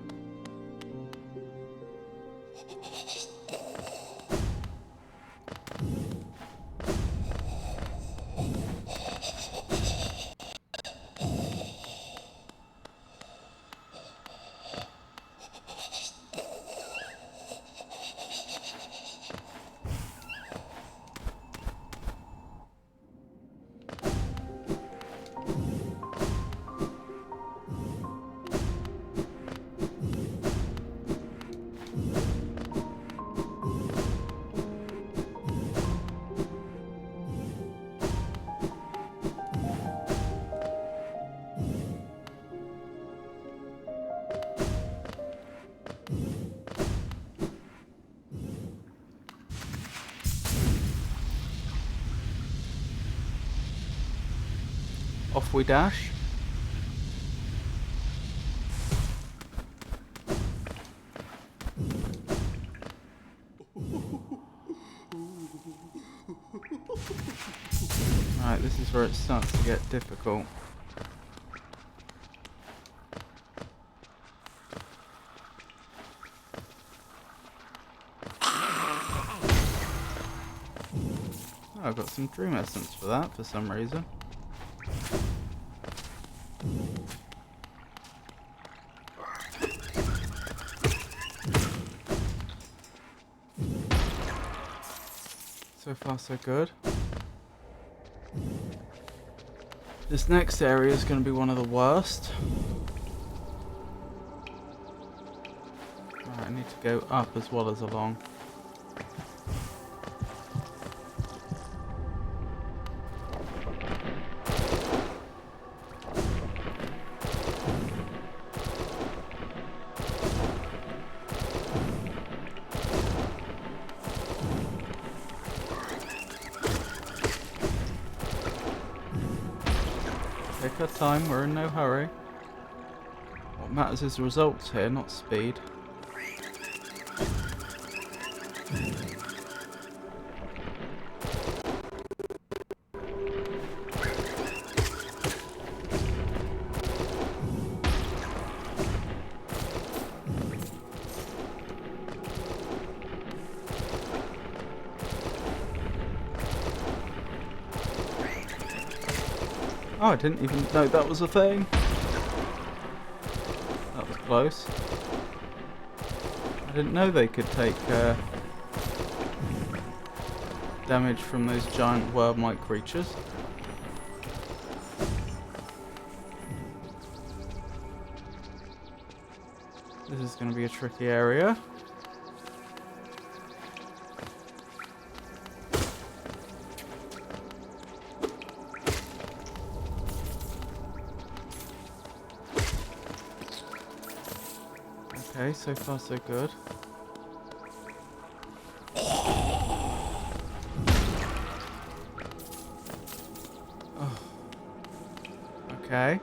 Off we dash. Right, this is where it starts to get difficult. Oh, I've got some Dream Essence for that for some reason. So far so good. This next area is going to be one of the worst. Right, I need to go up as well as along. Take our time, we're in no hurry. What matters is results here, not speed. Oh, I didn't even know that was a thing. That was close. I didn't know they could take damage from those giant worm-like creatures. This is going to be a tricky area. Okay, so far so good. Oh. Okay.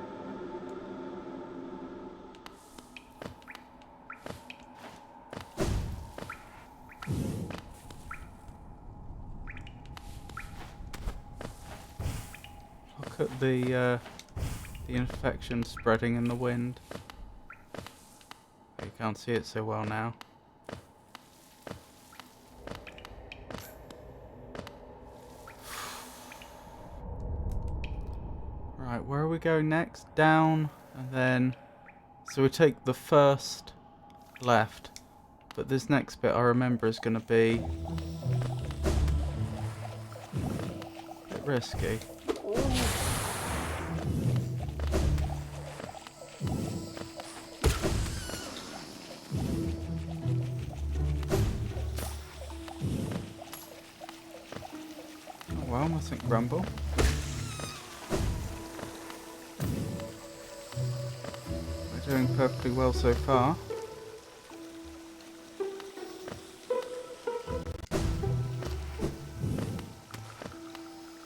Look at the infection spreading in the wind. You can't see it so well now. Right, where are we going next? Down, and then... So we take the first left. But this next bit I remember is going to be... a bit risky. Well, mustn't grumble. We're doing perfectly well so far.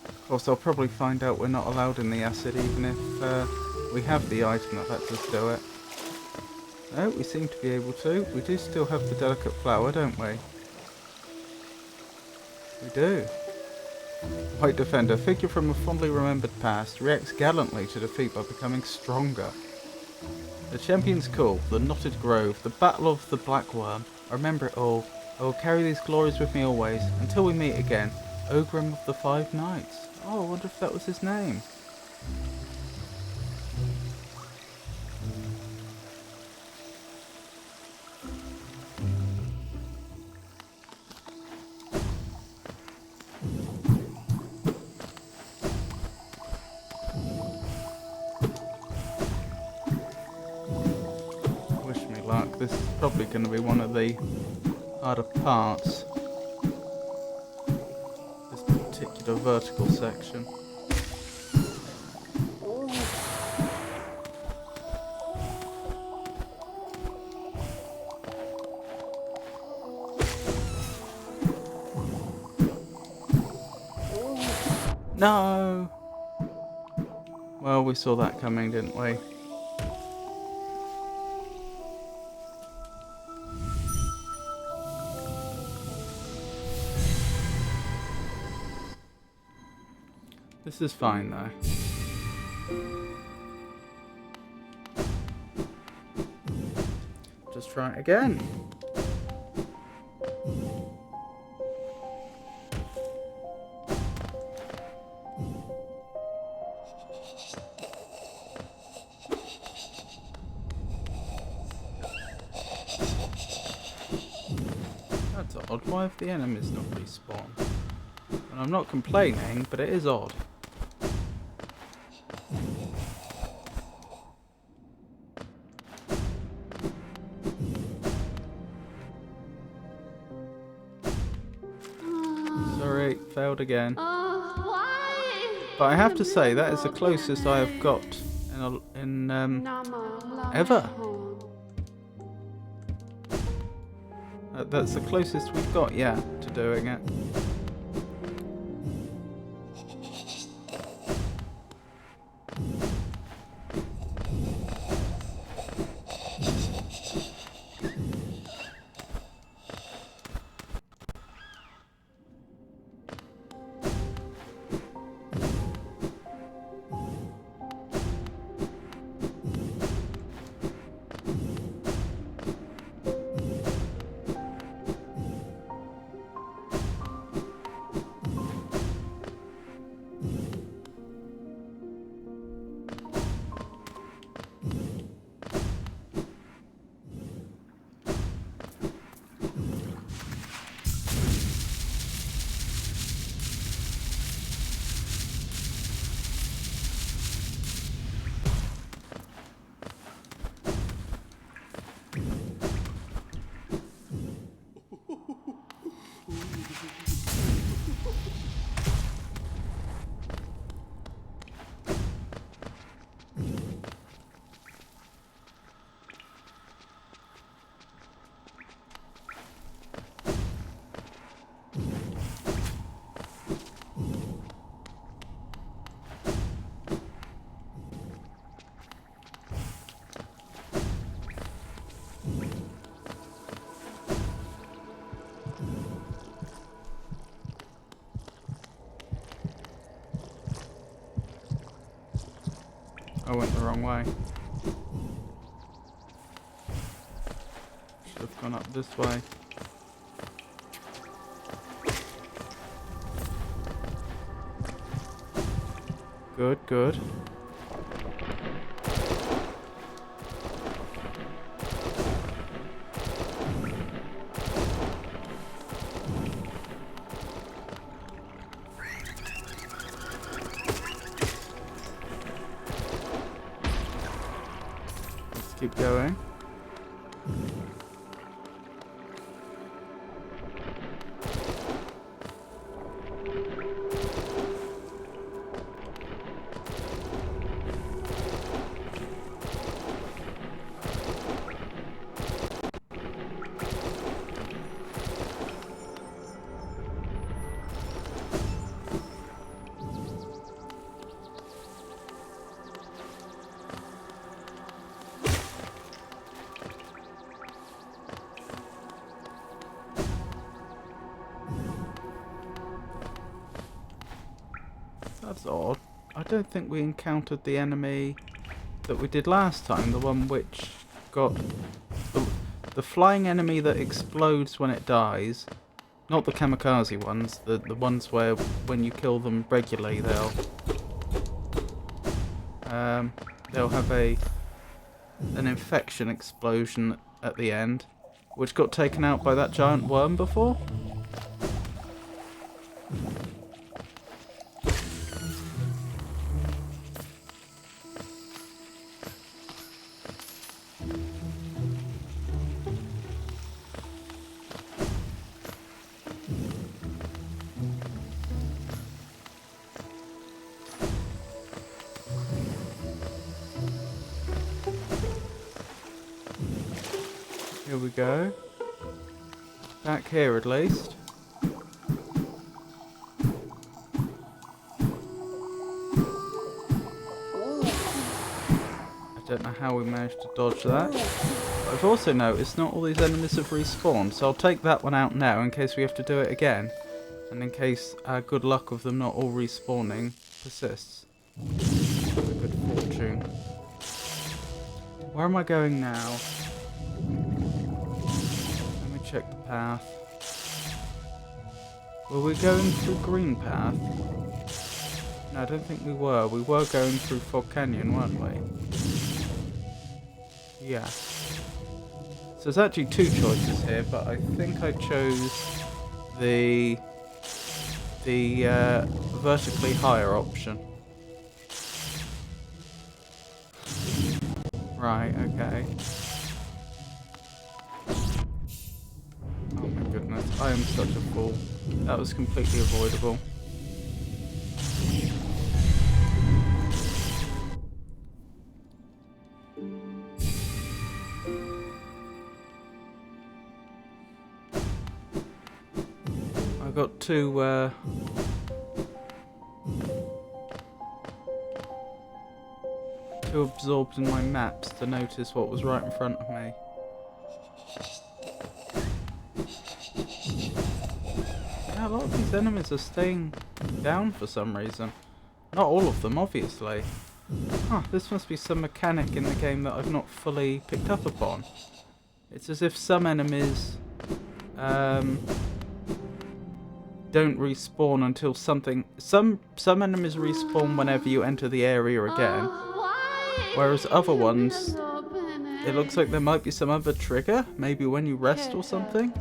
Of course, I'll probably find out we're not allowed in the acid even if we have the item that lets us do it. No, we seem to be able to. We do still have the delicate flower, don't we? We do. White Defender, figure from a fondly remembered past, reacts gallantly to defeat by becoming stronger. The champion's call, the knotted grove, the battle of the black worm. I remember it all. I will carry these glories with me always, until we meet again. Ogrim of the Five Knights. Oh, I wonder if that was his name. This is probably going to be one of the harder parts. This particular vertical section. No! Well, we saw that coming, didn't we? This is fine though. Just try it again. That's odd. Why have the enemies not respawned? And I'm not complaining, but it is odd. Sorry, failed again. But I have to say, that is the closest I have got in ever. That's the closest we've got, yeah, to doing it. I went the wrong way. Should have gone up this way. Good, good. Let's keep going. That's odd. I don't think we encountered the enemy that we did last time, the one which got the flying enemy that explodes when it dies. Not the kamikaze ones, the ones where when you kill them regularly they'll have an infection explosion at the end, which got taken out by that giant worm before. Here we go. Back here at least. I don't know how we managed to dodge that. But I've also noticed not all these enemies have respawned, so I'll take that one out now in case we have to do it again. And in case our good luck of them not all respawning persists. Good fortune. Where am I going now? Check the path. Were we going through Green Path? No, I don't think we were. We were going through Fog Canyon, weren't we? Yeah. So there's actually two choices here, but I think I chose the vertically higher option. Right, okay. Oh my goodness, I am such a fool. That was completely avoidable. I got too absorbed in my maps to notice what was right in front of me. Yeah, a lot of these enemies are staying down for some reason. Not all of them, obviously. Huh, this must be some mechanic in the game that I've not fully picked up upon. It's as if some enemies don't respawn until something... Some enemies respawn whenever you enter the area again. Whereas other ones, it looks like there might be some other trigger. Maybe when you rest or something.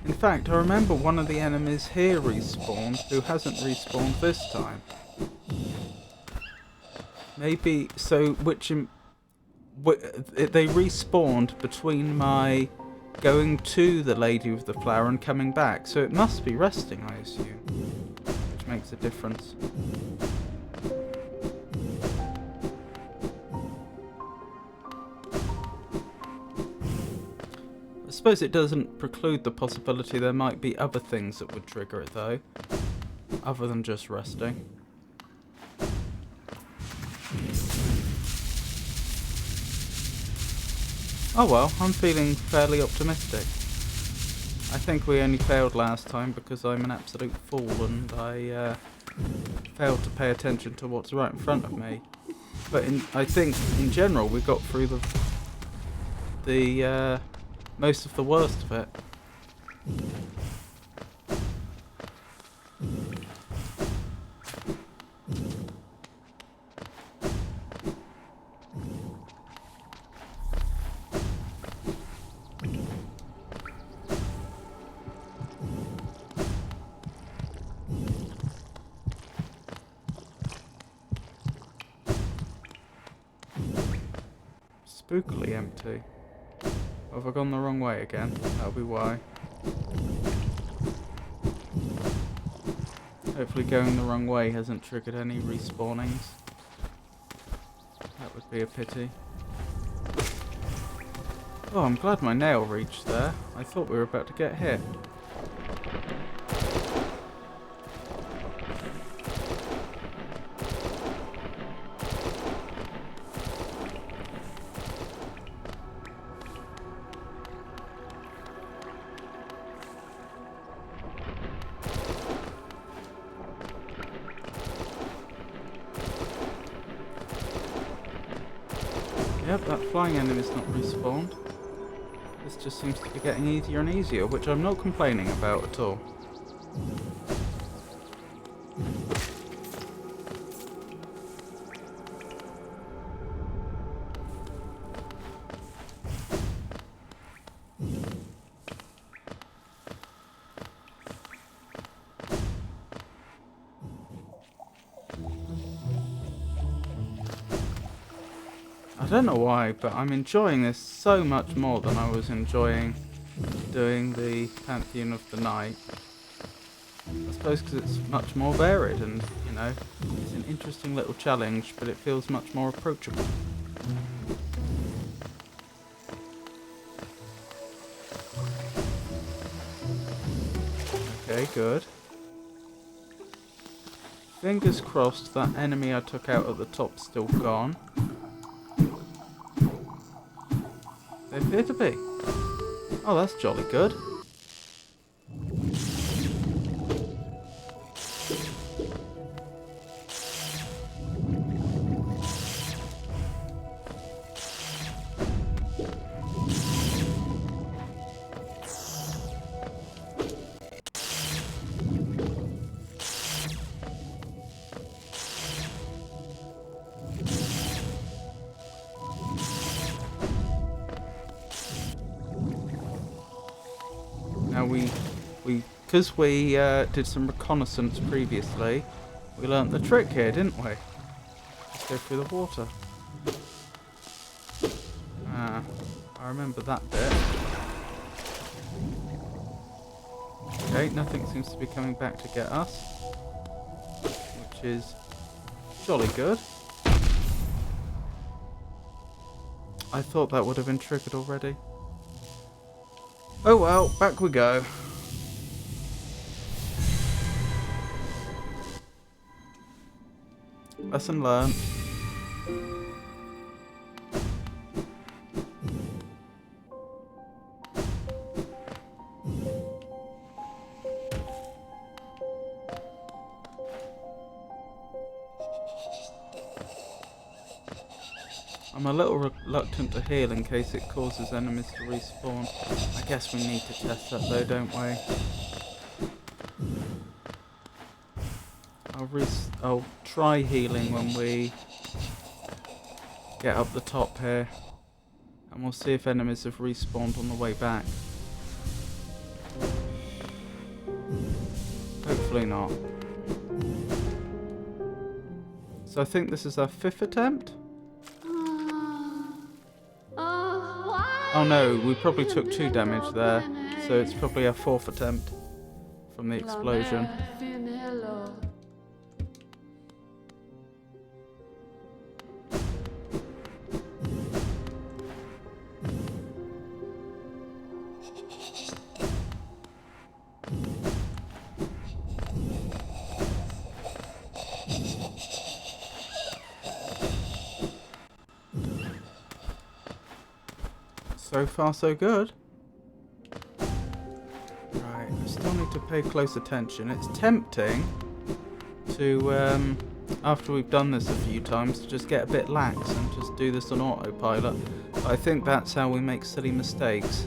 In fact, I remember one of the enemies here respawned who hasn't respawned this time. Maybe, so they respawned between my going to the Lady with the Flower and coming back, so it must be resting, I assume, which makes a difference. I suppose it doesn't preclude the possibility there might be other things that would trigger it though, other than just resting. Oh well, I'm feeling fairly optimistic. I think we only failed last time because I'm an absolute fool and I failed to pay attention to what's right in front of me. But I think in general we got through the most of the worst of it. Spookily empty. Have I gone the wrong way again? That'll be why. Hopefully going the wrong way hasn't triggered any respawnings. That would be a pity. Oh, I'm glad my nail reached there. I thought we were about to get hit. Yep, that flying enemy's not respawned. This just seems to be getting easier and easier, which I'm not complaining about at all. I don't know why, but I'm enjoying this so much more than I was enjoying doing the Pantheon of the Night. I suppose because it's much more varied and, you know, it's an interesting little challenge, but it feels much more approachable. Okay, good. Fingers crossed that enemy I took out at the top's still gone. They appear to be. Oh, that's jolly good. Now because we did some reconnaissance previously, we learnt the trick here, didn't we? Just go through the water. Ah, I remember that bit. Okay, nothing seems to be coming back to get us, which is jolly good. I thought that would have been triggered already. Oh well, back we go. Lesson learned. I'm a little reluctant to heal in case it causes enemies to respawn. I guess we need to test that though, don't we? I'll try healing when we get up the top here. And we'll see if enemies have respawned on the way back. Hopefully not. So I think this is our 5th attempt? Oh no, we probably took 2 damage there, so it's probably our 4th attempt from the explosion. So far, so good. Right, I still need to pay close attention. It's tempting to, after we've done this a few times, to just get a bit lax and just do this on autopilot. But I think that's how we make silly mistakes.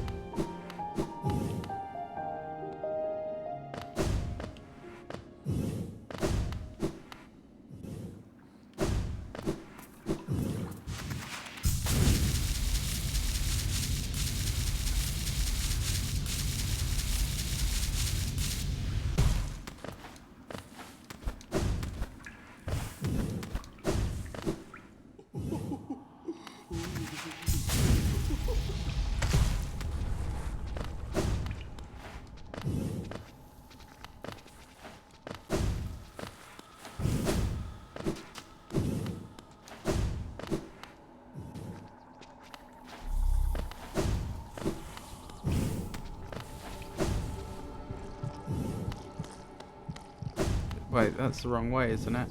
Wait, that's the wrong way, isn't it?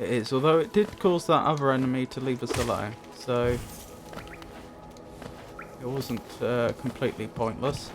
It is, although it did cause that other enemy to leave us alone, so it wasn't completely pointless.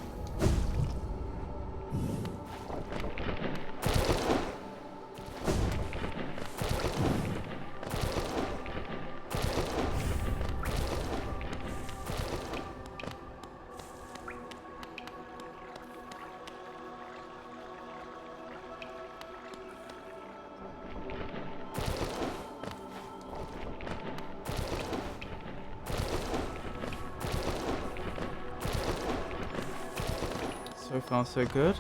So far, so good.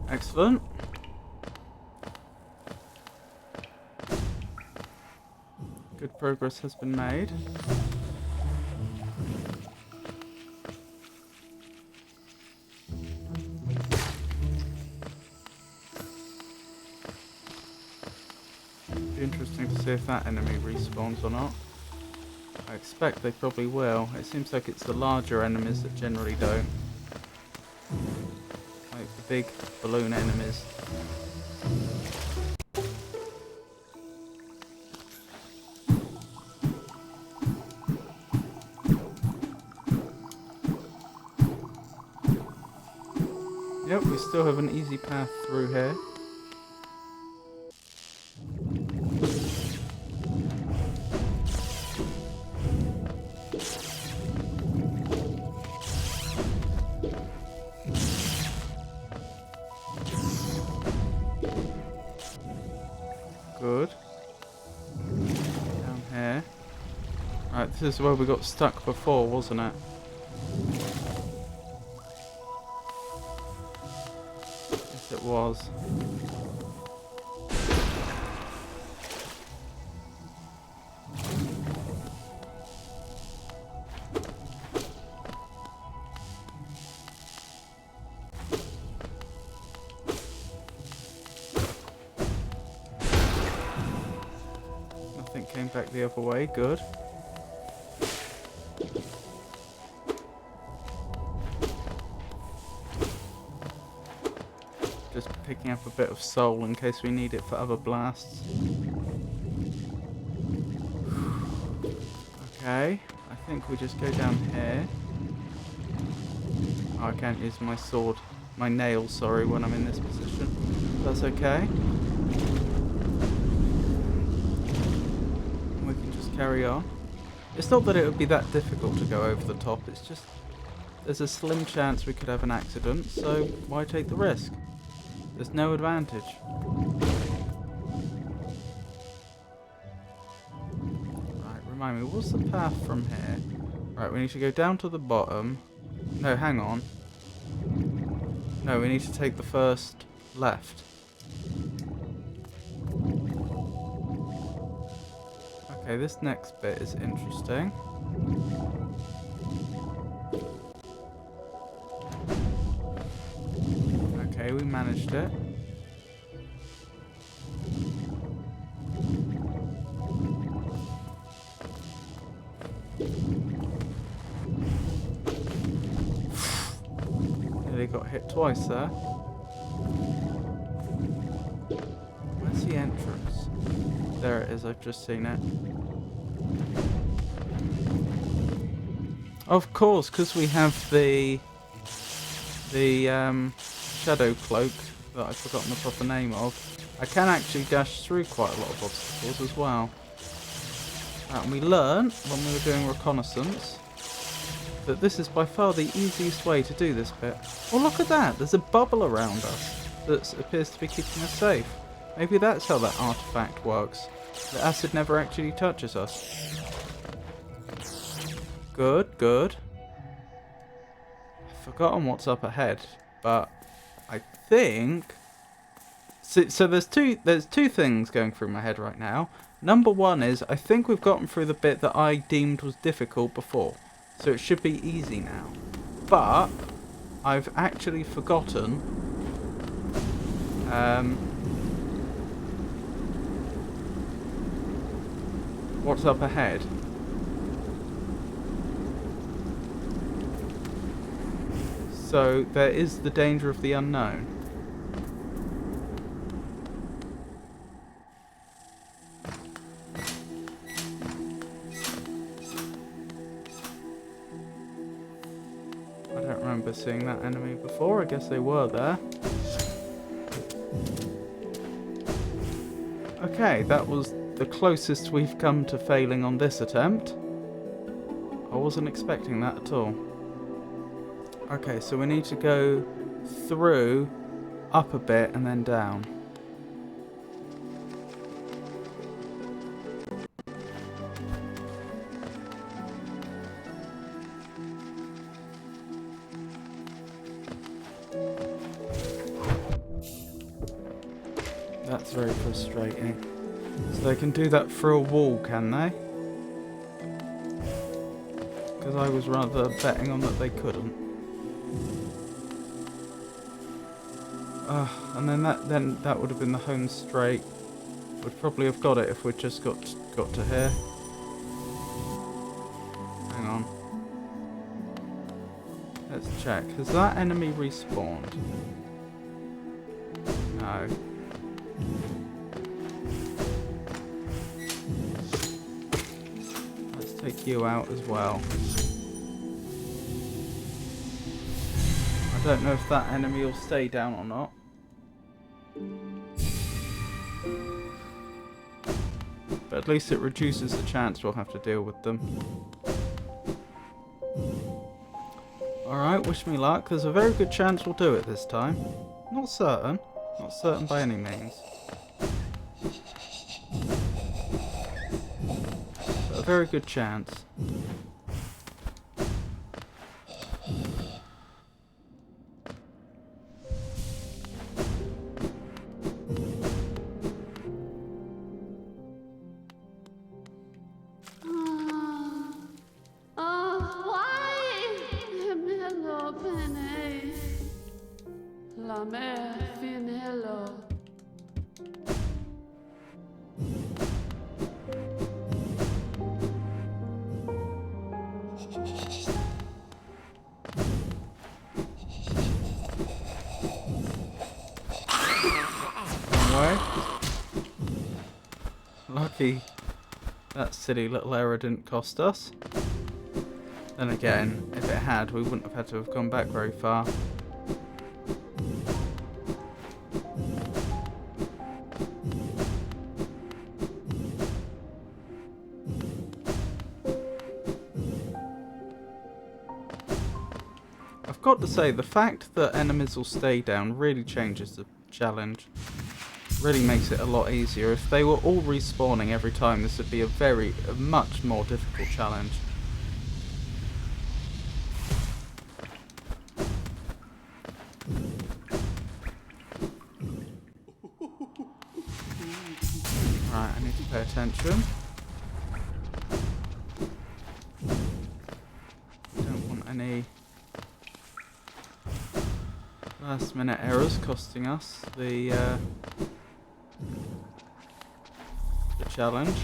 Excellent. Good progress has been made. Be interesting to see if that enemy respawns or not. I expect they probably will. It seems like it's the larger enemies that generally don't. Like the big balloon enemies. Yep, we still have an easy path through here. Good. Down here. Right, this is where we got stuck before, wasn't it? Yes, it was. Came back the other way, good. Just picking up a bit of soul in case we need it for other blasts. Okay, I think we just go down here. Oh, I can't use my sword, my nail, sorry, when I'm in this position. That's okay. Carry on. It's not that it would be that difficult to go over the top, it's just there's a slim chance we could have an accident, so why take the risk? There's no advantage. Right, remind me, what's the path from here? Right, we need to go down to the bottom. No, hang on. No, we need to take the first left. Okay, this next bit is interesting. Okay, we managed it. Nearly got hit twice there. Where's the entrance? There it is, I've just seen it. Of course, because we have the shadow cloak that I've forgotten the proper name of, I can actually dash through quite a lot of obstacles as well. And we learned when we were doing reconnaissance that this is by far the easiest way to do this bit. Oh, look at that! There's a bubble around us that appears to be keeping us safe. Maybe that's how that artifact works. The acid never actually touches us. Good, good. I've forgotten what's up ahead, but I think... So there's two things going through my head right now. Number one is, I think we've gotten through the bit that I deemed was difficult before. So it should be easy now. But I've actually forgotten what's up ahead. So there is the danger of the unknown. I don't remember seeing that enemy before. I guess they were there. Okay, that was the closest we've come to failing on this attempt. I wasn't expecting that at all. Okay, so we need to go through, up a bit, and then down. That's very frustrating. So they can do that through a wall, can they? Because I was rather betting on that they couldn't. And then that would have been the home straight. Would probably have got it if we'd just got to here. Hang on. Let's check. Has that enemy respawned? No. Let's take you out as well. I don't know if that enemy will stay down or not. But at least it reduces the chance we'll have to deal with them. Alright, wish me luck. There's a very good chance we'll do it this time. Not certain. Not certain by any means. But a very good chance. La mer fin hello. Way. Lucky that silly little error didn't cost us. Then again, if it had, we wouldn't have had to have gone back very far. I've got to say, the fact that enemies will stay down really changes the challenge. Really makes it a lot easier. If they were all respawning every time, this would be a much more difficult challenge. Right, I need to pay attention. Don't want any last minute errors costing us the challenge.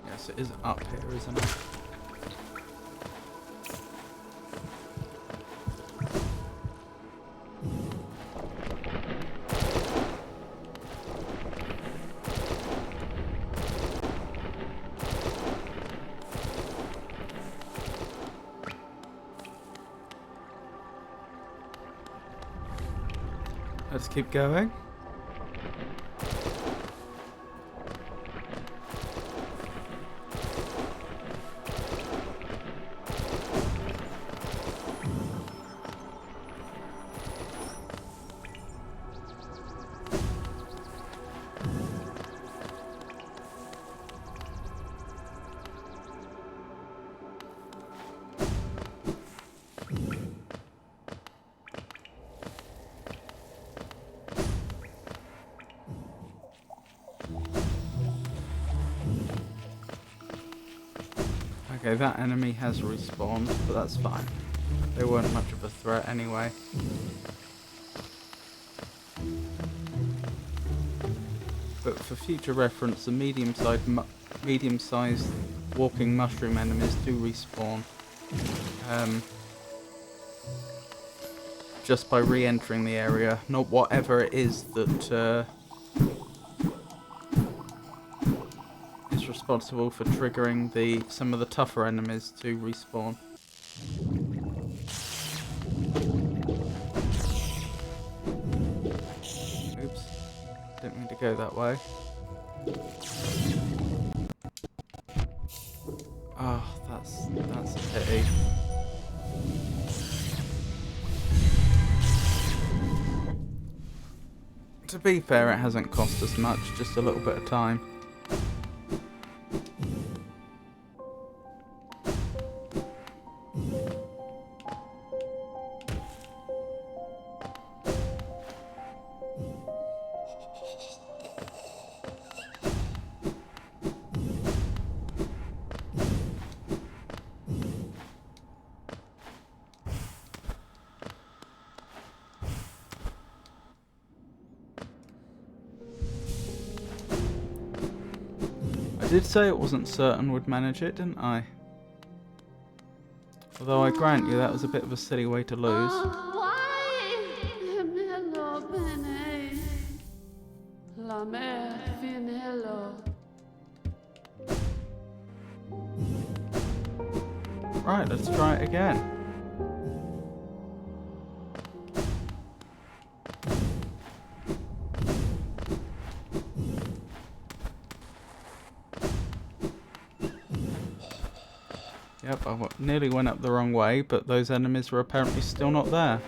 Yeah, Yes, it is up here, isn't it? Let's keep going. Okay, that enemy has respawned, but that's fine. They weren't much of a threat anyway. But for future reference, the medium-sized walking mushroom enemies do respawn. Just by re-entering the area, not whatever it is that is responsible for triggering some of the tougher enemies to respawn. Oops, didn't mean to go that way. Oh, that's a pity. To be fair, it hasn't cost us much, just a little bit of time. I did say it wasn't certain we'd manage it, didn't I? Although I grant you that was a bit of a silly way to lose. Right, let's try it again. Yep, I nearly went up the wrong way, but those enemies were apparently still not there.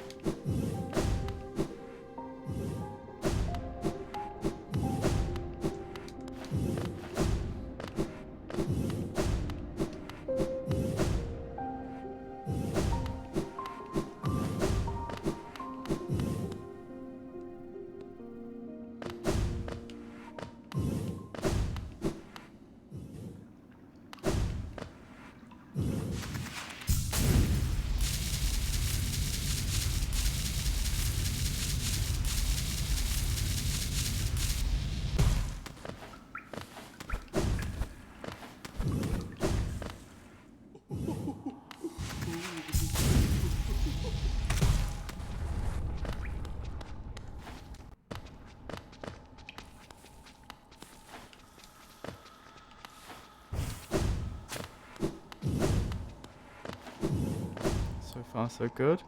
So far, so good.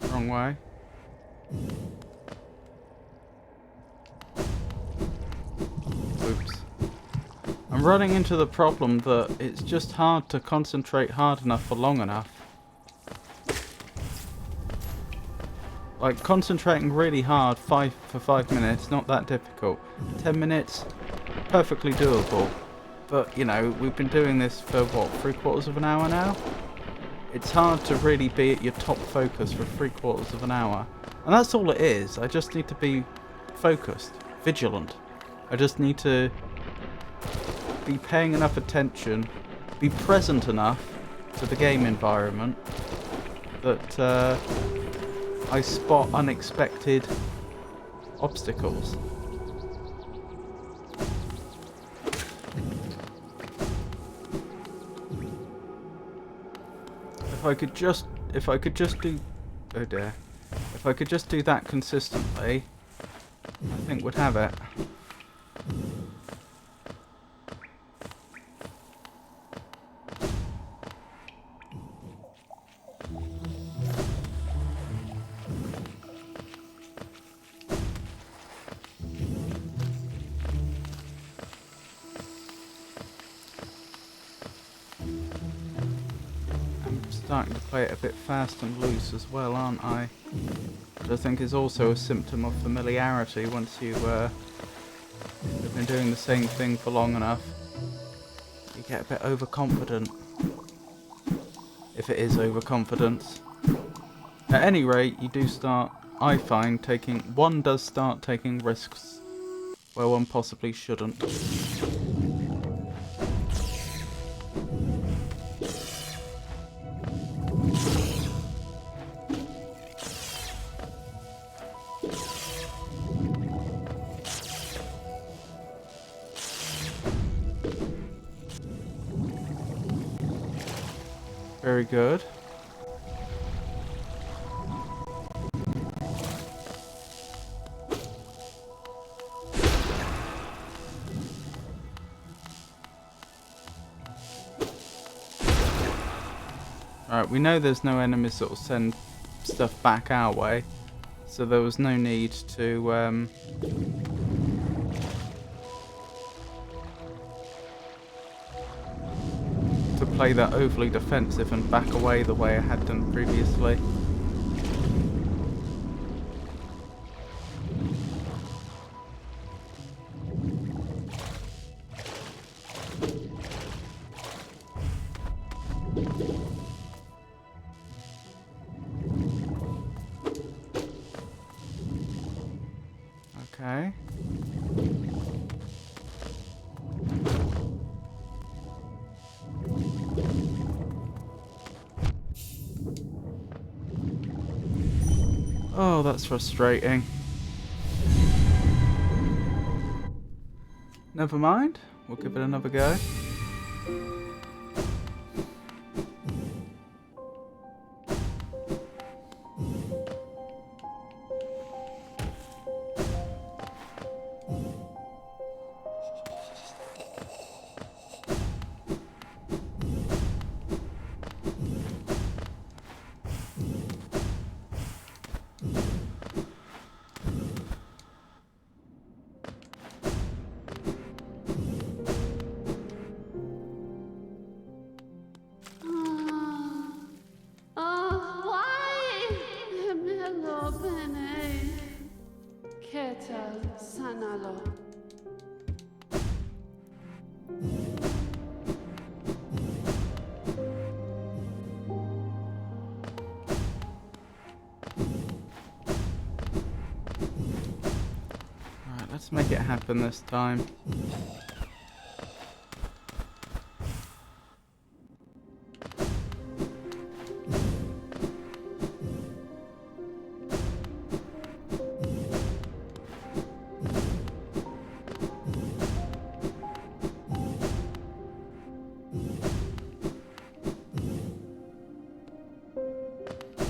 Wrong way. Oops. I'm running into the problem that it's just hard to concentrate hard enough for long enough. Like, concentrating really hard for 5 minutes, not that difficult. 10 minutes, perfectly doable. But, you know, we've been doing this for, what, 3/4 of an hour now? It's hard to really be at your top focus for 3/4 of an hour. And that's all it is. I just need to be focused, vigilant. I just need to be paying enough attention, be present enough to the game environment that I spot unexpected obstacles. If I could just do, oh dear, if I could just do that consistently, I think we'd have it. Starting to play it a bit fast and loose as well, aren't I? Which I think is also a symptom of familiarity. Once you have been doing the same thing for long enough, you get a bit overconfident. If it is overconfidence. At any rate, you do start, I find, one does start taking risks where one possibly shouldn't. Very good. Alright, we know there's no enemies that will send stuff back our way, so there was no need to play that overly defensive and back away the way I had done previously. Okay. Oh, that's frustrating. Never mind, we'll give it another go. Alright, let's make it happen this time.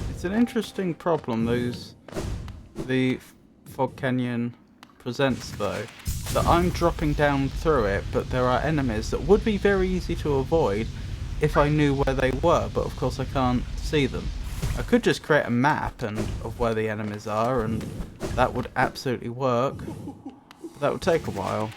It's an interesting problem the Fog Canyon presents though, that I'm dropping down through it, but there are enemies that would be very easy to avoid if I knew where they were, but of course I can't see them. I could just create a map of where the enemies are, and that would absolutely work, but that would take a while.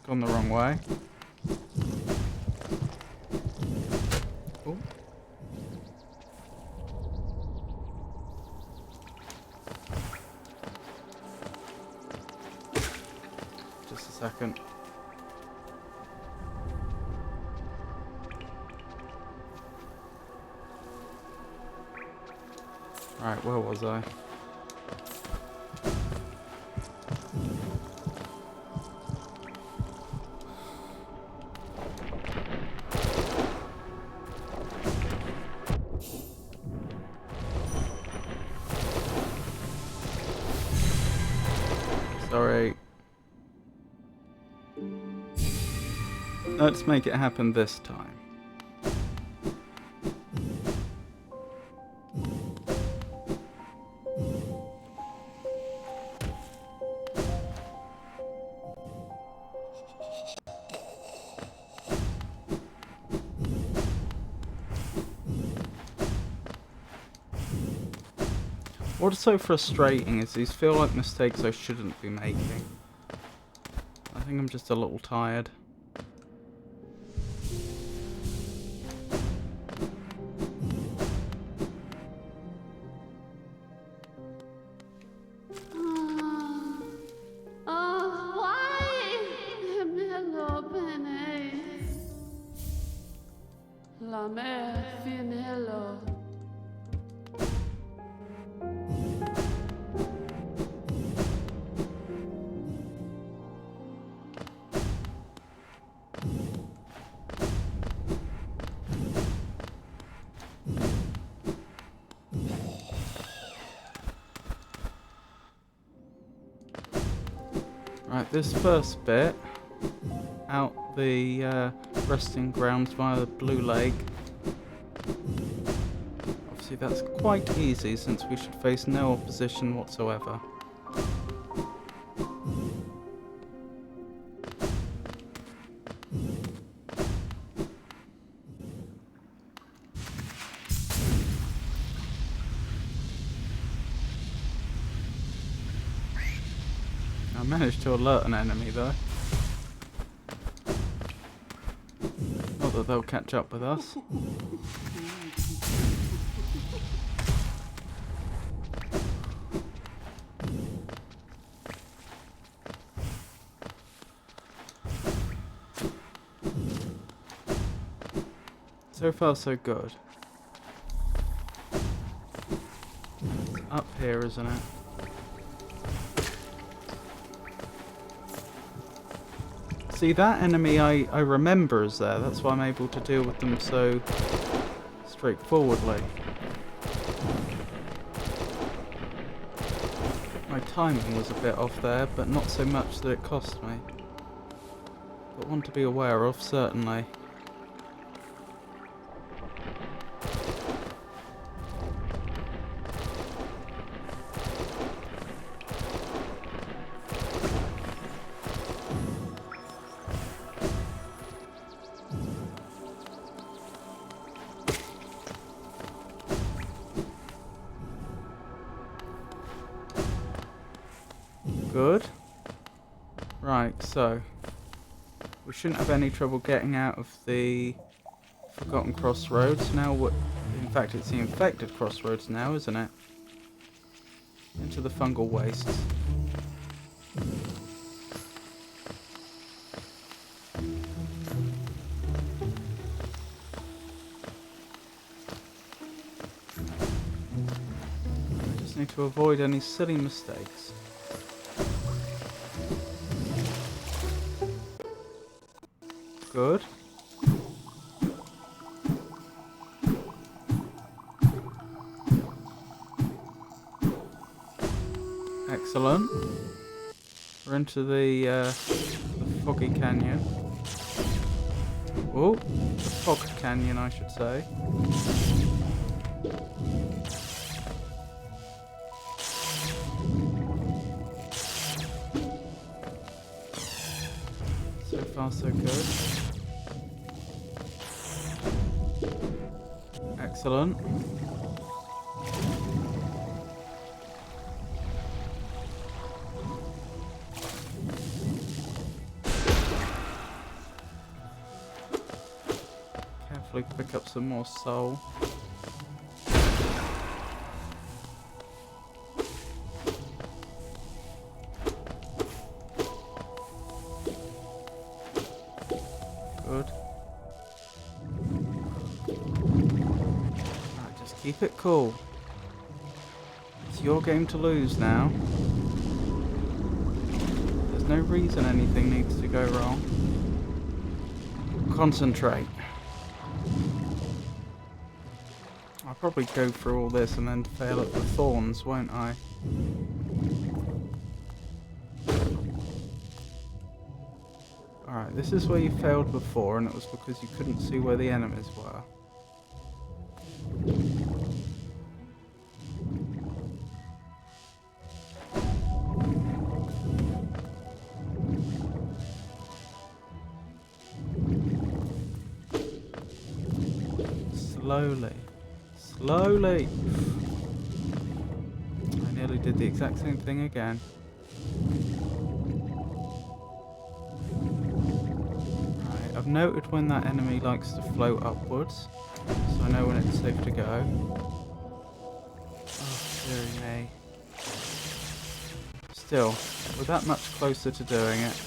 Gone the wrong way. Oh. Just a second. Right, where was I? Sorry. Let's make it happen this time. What's so frustrating is these feel like mistakes I shouldn't be making. I think I'm just a little tired. Why? Hello, bene. La mer fin hello. Right, this first bit, out the resting grounds via the Blue Lake. Obviously that's quite easy since we should face no opposition whatsoever. I managed to alert an enemy though. Not that they'll catch up with us. So far so good. It's up here, isn't it? See, that enemy I remember is there, that's why I'm able to deal with them so straightforwardly. My timing was a bit off there, but not so much that it cost me. But one to be aware of, certainly. Good. Right, so we shouldn't have any trouble getting out of the Forgotten Crossroads. Now, in fact, it's the Infected Crossroads now, isn't it? Into the Fungal Wastes. I just need to avoid any silly mistakes. Good. Excellent. We're into the Foggy Canyon. Oh, the Fog Canyon, I should say. So far, so good. Excellent. hopefully pick up some more soul. Good. Right, just keep it cool. It's your game to lose now. There's no reason anything needs to go wrong. Concentrate. I'll probably go through all this and then fail at the thorns, won't I? Alright, this is where you failed before, and it was because you couldn't see where the enemies were. Slowly. Slowly! I nearly did the exact same thing again. Right, I've noted when that enemy likes to float upwards, so I know when it's safe to go. Oh, dearie me. Still, we're that much closer to doing it.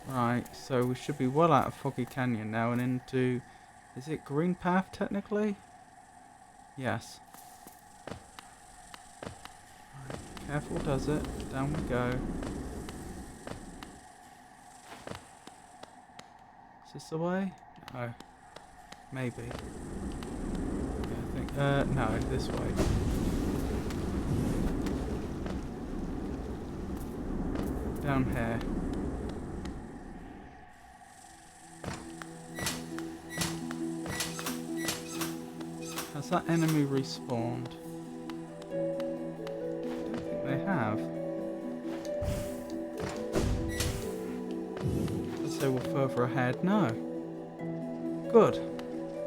Right, so we should be well out of Foggy Canyon now and into... Is it Green Path, technically? Yes. Right, careful does it. Down we go. Is this the way? No. Maybe. Yeah, I think... no, this way. Down here. Has that enemy respawned? I don't think they have. Unless they were further ahead. No. Good.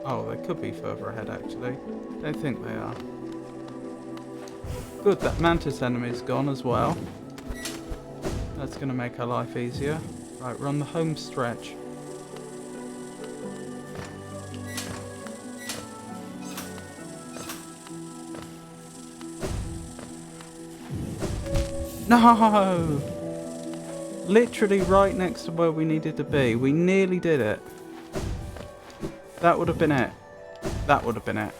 Oh, they could be further ahead actually. Don't think they are. Good, that mantis enemy's gone as well. That's going to make our life easier. Right, we're on the home stretch. No! Literally right next to where we needed to be. We nearly did it. That would have been it. That would have been it.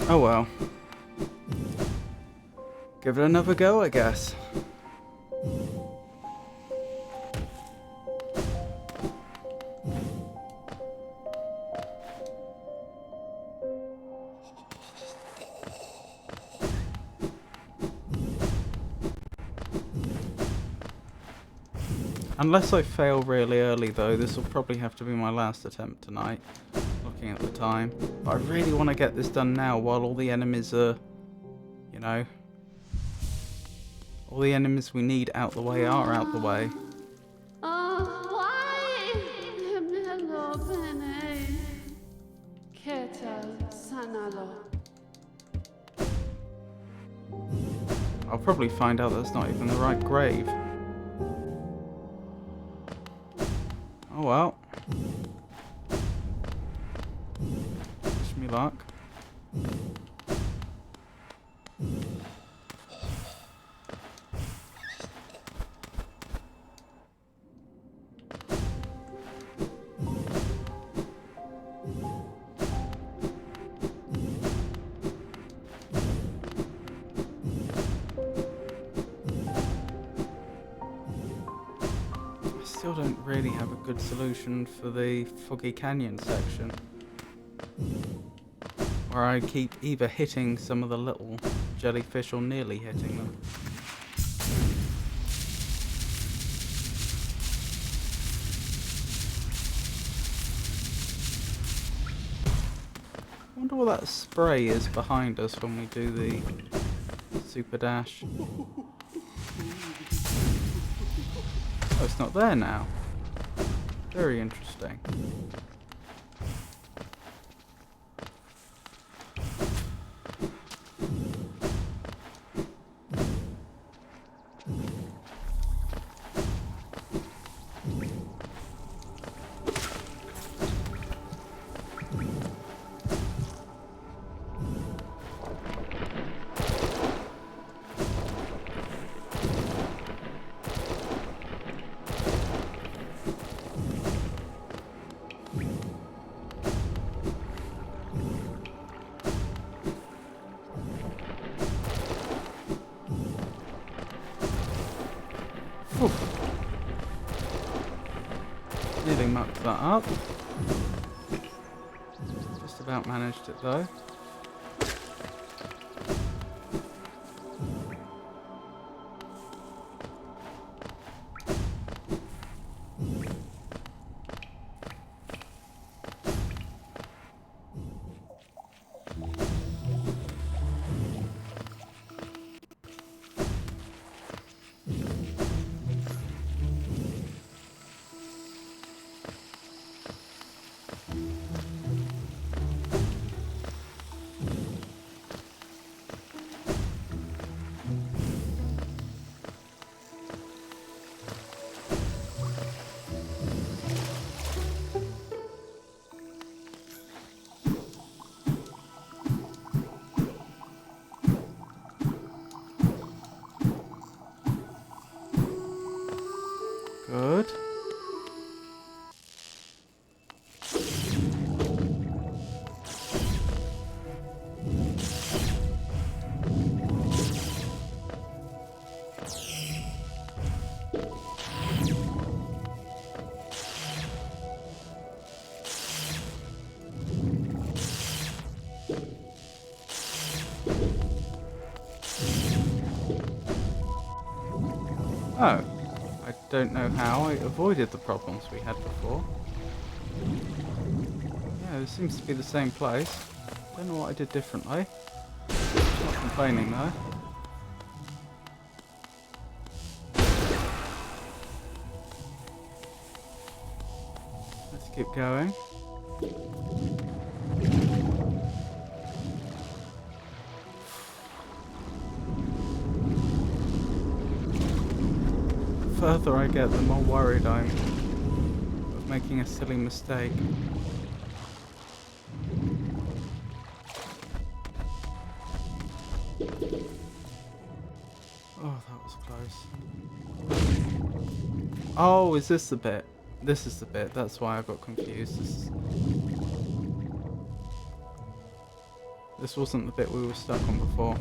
Oh well. Give it another go, I guess. Unless I fail really early though, this will probably have to be my last attempt tonight, looking at the time. But I really want to get this done now while all the enemies are, you know, all the enemies we need out the way are out the way. Why? Hello, bene. Ketal sanalo. I'll probably find out that's not even the right grave. Oh well. Wish me luck. Still don't really have a good solution for the Foggy Canyon section, where I keep either hitting some of the little jellyfish or nearly hitting them. I wonder what that spray is behind us when we do the super dash. Oh, it's not there now. Very interesting. Nearly mucked that up. Just about managed it though. Good. Oh. I don't know how I avoided the problems we had before. Yeah, it seems to be the same place. Don't know what I did differently. Not complaining though. Let's keep going. The further I get, the more worried I'm of making a silly mistake. Oh, that was close. Oh, is this the bit? This is the bit. That's why I got confused. This wasn't the bit we were stuck on before.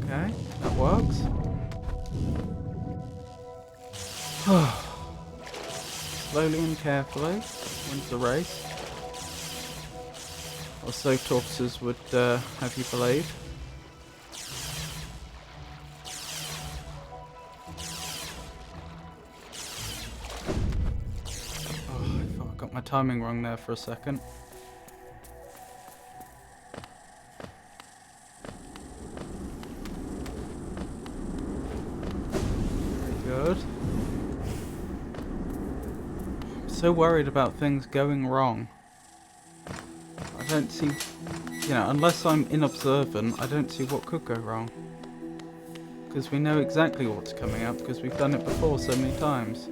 Okay, that works. Slowly and carefully wins the race. Or so tortoises would have you believe. Oh, I thought I got my timing wrong there for a second. Good. I'm so worried about things going wrong. I don't see, unless I'm inobservant, I don't see what could go wrong. Because we know exactly what's coming up, because we've done it before so many times.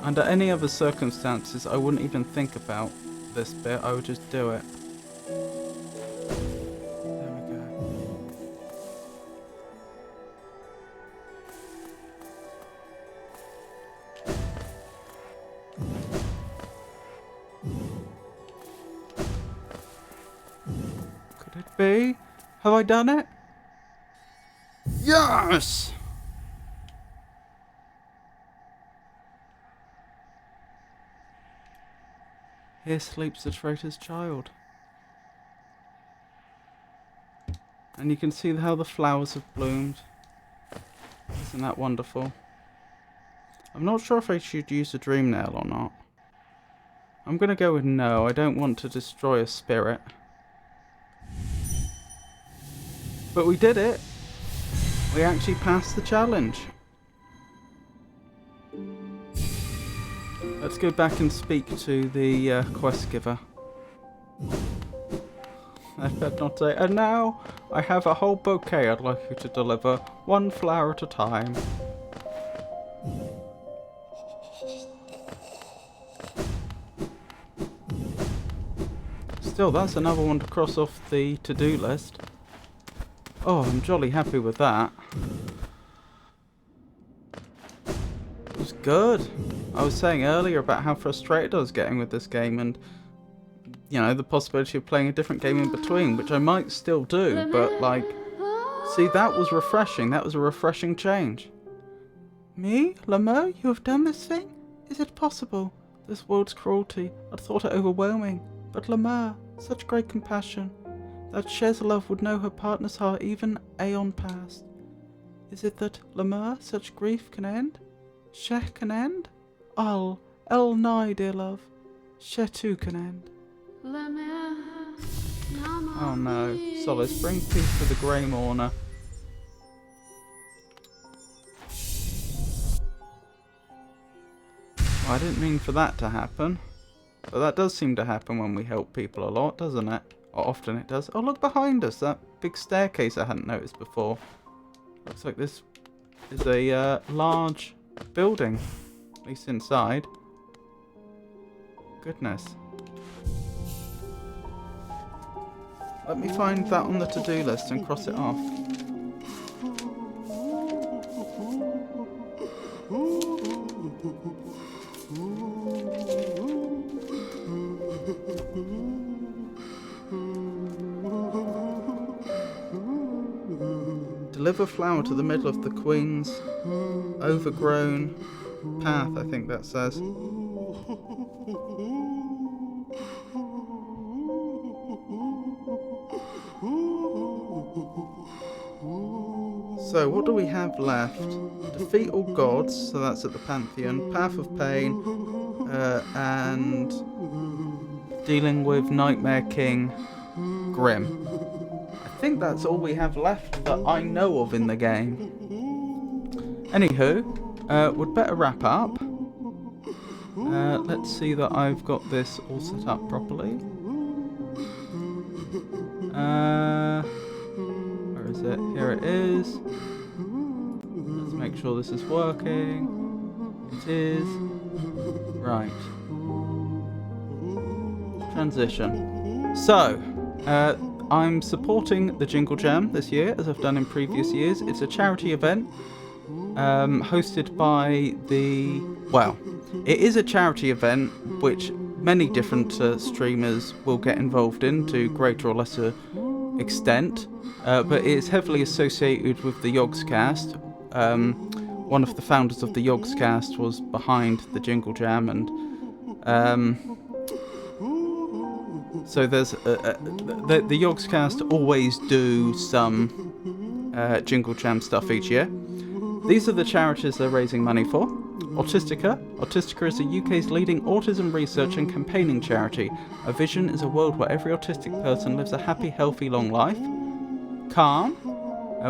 Under any other circumstances, I wouldn't even think about this bit, I would just do it. be? Have I done it? Yes! Here sleeps the traitor's child. And you can see how the flowers have bloomed. Isn't that wonderful? I'm not sure if I should use a dream nail or not. I'm going to go with no. I don't want to destroy a spirit. But we did it. We actually passed the challenge. Let's go back and speak to the quest giver. I better not say, and now I have a whole bouquet I'd like you to deliver, one flower at a time. Still, that's another one to cross off the to-do list. Oh, I'm jolly happy with that. It was good. I was saying earlier about how frustrated I was getting with this game and, you know, the possibility of playing a different game in between, which I might still do, but, like, see, that was refreshing. That was a refreshing change. Me? Lemur? You have done this thing? Is it possible? This world's cruelty. I'd thought it overwhelming. But Lemur, such great compassion. That Shezelov would know her partner's heart even aeon past. Is it that Lemur, such grief can end? She can end? El nigh, dear love. She too can end. Oh no. Solace, bring peace to the Grey Mourner. Well, I didn't mean for that to happen. But that does seem to happen when we help people a lot, doesn't it? Or often it does. Oh, look behind us. That big staircase I hadn't noticed before. Looks like this is a large building. At least inside. Goodness. Let me find that on the to-do list and cross it off. Deliver flower to the middle of the Queen's overgrown path, I think that says. So, what do we have left? Defeat all gods, so that's at the Pantheon. Path of Pain, and dealing with Nightmare King Grim. I think that's all we have left that I know of in the game. Anywho, we'd better wrap up. Let's see that I've got this all set up properly. Where is it? Here it is. Let's make sure this is working. It is. Right. Transition. So, I'm supporting the Jingle Jam this year, as I've done in previous years. It's a charity event hosted by the... Well, it is a charity event which many different streamers will get involved in to greater or lesser extent, but it is heavily associated with the Yogscast. One of the founders of the Yogscast was behind the Jingle Jam, and so there's the Yogscast always do some Jingle Jam stuff each year. These are the charities they're raising money for. Autistica. Autistica is the UK's leading autism research and campaigning charity. Our vision is a world where every autistic person lives a happy, healthy, long life. Calm,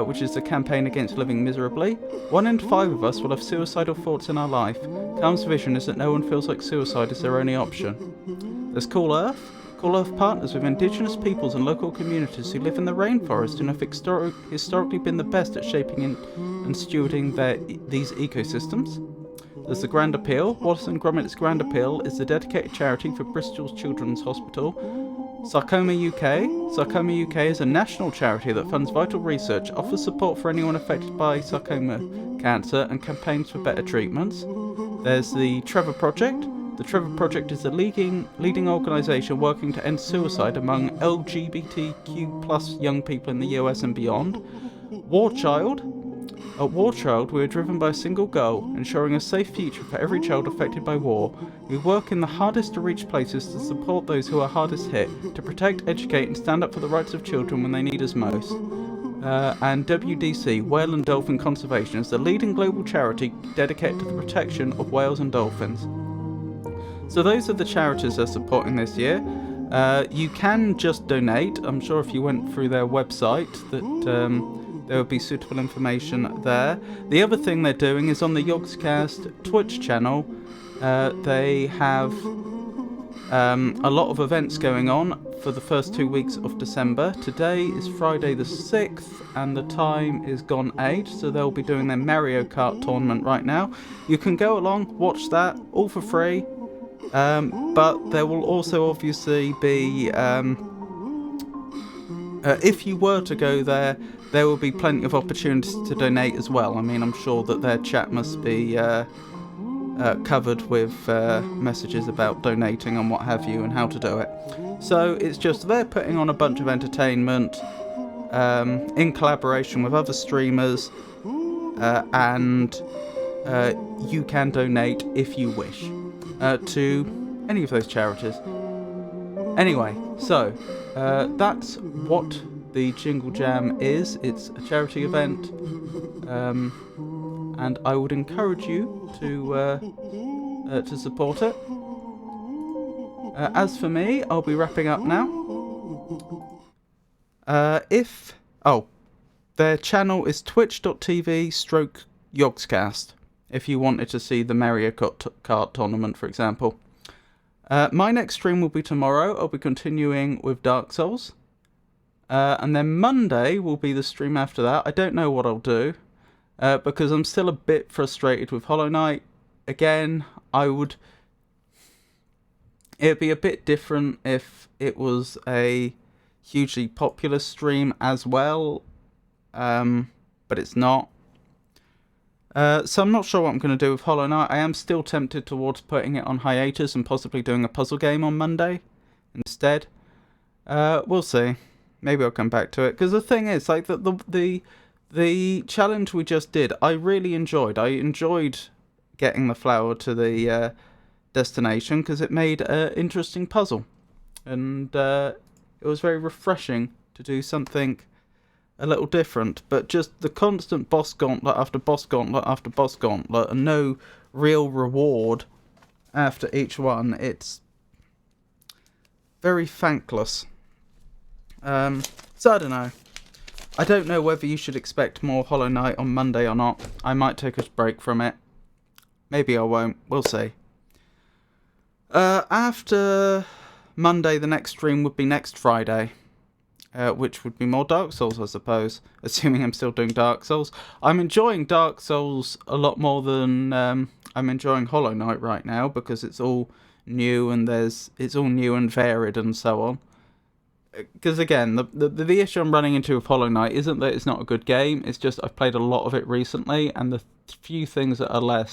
which is a campaign against living miserably. 1 in 5 of us will have suicidal thoughts in our life. Calm's vision is that no one feels like suicide is their only option. There's Cool Earth. Cool Earth partners with indigenous peoples and local communities who live in the rainforest and have historically been the best at shaping and stewarding these ecosystems. There's the Grand Appeal. Wallace and Gromit's Grand Appeal is the dedicated charity for Bristol Children's Hospital. Sarcoma UK. Sarcoma UK is a national charity that funds vital research, offers support for anyone affected by sarcoma cancer, and campaigns for better treatments. There's the Trevor Project. The Trevor Project is a leading organisation working to end suicide among LGBTQ+ young people in the US and beyond. War Child. At War Child, we are driven by a single goal, ensuring a safe future for every child affected by war. We work in the hardest to reach places to support those who are hardest hit, to protect, educate and stand up for the rights of children when they need us most. And WDC, Whale and Dolphin Conservation, is the leading global charity dedicated to the protection of whales and dolphins. So those are the charities they're supporting this year. You can just donate. I'm sure if you went through their website that there would be suitable information there. The other thing they're doing is on the Yogscast Twitch channel. They have a lot of events going on for the first 2 weeks of December. Today is Friday the 6th and the time is gone 8, so they'll be doing their Mario Kart tournament right now. You can go along, watch that, all for free. But there will also obviously be, if you were to go there, there will be plenty of opportunities to donate as well. I mean, I'm sure that their chat must be covered with messages about donating and what have you and how to do it. So it's just they're putting on a bunch of entertainment in collaboration with other streamers, and you can donate if you wish to any of those charities. Anyway, so that's what the Jingle Jam is. It's a charity event, and I would encourage you to support it. As for me, I'll be wrapping up now. Their channel is twitch.tv/Yogscast if you wanted to see the Mario Kart tournament, for example. My next stream will be tomorrow. I'll be continuing with Dark Souls. And then Monday will be the stream after that. I don't know what I'll do, because I'm still a bit frustrated with Hollow Knight. Again, it'd be a bit different if it was a hugely popular stream as well, but it's not. So I'm not sure what I'm going to do with Hollow Knight. I am still tempted towards putting it on hiatus and possibly doing a puzzle game on Monday instead. We'll see. Maybe I'll come back to it, because the thing is, like, the challenge we just did, I really enjoyed. I enjoyed getting the flower to the destination because it made an interesting puzzle, and it was very refreshing to do something a little different. But just the constant boss gauntlet after boss gauntlet after boss gauntlet, and no real reward after each one, it's very thankless. So I don't know. I don't know whether you should expect more Hollow Knight on Monday or not. I might take a break from it. Maybe I won't. We'll see. After Monday, the next stream would be next Friday, which would be more Dark Souls, I suppose, assuming I'm still doing Dark Souls. I'm enjoying Dark Souls a lot more than I'm enjoying Hollow Knight right now, because it's all new and it's all new and varied and so on. Because again, the issue I'm running into with Hollow Knight isn't that it's not a good game, it's just I've played a lot of it recently, and the few things that are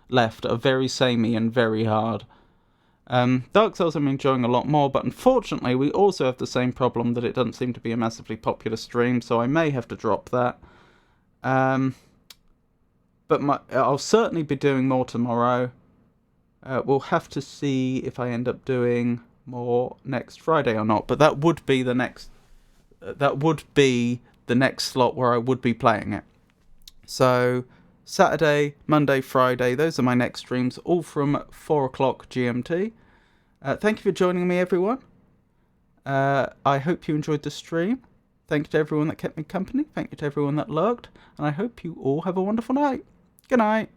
left are very samey and very hard. Dark Souls I'm enjoying a lot more, but unfortunately we also have the same problem that it doesn't seem to be a massively popular stream, so I may have to drop that. But I'll certainly be doing more tomorrow. We'll have to see if I end up doing more next Friday or not, but that would be the next slot where I would be playing it. So Saturday, Monday, Friday, those are my next streams, all from 4 o'clock GMT. Thank you for joining me, everyone. I hope you enjoyed the stream. Thank you to everyone that kept me company. Thank you to everyone that lurked, and I hope you all have a wonderful night. Good night.